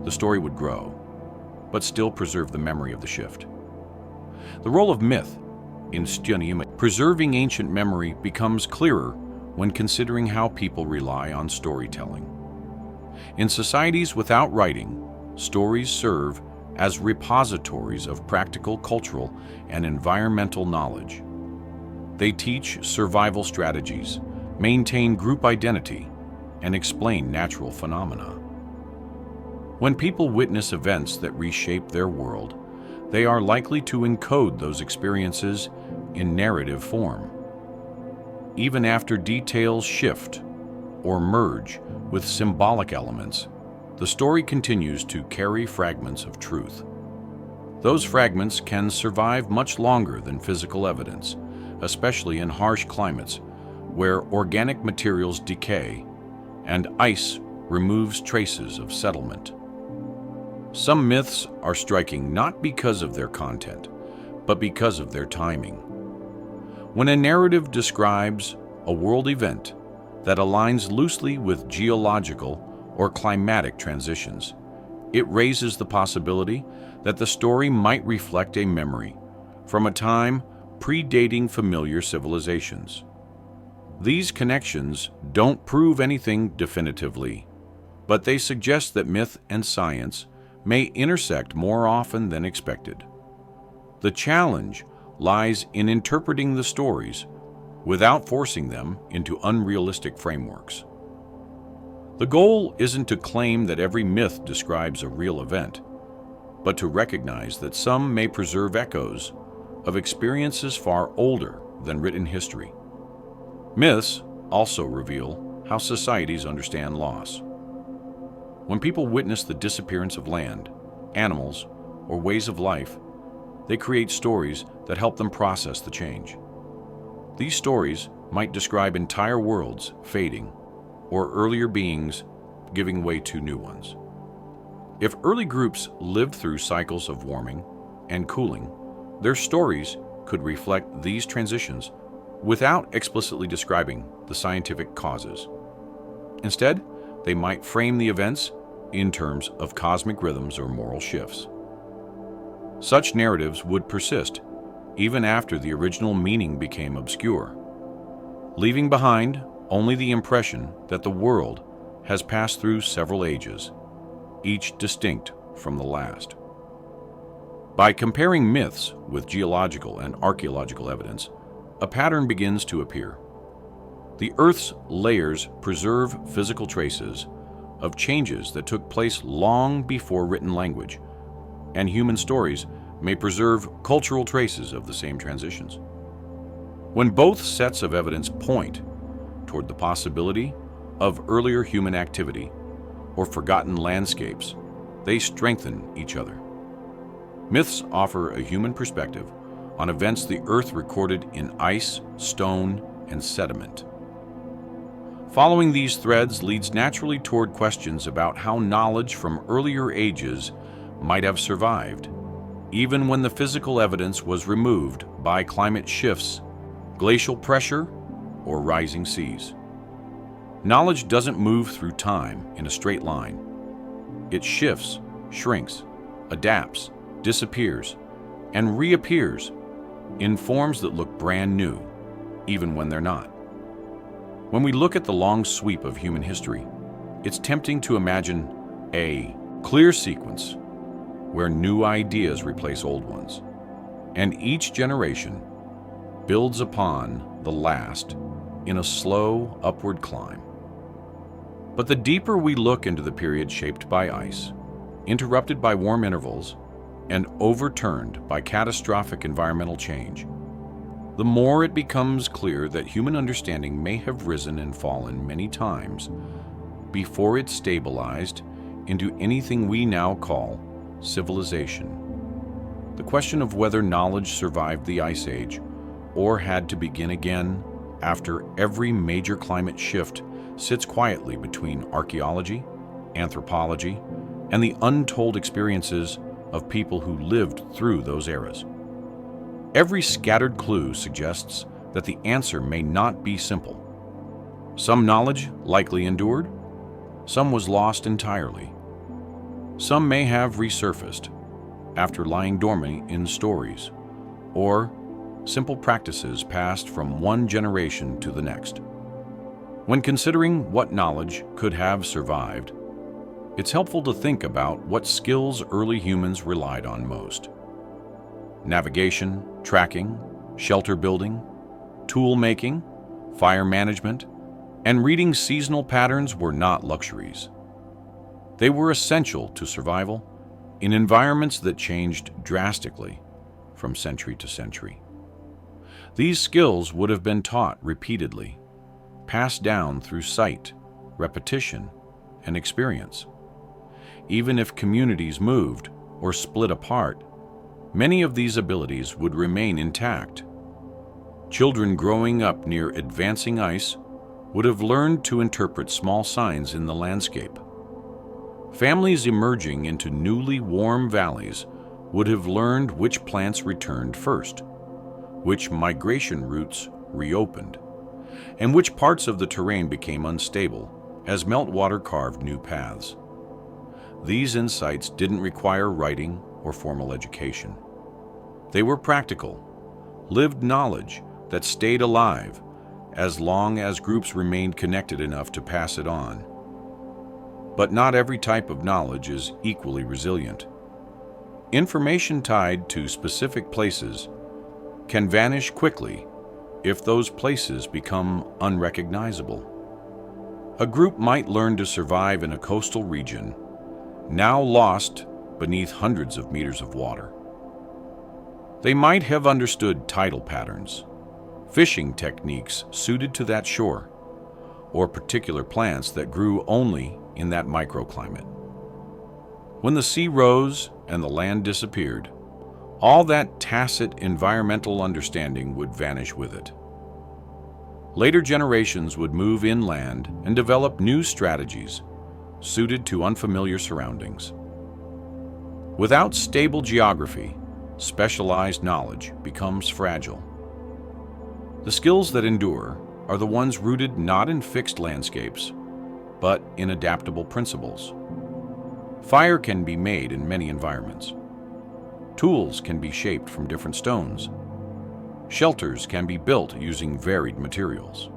the story would grow, but still preserve the memory of the shift. The role of myth in preserving ancient memory becomes clearer when considering how people rely on storytelling. In societies without writing, stories serve as repositories of practical, cultural, and environmental knowledge. They teach survival strategies, maintain group identity, and explain natural phenomena. When people witness events that reshape their world, they are likely to encode those experiences in narrative form. Even after details shift or merge with symbolic elements, the story continues to carry fragments of truth. Those fragments can survive much longer than physical evidence, especially in harsh climates where organic materials decay and ice removes traces of settlement. Some myths are striking not because of their content, but because of their timing. When a narrative describes a world event that aligns loosely with geological or climatic transitions, it raises the possibility that the story might reflect a memory from a time predating familiar civilizations. These connections don't prove anything definitively, but they suggest that myth and science may intersect more often than expected. The challenge lies in interpreting the stories without forcing them into unrealistic frameworks. The goal isn't to claim that every myth describes a real event, but to recognize that some may preserve echoes of experiences far older than written history. Myths also reveal how societies understand loss. When people witness the disappearance of land, animals, or ways of life, they create stories that help them process the change. These stories might describe entire worlds fading, or earlier beings giving way to new ones. If early groups lived through cycles of warming and cooling, their stories could reflect these transitions without explicitly describing the scientific causes. Instead, they might frame the events in terms of cosmic rhythms or moral shifts. Such narratives would persist even after the original meaning became obscure, leaving behind only the impression that the world has passed through several ages, each distinct from the last. By comparing myths with geological and archaeological evidence, a pattern begins to appear. The Earth's layers preserve physical traces of changes that took place long before written language, and human stories may preserve cultural traces of the same transitions. When both sets of evidence point toward the possibility of earlier human activity or forgotten landscapes, they strengthen each other. Myths offer a human perspective on events the Earth recorded in ice, stone, and sediment. Following these threads leads naturally toward questions about how knowledge from earlier ages might have survived, even when the physical evidence was removed by climate shifts, glacial pressure, or rising seas. Knowledge doesn't move through time in a straight line. It shifts, shrinks, adapts, disappears, and reappears in forms that look brand new, even when they're not. When we look at the long sweep of human history, it's tempting to imagine a clear sequence where new ideas replace old ones, and each generation builds upon the last in a slow upward climb. But the deeper we look into the period shaped by ice, interrupted by warm intervals, and overturned by catastrophic environmental change, the more it becomes clear that human understanding may have risen and fallen many times before it stabilized into anything we now call civilization. The question of whether knowledge survived the Ice Age or had to begin again after every major climate shift sits quietly between archaeology, anthropology, and the untold experiences of people who lived through those eras. Every scattered clue suggests that the answer may not be simple. Some knowledge likely endured, some was lost entirely. Some may have resurfaced after lying dormant in stories, or simple practices passed from one generation to the next. When considering what knowledge could have survived, it's helpful to think about what skills early humans relied on most. Navigation, tracking, shelter building, tool making, fire management, and reading seasonal patterns were not luxuries. They were essential to survival in environments that changed drastically from century to century. These skills would have been taught repeatedly, passed down through sight, repetition, and experience. Even if communities moved or split apart, many of these abilities would remain intact. Children growing up near advancing ice would have learned to interpret small signs in the landscape. Families emerging into newly warm valleys would have learned which plants returned first, which migration routes reopened, and which parts of the terrain became unstable as meltwater carved new paths. These insights didn't require writing or formal education. They were practical, lived knowledge that stayed alive as long as groups remained connected enough to pass it on. But not every type of knowledge is equally resilient. Information tied to specific places can vanish quickly if those places become unrecognizable. A group might learn to survive in a coastal region, now lost beneath hundreds of meters of water. They might have understood tidal patterns, fishing techniques suited to that shore, or particular plants that grew only in that microclimate. When the sea rose and the land disappeared, all that tacit environmental understanding would vanish with it. Later generations would move inland and develop new strategies suited to unfamiliar surroundings. Without stable geography, specialized knowledge becomes fragile. The skills that endure are the ones rooted not in fixed landscapes, but in adaptable principles. Fire can be made in many environments. Tools can be shaped from different stones. Shelters can be built using varied materials.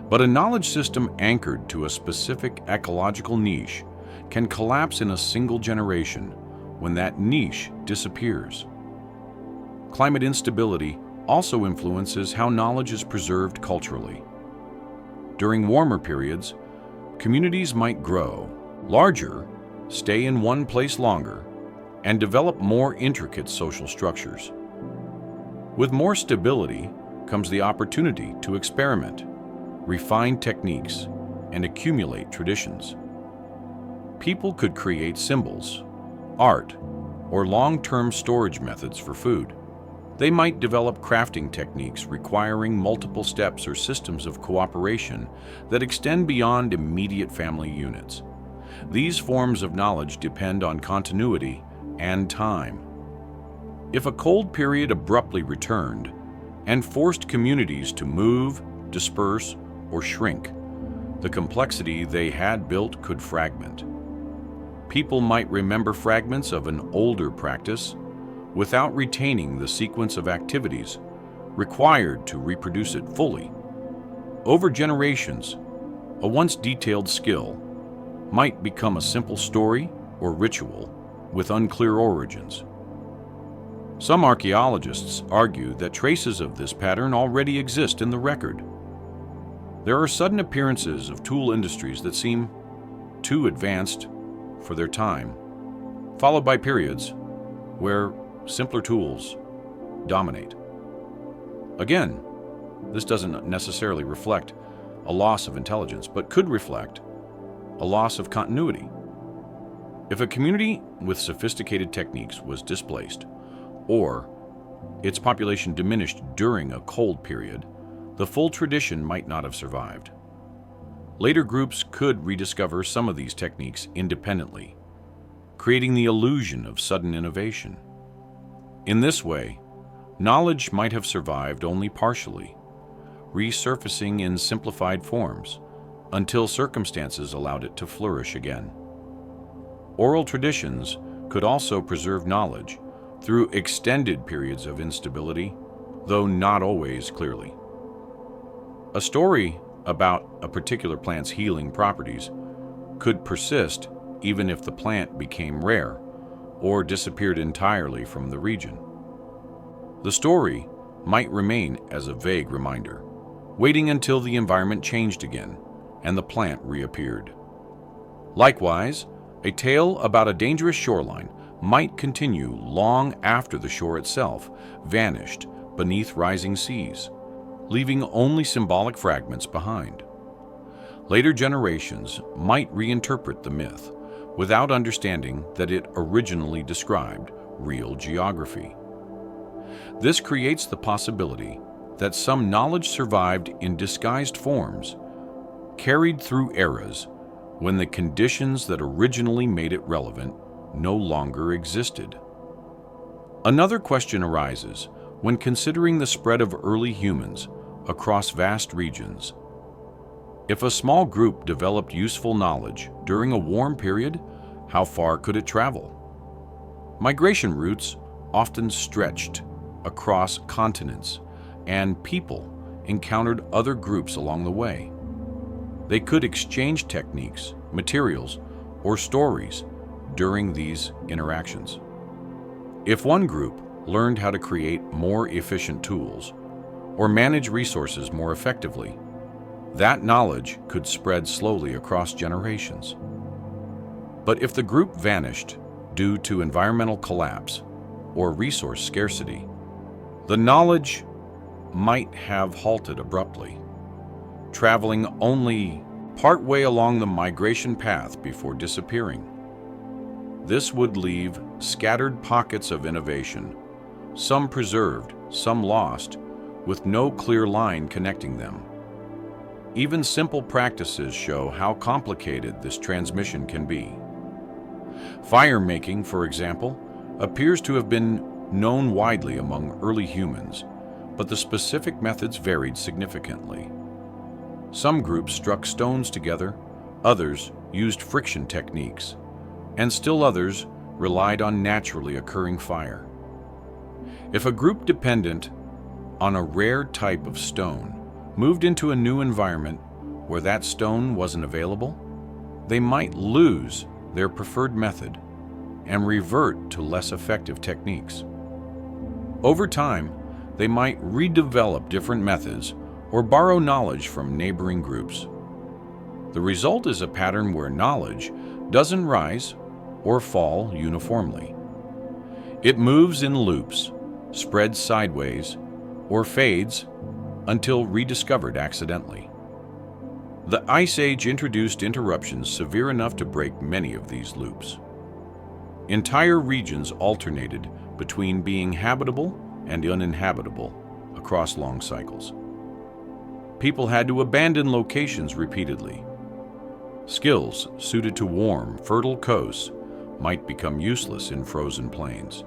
But a knowledge system anchored to a specific ecological niche can collapse in a single generation when that niche disappears. Climate instability also influences how knowledge is preserved culturally. During warmer periods, communities might grow larger, stay in one place longer, and develop more intricate social structures. With more stability comes the opportunity to experiment, refine techniques, and accumulate traditions. People could create symbols, art, or long-term storage methods for food. They might develop crafting techniques requiring multiple steps or systems of cooperation that extend beyond immediate family units. These forms of knowledge depend on continuity and time. If a cold period abruptly returned and forced communities to move, disperse, or shrink, the complexity they had built could fragment. People might remember fragments of an older practice without retaining the sequence of activities required to reproduce it fully. Over generations, a once detailed skill might become a simple story or ritual with unclear origins. Some archaeologists argue that traces of this pattern already exist in the record. There are sudden appearances of tool industries that seem too advanced for their time, followed by periods where simpler tools dominate. Again, this doesn't necessarily reflect a loss of intelligence, but could reflect a loss of continuity. If a community with sophisticated techniques was displaced, or its population diminished during a cold period, the full tradition might not have survived. Later groups could rediscover some of these techniques independently, creating the illusion of sudden innovation. In this way, knowledge might have survived only partially, resurfacing in simplified forms until circumstances allowed it to flourish again. Oral traditions could also preserve knowledge through extended periods of instability, though not always clearly. A story about a particular plant's healing properties could persist even if the plant became rare or disappeared entirely from the region. The story might remain as a vague reminder, waiting until the environment changed again and the plant reappeared. Likewise, a tale about a dangerous shoreline might continue long after the shore itself vanished beneath rising seas, leaving only symbolic fragments behind. Later generations might reinterpret the myth without understanding that it originally described real geography. This creates the possibility that some knowledge survived in disguised forms, carried through eras when the conditions that originally made it relevant no longer existed. Another question arises when considering the spread of early humans across vast regions. If a small group developed useful knowledge during a warm period, how far could it travel? Migration routes often stretched across continents, and people encountered other groups along the way. They could exchange techniques, materials, or stories during these interactions. If one group learned how to create more efficient tools or manage resources more effectively, that knowledge could spread slowly across generations. But if the group vanished due to environmental collapse or resource scarcity, the knowledge might have halted abruptly, traveling only partway along the migration path before disappearing. This would leave scattered pockets of innovation, some preserved, some lost, with no clear line connecting them. Even simple practices show how complicated this transmission can be. Fire making, for example, appears to have been known widely among early humans, but the specific methods varied significantly. Some groups struck stones together, others used friction techniques, and still others relied on naturally occurring fire. If a group dependent on a rare type of stone moved into a new environment where that stone wasn't available, they might lose their preferred method and revert to less effective techniques. Over time, they might redevelop different methods or borrow knowledge from neighboring groups. The result is a pattern where knowledge doesn't rise or fall uniformly. It moves in loops, spreads sideways, or fades until rediscovered accidentally. The Ice Age introduced interruptions severe enough to break many of these loops. Entire regions alternated between being habitable and uninhabitable across long cycles. People had to abandon locations repeatedly. Skills suited to warm, fertile coasts might become useless in frozen plains.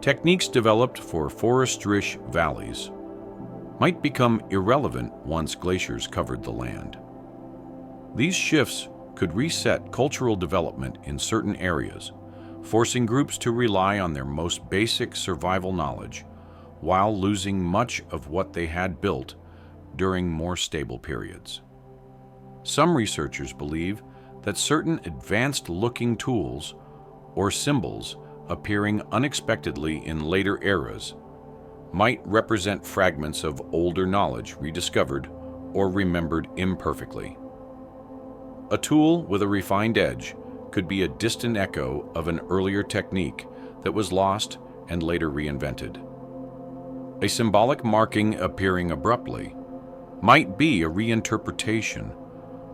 Techniques developed for forest-rich valleys might become irrelevant once glaciers covered the land. These shifts could reset cultural development in certain areas, forcing groups to rely on their most basic survival knowledge while losing much of what they had built during more stable periods. Some researchers believe that certain advanced-looking tools or symbols appearing unexpectedly in later eras might represent fragments of older knowledge rediscovered or remembered imperfectly. A tool with a refined edge could be a distant echo of an earlier technique that was lost and later reinvented. A symbolic marking appearing abruptly might be a reinterpretation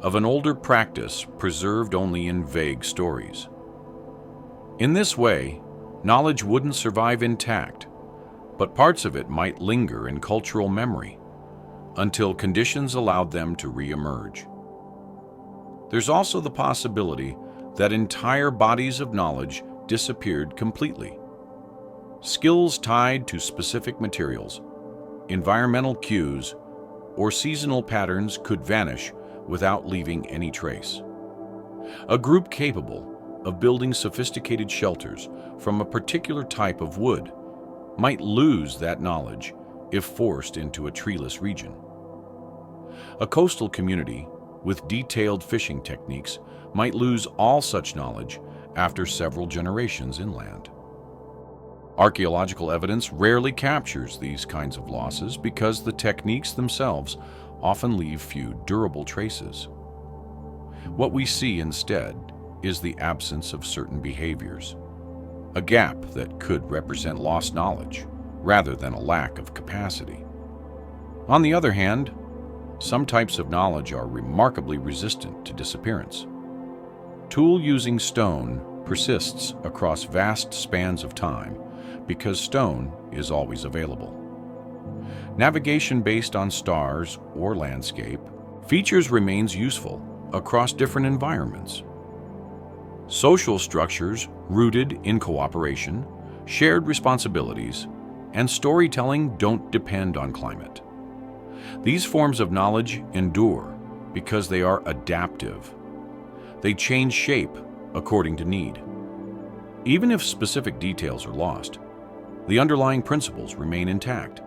of an older practice preserved only in vague stories. In this way, knowledge wouldn't survive intact, but parts of it might linger in cultural memory until conditions allowed them to re-emerge. There's also the possibility that entire bodies of knowledge disappeared completely. Skills tied to specific materials, environmental cues, or seasonal patterns could vanish without leaving any trace. A group capable of building sophisticated shelters from a particular type of wood might lose that knowledge if forced into a treeless region. A coastal community with detailed fishing techniques might lose all such knowledge after several generations inland. Archaeological evidence rarely captures these kinds of losses because the techniques themselves often leave few durable traces. What we see instead is the absence of certain behaviors, a gap that could represent lost knowledge rather than a lack of capacity. On the other hand, some types of knowledge are remarkably resistant to disappearance. Tool-using stone persists across vast spans of time because stone is always available. Navigation based on stars or landscape features remains useful across different environments. Social structures rooted in cooperation, shared responsibilities, and storytelling don't depend on climate. These forms of knowledge endure because they are adaptive. They change shape according to need. Even if specific details are lost, the underlying principles remain intact.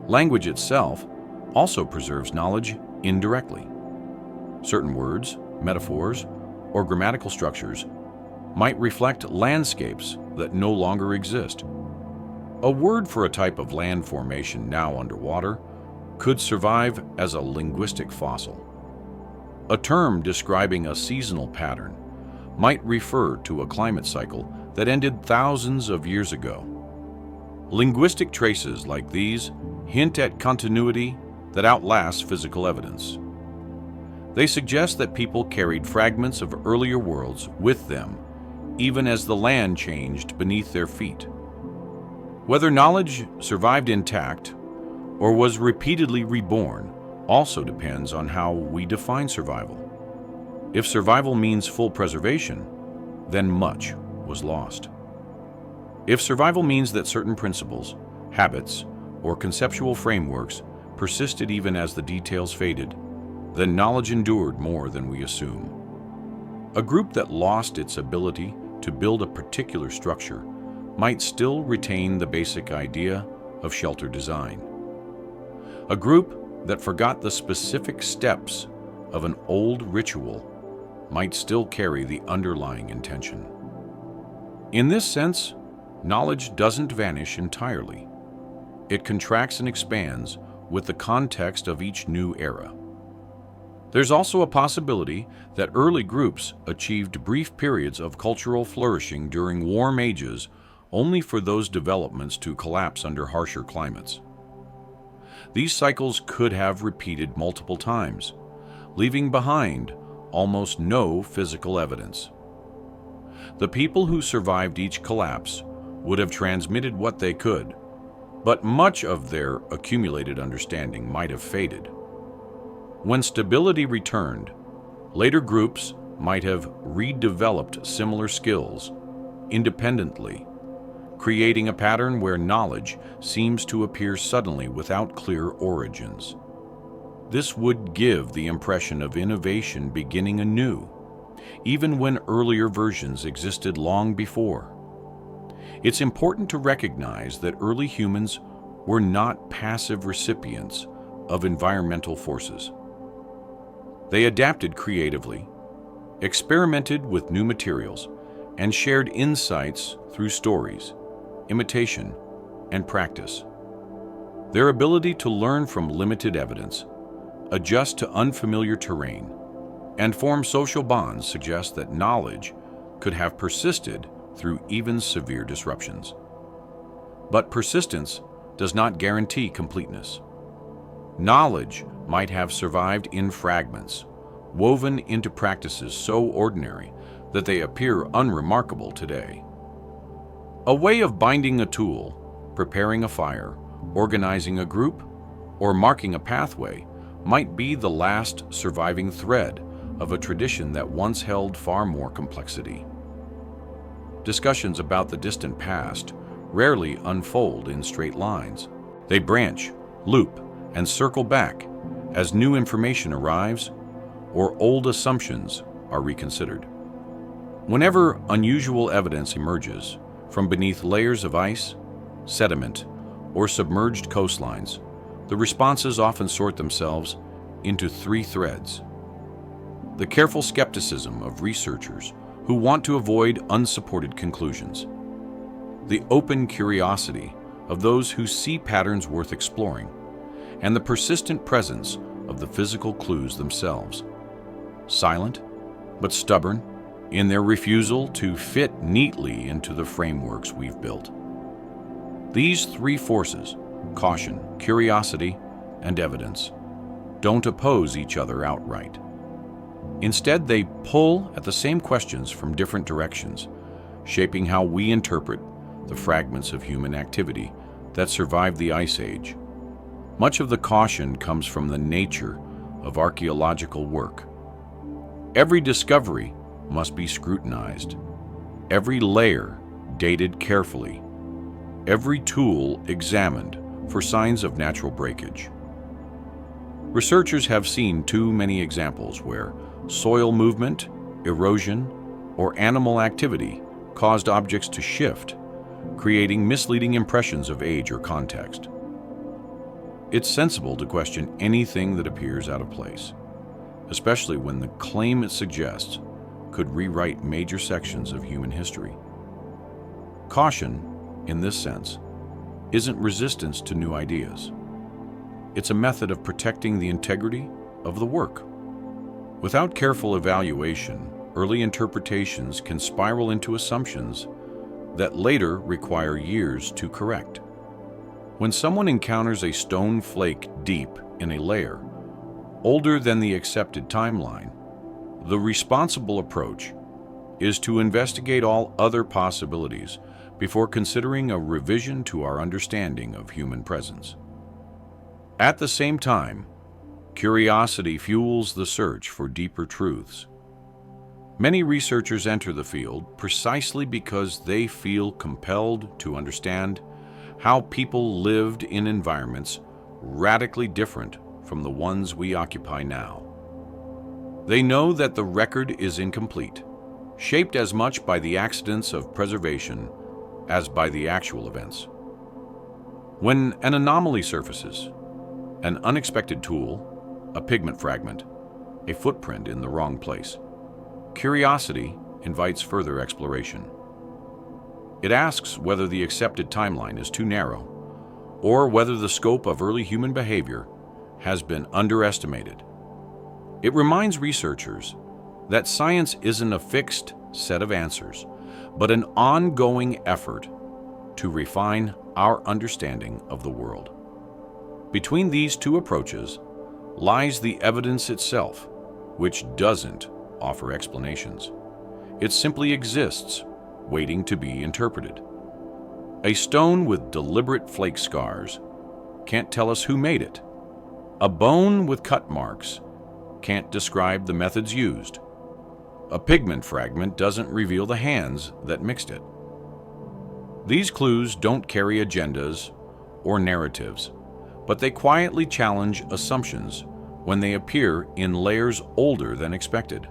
Language itself also preserves knowledge indirectly. Certain words, metaphors, or grammatical structures might reflect landscapes that no longer exist. A word for a type of land formation now underwater could survive as a linguistic fossil. A term describing a seasonal pattern might refer to a climate cycle that ended thousands of years ago. Linguistic traces like these hint at continuity that outlasts physical evidence. They suggest that people carried fragments of earlier worlds with them, even as the land changed beneath their feet. Whether knowledge survived intact or was repeatedly reborn also depends on how we define survival. If survival means full preservation, then much was lost. If survival means that certain principles, habits, or conceptual frameworks persisted even as the details faded, then knowledge endured more than we assume. A group that lost its ability to build a particular structure might still retain the basic idea of shelter design. A group that forgot the specific steps of an old ritual might still carry the underlying intention. In this sense, knowledge doesn't vanish entirely. It contracts and expands with the context of each new era. There's also a possibility that early groups achieved brief periods of cultural flourishing during warm ages only for those developments to collapse under harsher climates. These cycles could have repeated multiple times, leaving behind almost no physical evidence. The people who survived each collapse would have transmitted what they could, but much of their accumulated understanding might have faded. When stability returned, later groups might have redeveloped similar skills independently, creating a pattern where knowledge seems to appear suddenly without clear origins. This would give the impression of innovation beginning anew, even when earlier versions existed long before. It's important to recognize that early humans were not passive recipients of environmental forces. They adapted creatively, experimented with new materials, and shared insights through stories, imitation, and practice. Their ability to learn from limited evidence, adjust to unfamiliar terrain, and form social bonds suggests that knowledge could have persisted through even severe disruptions. But persistence does not guarantee completeness. Knowledge might have survived in fragments, woven into practices so ordinary that they appear unremarkable today. A way of binding a tool, preparing a fire, organizing a group, or marking a pathway might be the last surviving thread of a tradition that once held far more complexity. Discussions about the distant past rarely unfold in straight lines. They branch, loop, and circle back as new information arrives or old assumptions are reconsidered. Whenever unusual evidence emerges from beneath layers of ice, sediment, or submerged coastlines, the responses often sort themselves into three threads. The careful skepticism of researchers who want to avoid unsupported conclusions. The open curiosity of those who see patterns worth exploring, and the persistent presence of the physical clues themselves. Silent, but stubborn in their refusal to fit neatly into the frameworks we've built. These three forces, caution, curiosity, and evidence, don't oppose each other outright. Instead, they pull at the same questions from different directions, shaping how we interpret the fragments of human activity that survived the Ice Age. Much of the caution comes from the nature of archaeological work. Every discovery must be scrutinized, every layer dated carefully, every tool examined for signs of natural breakage. Researchers have seen too many examples where soil movement, erosion, or animal activity caused objects to shift, creating misleading impressions of age or context. It's sensible to question anything that appears out of place, especially when the claim it suggests could rewrite major sections of human history. Caution, in this sense, isn't resistance to new ideas. It's a method of protecting the integrity of the work. Without careful evaluation, early interpretations can spiral into assumptions that later require years to correct. When someone encounters a stone flake deep in a layer, older than the accepted timeline, the responsible approach is to investigate all other possibilities before considering a revision to our understanding of human presence. At the same time, curiosity fuels the search for deeper truths. Many researchers enter the field precisely because they feel compelled to understand how people lived in environments radically different from the ones we occupy now. They know that the record is incomplete, shaped as much by the accidents of preservation as by the actual events. When an anomaly surfaces, an unexpected tool, a pigment fragment, a footprint in the wrong place, curiosity invites further exploration. It asks whether the accepted timeline is too narrow, or whether the scope of early human behavior has been underestimated. It reminds researchers that science isn't a fixed set of answers, but an ongoing effort to refine our understanding of the world. Between these two approaches lies the evidence itself, which doesn't offer explanations. It simply exists, waiting to be interpreted. A stone with deliberate flake scars can't tell us who made it. A bone with cut marks can't describe the methods used. A pigment fragment doesn't reveal the hands that mixed it. These clues don't carry agendas or narratives, but they quietly challenge assumptions when they appear in layers older than expected.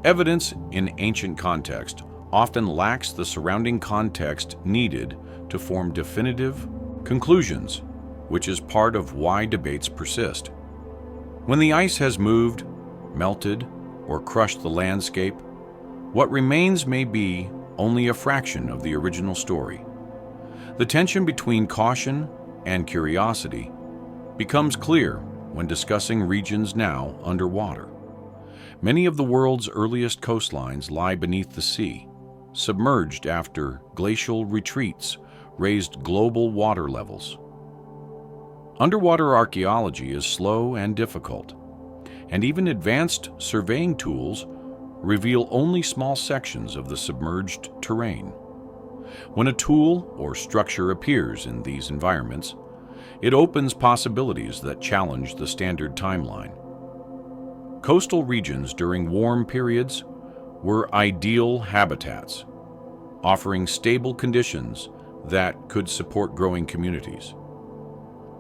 Evidence in ancient context often lacks the surrounding context needed to form definitive conclusions, which is part of why debates persist. When the ice has moved, melted, or crushed the landscape, what remains may be only a fraction of the original story. The tension between caution and curiosity becomes clear when discussing regions now underwater. Many of the world's earliest coastlines lie beneath the sea, submerged after glacial retreats raised global water levels. Underwater archaeology is slow and difficult, and even advanced surveying tools reveal only small sections of the submerged terrain. When a tool or structure appears in these environments, it opens possibilities that challenge the standard timeline. Coastal regions during warm periods were ideal habitats, offering stable conditions that could support growing communities.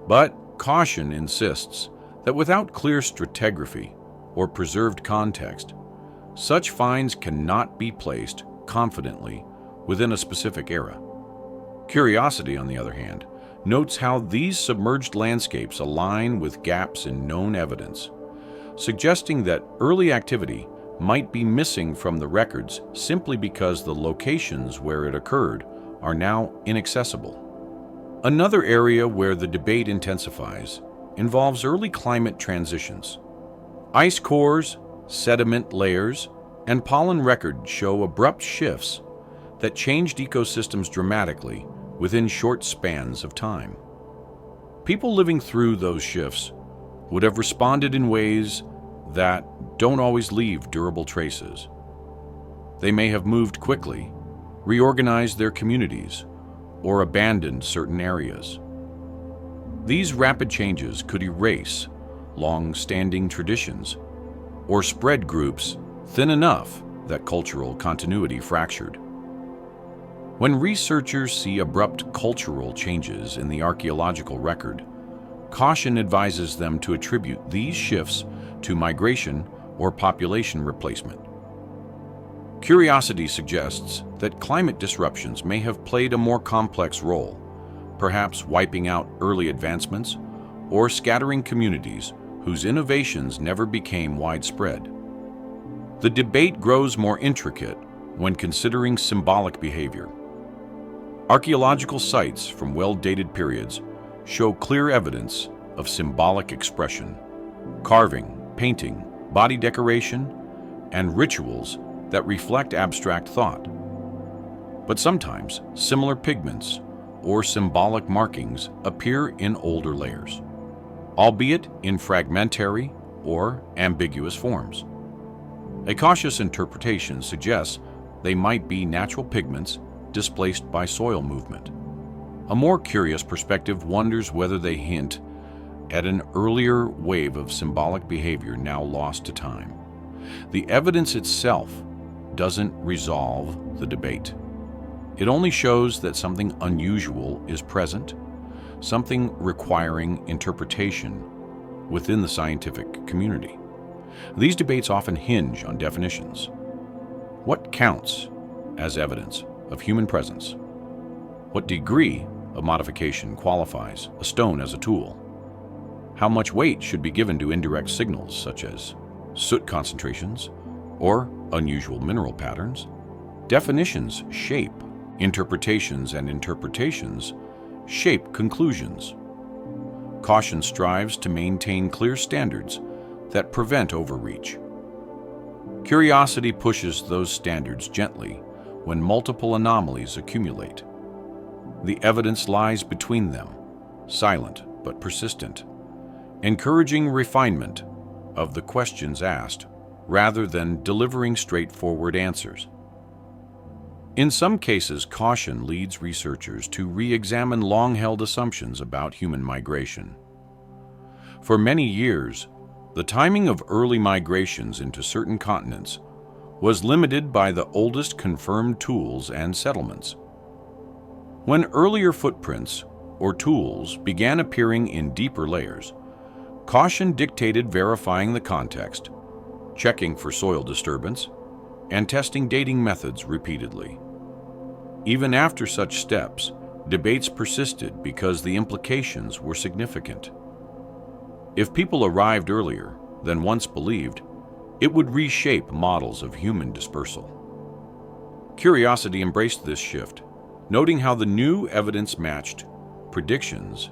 But caution insists that without clear stratigraphy or preserved context, such finds cannot be placed confidently within a specific era. Curiosity, on the other hand, notes how these submerged landscapes align with gaps in known evidence, suggesting that early activity might be missing from the records simply because the locations where it occurred are now inaccessible. Another area where the debate intensifies involves early climate transitions. Ice cores, sediment layers, and pollen records show abrupt shifts that changed ecosystems dramatically within short spans of time. People living through those shifts would have responded in ways that don't always leave durable traces. They may have moved quickly, reorganized their communities, or abandoned certain areas. These rapid changes could erase long-standing traditions or spread groups thin enough that cultural continuity fractured. When researchers see abrupt cultural changes in the archaeological record, caution advises them to attribute these shifts to migration or population replacement. Curiosity suggests that climate disruptions may have played a more complex role, perhaps wiping out early advancements or scattering communities whose innovations never became widespread. The debate grows more intricate when considering symbolic behavior. Archaeological sites from well-dated periods show clear evidence of symbolic expression: carving, painting, body decoration, and rituals that reflect abstract thought. But sometimes similar pigments or symbolic markings appear in older layers, albeit in fragmentary or ambiguous forms. A cautious interpretation suggests they might be natural pigments displaced by soil movement. A more curious perspective wonders whether they hint at an earlier wave of symbolic behavior now lost to time. The evidence itself doesn't resolve the debate. It only shows that something unusual is present, something requiring interpretation within the scientific community. These debates often hinge on definitions. What counts as evidence of human presence? What degree of modification qualifies a stone as a tool? How much weight should be given to indirect signals such as soot concentrations or unusual mineral patterns? Definitions shape interpretations, and interpretations shape conclusions. Caution strives to maintain clear standards that prevent overreach. Curiosity pushes those standards gently when multiple anomalies accumulate. The evidence lies between them, silent but persistent, encouraging refinement of the questions asked rather than delivering straightforward answers. In some cases, caution leads researchers to re-examine long-held assumptions about human migration. For many years, the timing of early migrations into certain continents was limited by the oldest confirmed tools and settlements. When earlier footprints or tools began appearing in deeper layers, Caution dictated verifying the context, checking for soil disturbance, and testing dating methods repeatedly. Even after such steps, debates persisted because the implications were significant. If people arrived earlier than once believed, it would reshape models of human dispersal. Curiosity embraced this shift, noting how the new evidence matched predictions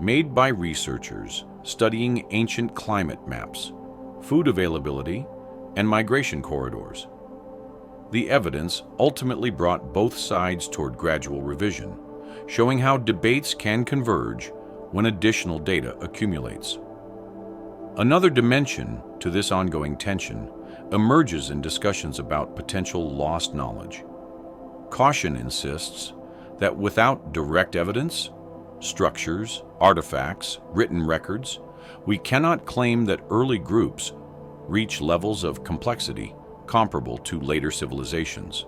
made by researchers studying ancient climate maps, food availability, and migration corridors. The evidence ultimately brought both sides toward gradual revision, showing how debates can converge when additional data accumulates. Another dimension to this ongoing tension emerges in discussions about potential lost knowledge. Caution insists that without direct evidence, structures, artifacts, written records, we cannot claim that early groups reach levels of complexity comparable to later civilizations.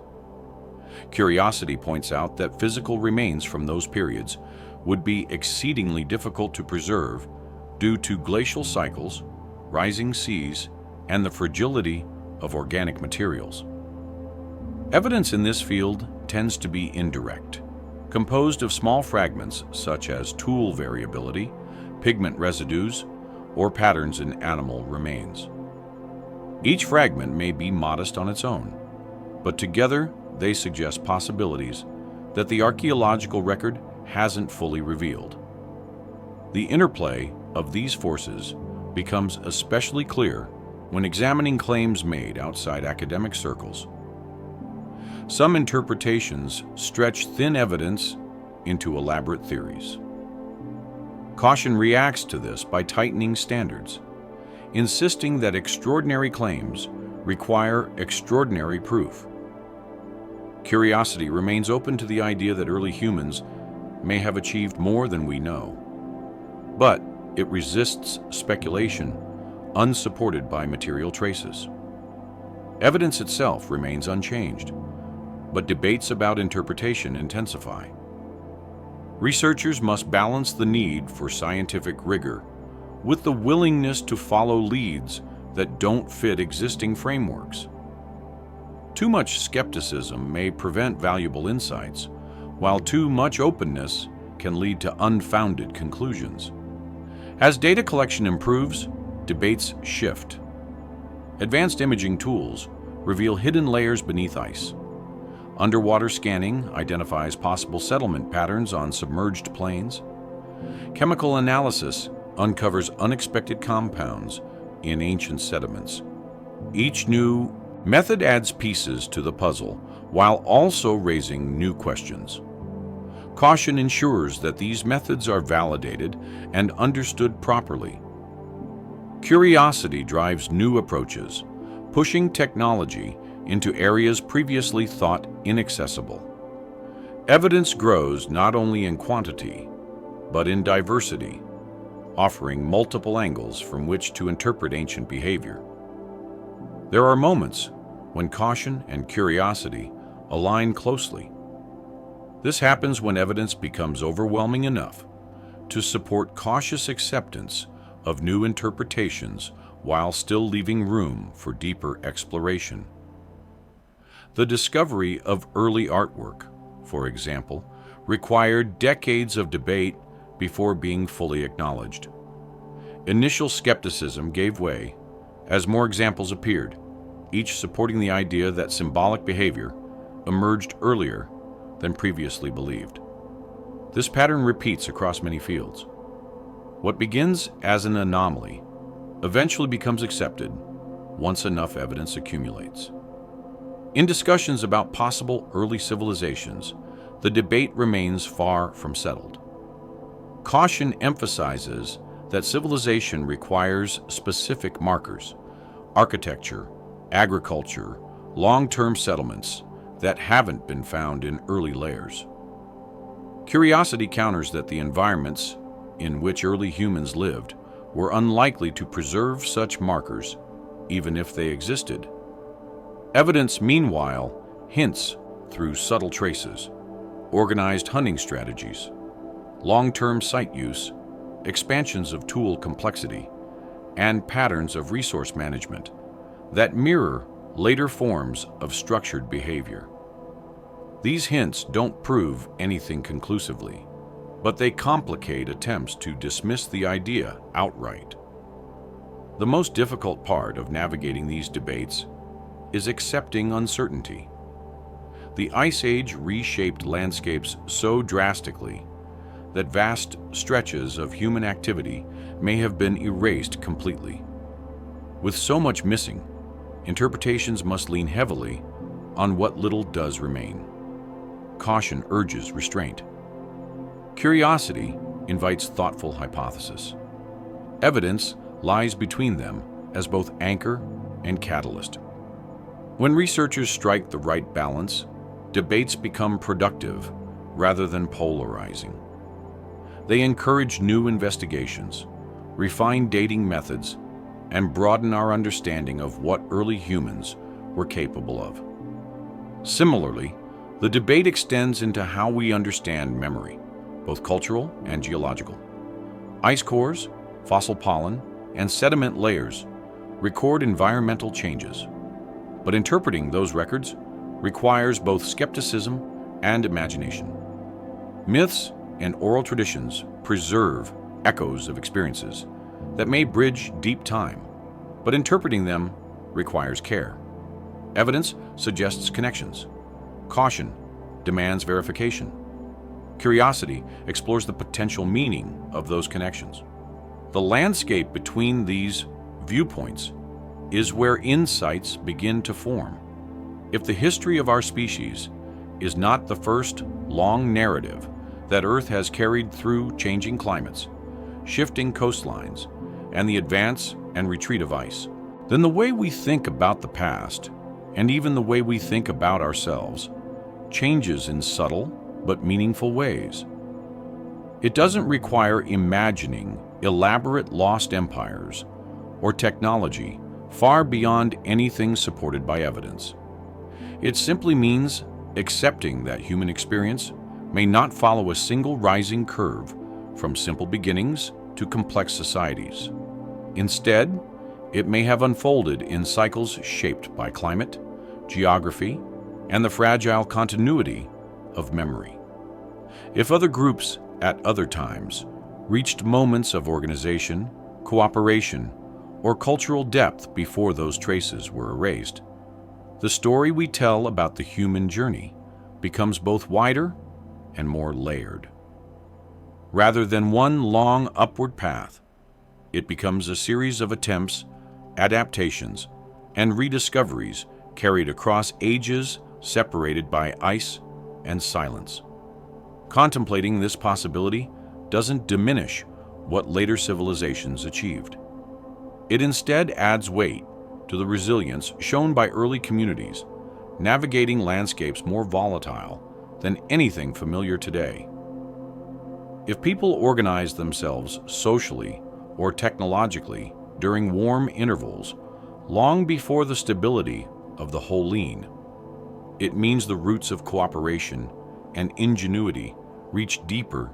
Curiosity points out that physical remains from those periods would be exceedingly difficult to preserve due to glacial cycles, rising seas, and the fragility of organic materials. Evidence in this field tends to be indirect, composed of small fragments such as tool variability, pigment residues, or patterns in animal remains. Each fragment may be modest on its own, but together they suggest possibilities that the archaeological record hasn't fully revealed. The interplay of these forces becomes especially clear when examining claims made outside academic circles. Some interpretations stretch thin evidence into elaborate theories. Caution reacts to this by tightening standards, insisting that extraordinary claims require extraordinary proof. Curiosity remains open to the idea that early humans may have achieved more than we know, but it resists speculation unsupported by material traces. Evidence itself remains unchanged, but debates about interpretation intensify. Researchers must balance the need for scientific rigor with the willingness to follow leads that don't fit existing frameworks. Too much skepticism may prevent valuable insights, while too much openness can lead to unfounded conclusions. As data collection improves, debates shift. Advanced imaging tools reveal hidden layers beneath ice. Underwater scanning identifies possible settlement patterns on submerged plains. Chemical analysis uncovers unexpected compounds in ancient sediments. Each new method adds pieces to the puzzle while also raising new questions. Caution ensures that these methods are validated and understood properly. Curiosity drives new approaches, pushing technology into areas previously thought inaccessible. Evidence grows not only in quantity, but in diversity, offering multiple angles from which to interpret ancient behavior. There are moments when caution and curiosity align closely. This happens when evidence becomes overwhelming enough to support cautious acceptance of new interpretations while still leaving room for deeper exploration. The discovery of early artwork, for example, required decades of debate before being fully acknowledged. Initial skepticism gave way as more examples appeared, each supporting the idea that symbolic behavior emerged earlier than previously believed. This pattern repeats across many fields. What begins as an anomaly eventually becomes accepted once enough evidence accumulates. In discussions about possible early civilizations, the debate remains far from settled. Caution emphasizes that civilization requires specific markers, architecture, agriculture, long-term settlements that haven't been found in early layers. Curiosity counters that the environments in which early humans lived were unlikely to preserve such markers, even if they existed. Evidence, meanwhile, hints through subtle traces, organized hunting strategies, long-term site use, expansions of tool complexity, and patterns of resource management that mirror later forms of structured behavior. These hints don't prove anything conclusively, but they complicate attempts to dismiss the idea outright. The most difficult part of navigating these debates is accepting uncertainty. The Ice Age reshaped landscapes so drastically that vast stretches of human activity may have been erased completely. With so much missing, interpretations must lean heavily on what little does remain. Caution urges restraint. Curiosity invites thoughtful hypothesis. Evidence lies between them as both anchor and catalyst. When researchers strike the right balance, debates become productive rather than polarizing. They encourage new investigations, refine dating methods, and broaden our understanding of what early humans were capable of. Similarly, the debate extends into how we understand memory, both cultural and geological. Ice cores, fossil pollen, and sediment layers record environmental changes, but interpreting those records requires both skepticism and imagination. Myths and oral traditions preserve echoes of experiences that may bridge deep time, but interpreting them requires care. Evidence suggests connections. Caution demands verification. Curiosity explores the potential meaning of those connections. The landscape between these viewpoints is where insights begin to form. If the history of our species is not the first long narrative that Earth has carried through changing climates, shifting coastlines, and the advance and retreat of ice, then the way we think about the past, and even the way we think about ourselves, changes in subtle but meaningful ways. It doesn't require imagining elaborate lost empires or technology far beyond anything supported by evidence. It simply means accepting that human experience may not follow a single rising curve from simple beginnings to complex societies. Instead, it may have unfolded in cycles shaped by climate, geography, and the fragile continuity of memory. If other groups at other times reached moments of organization, cooperation, or cultural depth before those traces were erased, the story we tell about the human journey becomes both wider and more layered. Rather than one long upward path, it becomes a series of attempts, adaptations, and rediscoveries carried across ages separated by ice and silence. Contemplating this possibility doesn't diminish what later civilizations achieved. It instead adds weight to the resilience shown by early communities, navigating landscapes more volatile than anything familiar today. If people organize themselves socially or technologically during warm intervals, long before the stability of the Holocene, it means the roots of cooperation and ingenuity reach deeper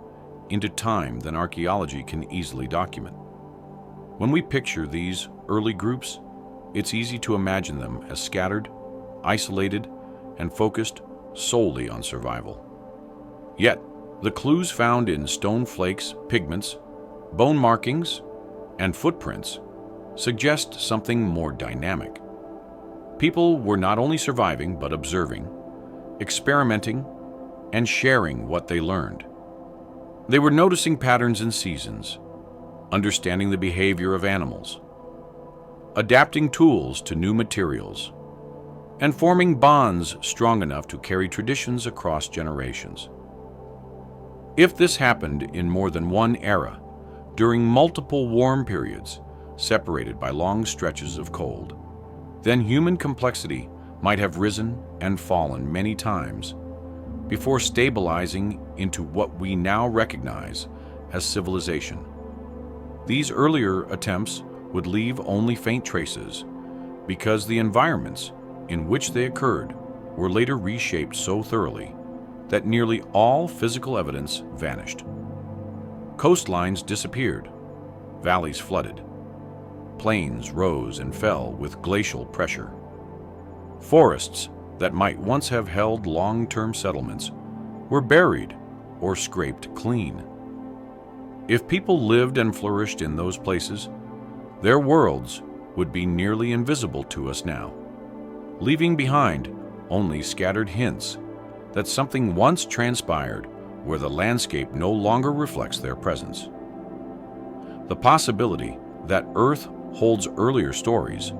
into time than archaeology can easily document. When we picture these early groups, it's easy to imagine them as scattered, isolated, and focused solely on survival. Yet, the clues found in stone flakes, pigments, bone markings, and footprints suggest something more dynamic. People were not only surviving but observing, experimenting, and sharing what they learned. They were noticing patterns in seasons, understanding the behavior of animals, adapting tools to new materials, and forming bonds strong enough to carry traditions across generations. If this happened in more than one era, during multiple warm periods separated by long stretches of cold, then human complexity might have risen and fallen many times before stabilizing into what we now recognize as civilization. These earlier attempts would leave only faint traces because the environments in which they occurred were later reshaped so thoroughly that nearly all physical evidence vanished. Coastlines disappeared, valleys flooded, plains rose and fell with glacial pressure. Forests that might once have held long-term settlements were buried or scraped clean. If people lived and flourished in those places, their worlds would be nearly invisible to us now, leaving behind only scattered hints that something once transpired where the landscape no longer reflects their presence. The possibility that Earth holds earlier stories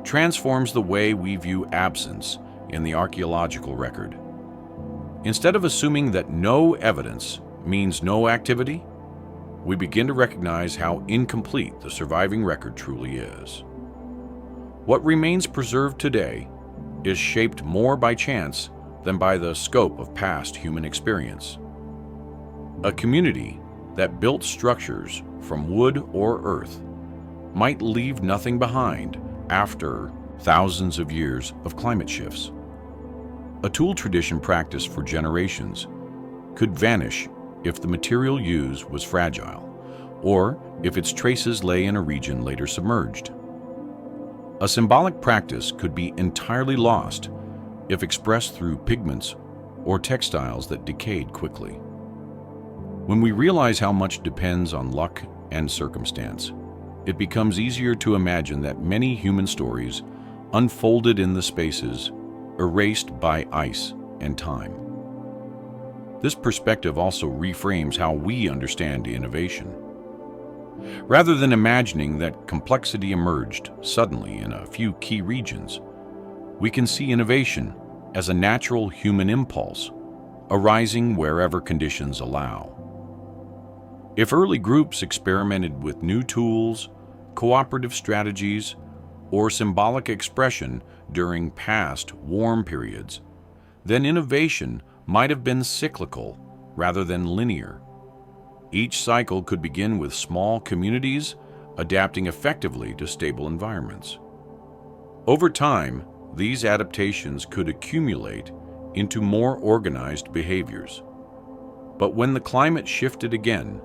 transforms the way we view absence in the archaeological record. Instead of assuming that no evidence means no activity, we begin to recognize how incomplete the surviving record truly is. What remains preserved today is shaped more by chance than by the scope of past human experience. A community that built structures from wood or earth might leave nothing behind after thousands of years of climate shifts. A tool tradition practiced for generations could vanish if the material used was fragile, or if its traces lay in a region later submerged. A symbolic practice could be entirely lost if expressed through pigments or textiles that decayed quickly. When we realize how much depends on luck and circumstance, it becomes easier to imagine that many human stories unfolded in the spaces erased by ice and time. This perspective also reframes how we understand innovation. Rather than imagining that complexity emerged suddenly in a few key regions, we can see innovation as a natural human impulse, arising wherever conditions allow. If early groups experimented with new tools, cooperative strategies, or symbolic expression during past warm periods, then innovation might have been cyclical rather than linear. Each cycle could begin with small communities adapting effectively to stable environments. Over time, these adaptations could accumulate into more organized behaviors. But when the climate shifted again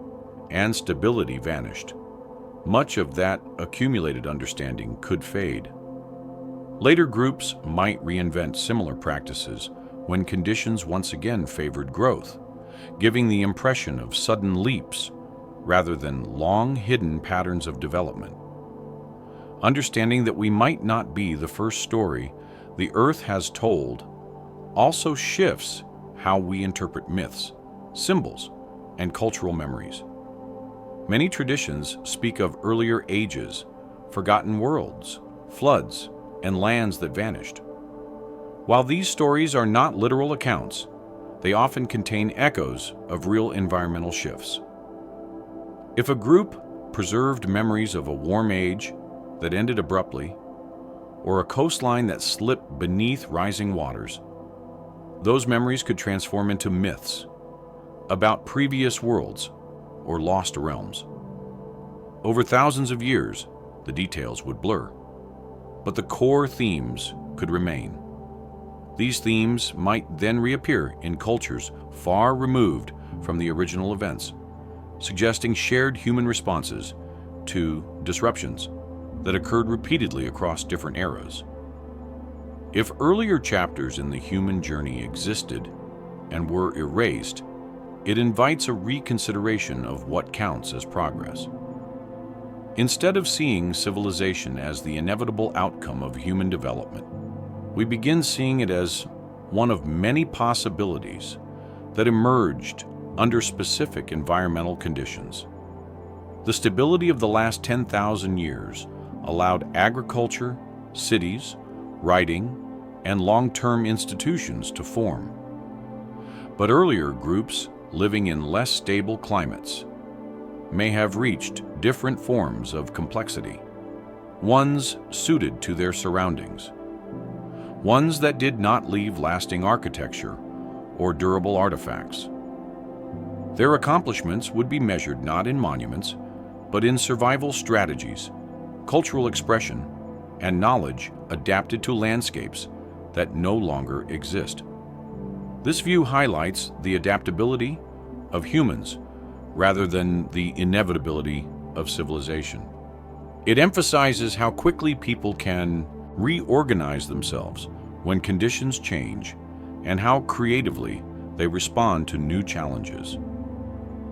and stability vanished, much of that accumulated understanding could fade. Later groups might reinvent similar practices when conditions once again favored growth, giving the impression of sudden leaps rather than long-hidden patterns of development. Understanding that we might not be the first story the Earth has told also shifts how we interpret myths, symbols, and cultural memories. Many traditions speak of earlier ages, forgotten worlds, floods, and lands that vanished. While these stories are not literal accounts, they often contain echoes of real environmental shifts. If a group preserved memories of a warm age that ended abruptly, or a coastline that slipped beneath rising waters, those memories could transform into myths about previous worlds or lost realms. Over thousands of years, the details would blur, but the core themes could remain. These themes might then reappear in cultures far removed from the original events, suggesting shared human responses to disruptions that occurred repeatedly across different eras. If earlier chapters in the human journey existed and were erased, it invites a reconsideration of what counts as progress. Instead of seeing civilization as the inevitable outcome of human development, we begin seeing it as one of many possibilities that emerged under specific environmental conditions. The stability of the last 10,000 years allowed agriculture, cities, writing, and long-term institutions to form. But earlier groups living in less stable climates may have reached different forms of complexity, ones suited to their surroundings, ones that did not leave lasting architecture or durable artifacts. Their accomplishments would be measured not in monuments, but in survival strategies, cultural expression, and knowledge adapted to landscapes that no longer exist. This view highlights the adaptability of humans rather than the inevitability of civilization. It emphasizes how quickly people can reorganize themselves when conditions change and how creatively they respond to new challenges.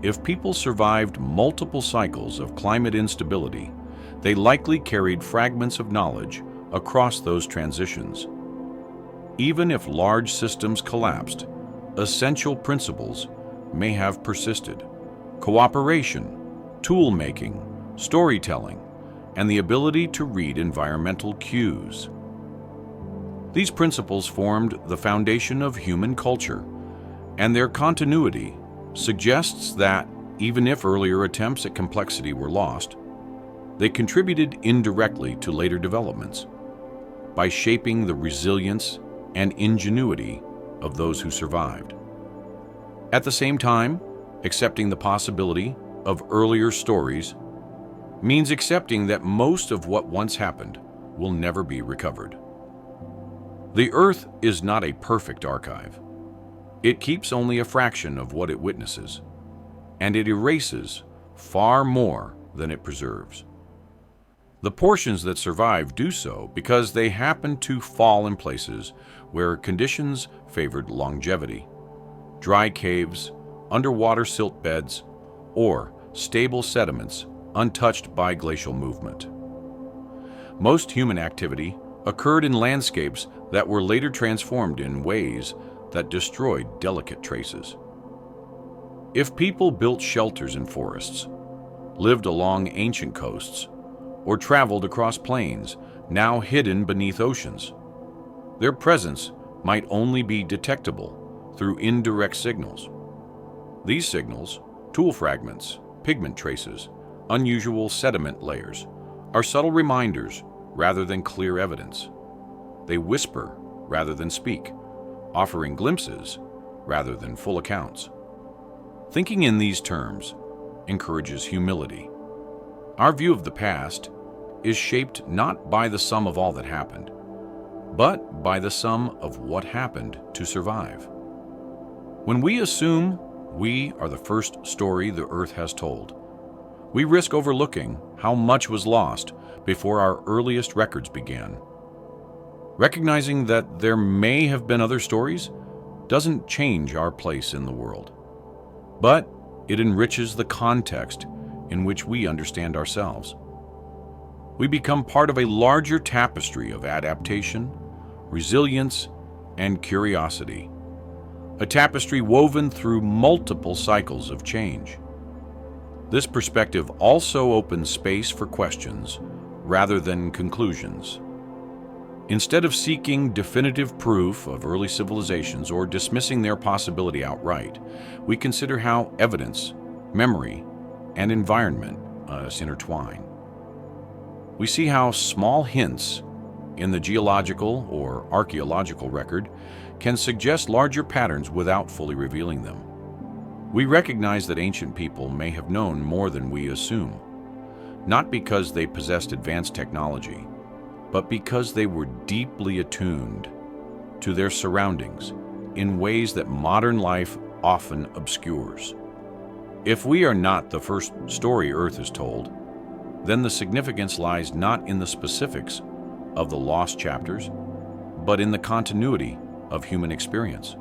If people survived multiple cycles of climate instability, they likely carried fragments of knowledge across those transitions. Even if large systems collapsed, essential principles may have persisted. Cooperation, tool-making, storytelling, and the ability to read environmental cues. These principles formed the foundation of human culture, and their continuity suggests that, even if earlier attempts at complexity were lost, they contributed indirectly to later developments by shaping the resilience and ingenuity of those who survived. At the same time, accepting the possibility of earlier stories means accepting that most of what once happened will never be recovered. The Earth is not a perfect archive. It keeps only a fraction of what it witnesses, and it erases far more than it preserves. The portions that survive do so because they happen to fall in places where conditions favored longevity: dry caves, underwater silt beds, or stable sediments untouched by glacial movement. Most human activity occurred in landscapes that were later transformed in ways that destroyed delicate traces. If people built shelters in forests, lived along ancient coasts, or traveled across plains now hidden beneath oceans, their presence might only be detectable through indirect signals. These signals, tool fragments, pigment traces, unusual sediment layers, are subtle reminders rather than clear evidence. They whisper rather than speak, offering glimpses rather than full accounts. Thinking in these terms encourages humility. Our view of the past is shaped not by the sum of all that happened, but by the sum of what happened to survive. When we assume we are the first story the Earth has told, we risk overlooking how much was lost before our earliest records began. Recognizing that there may have been other stories doesn't change our place in the world, but it enriches the context in which we understand ourselves. We become part of a larger tapestry of adaptation, resilience, and curiosity, a tapestry woven through multiple cycles of change. This perspective also opens space for questions rather than conclusions. Instead of seeking definitive proof of early civilizations or dismissing their possibility outright, we consider how evidence, memory, and environment intertwine. We see how small hints in the geological or archaeological record can suggest larger patterns without fully revealing them. We recognize that ancient people may have known more than we assume, not because they possessed advanced technology, but because they were deeply attuned to their surroundings in ways that modern life often obscures. If we are not the first story Earth is told, then the significance lies not in the specifics of the lost chapters, but in the continuity of human experience.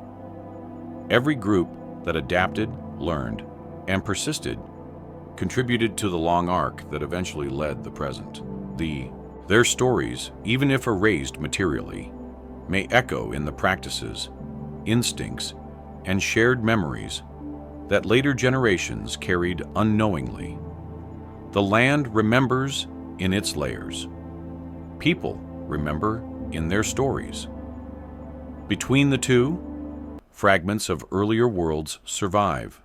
Every group that adapted, learned, and persisted contributed to the long arc that eventually led the present. Their stories, even if erased materially, may echo in the practices, instincts, and shared memories that later generations carried unknowingly. The land remembers in its layers. People remember in their stories. Between the two, fragments of earlier worlds survive,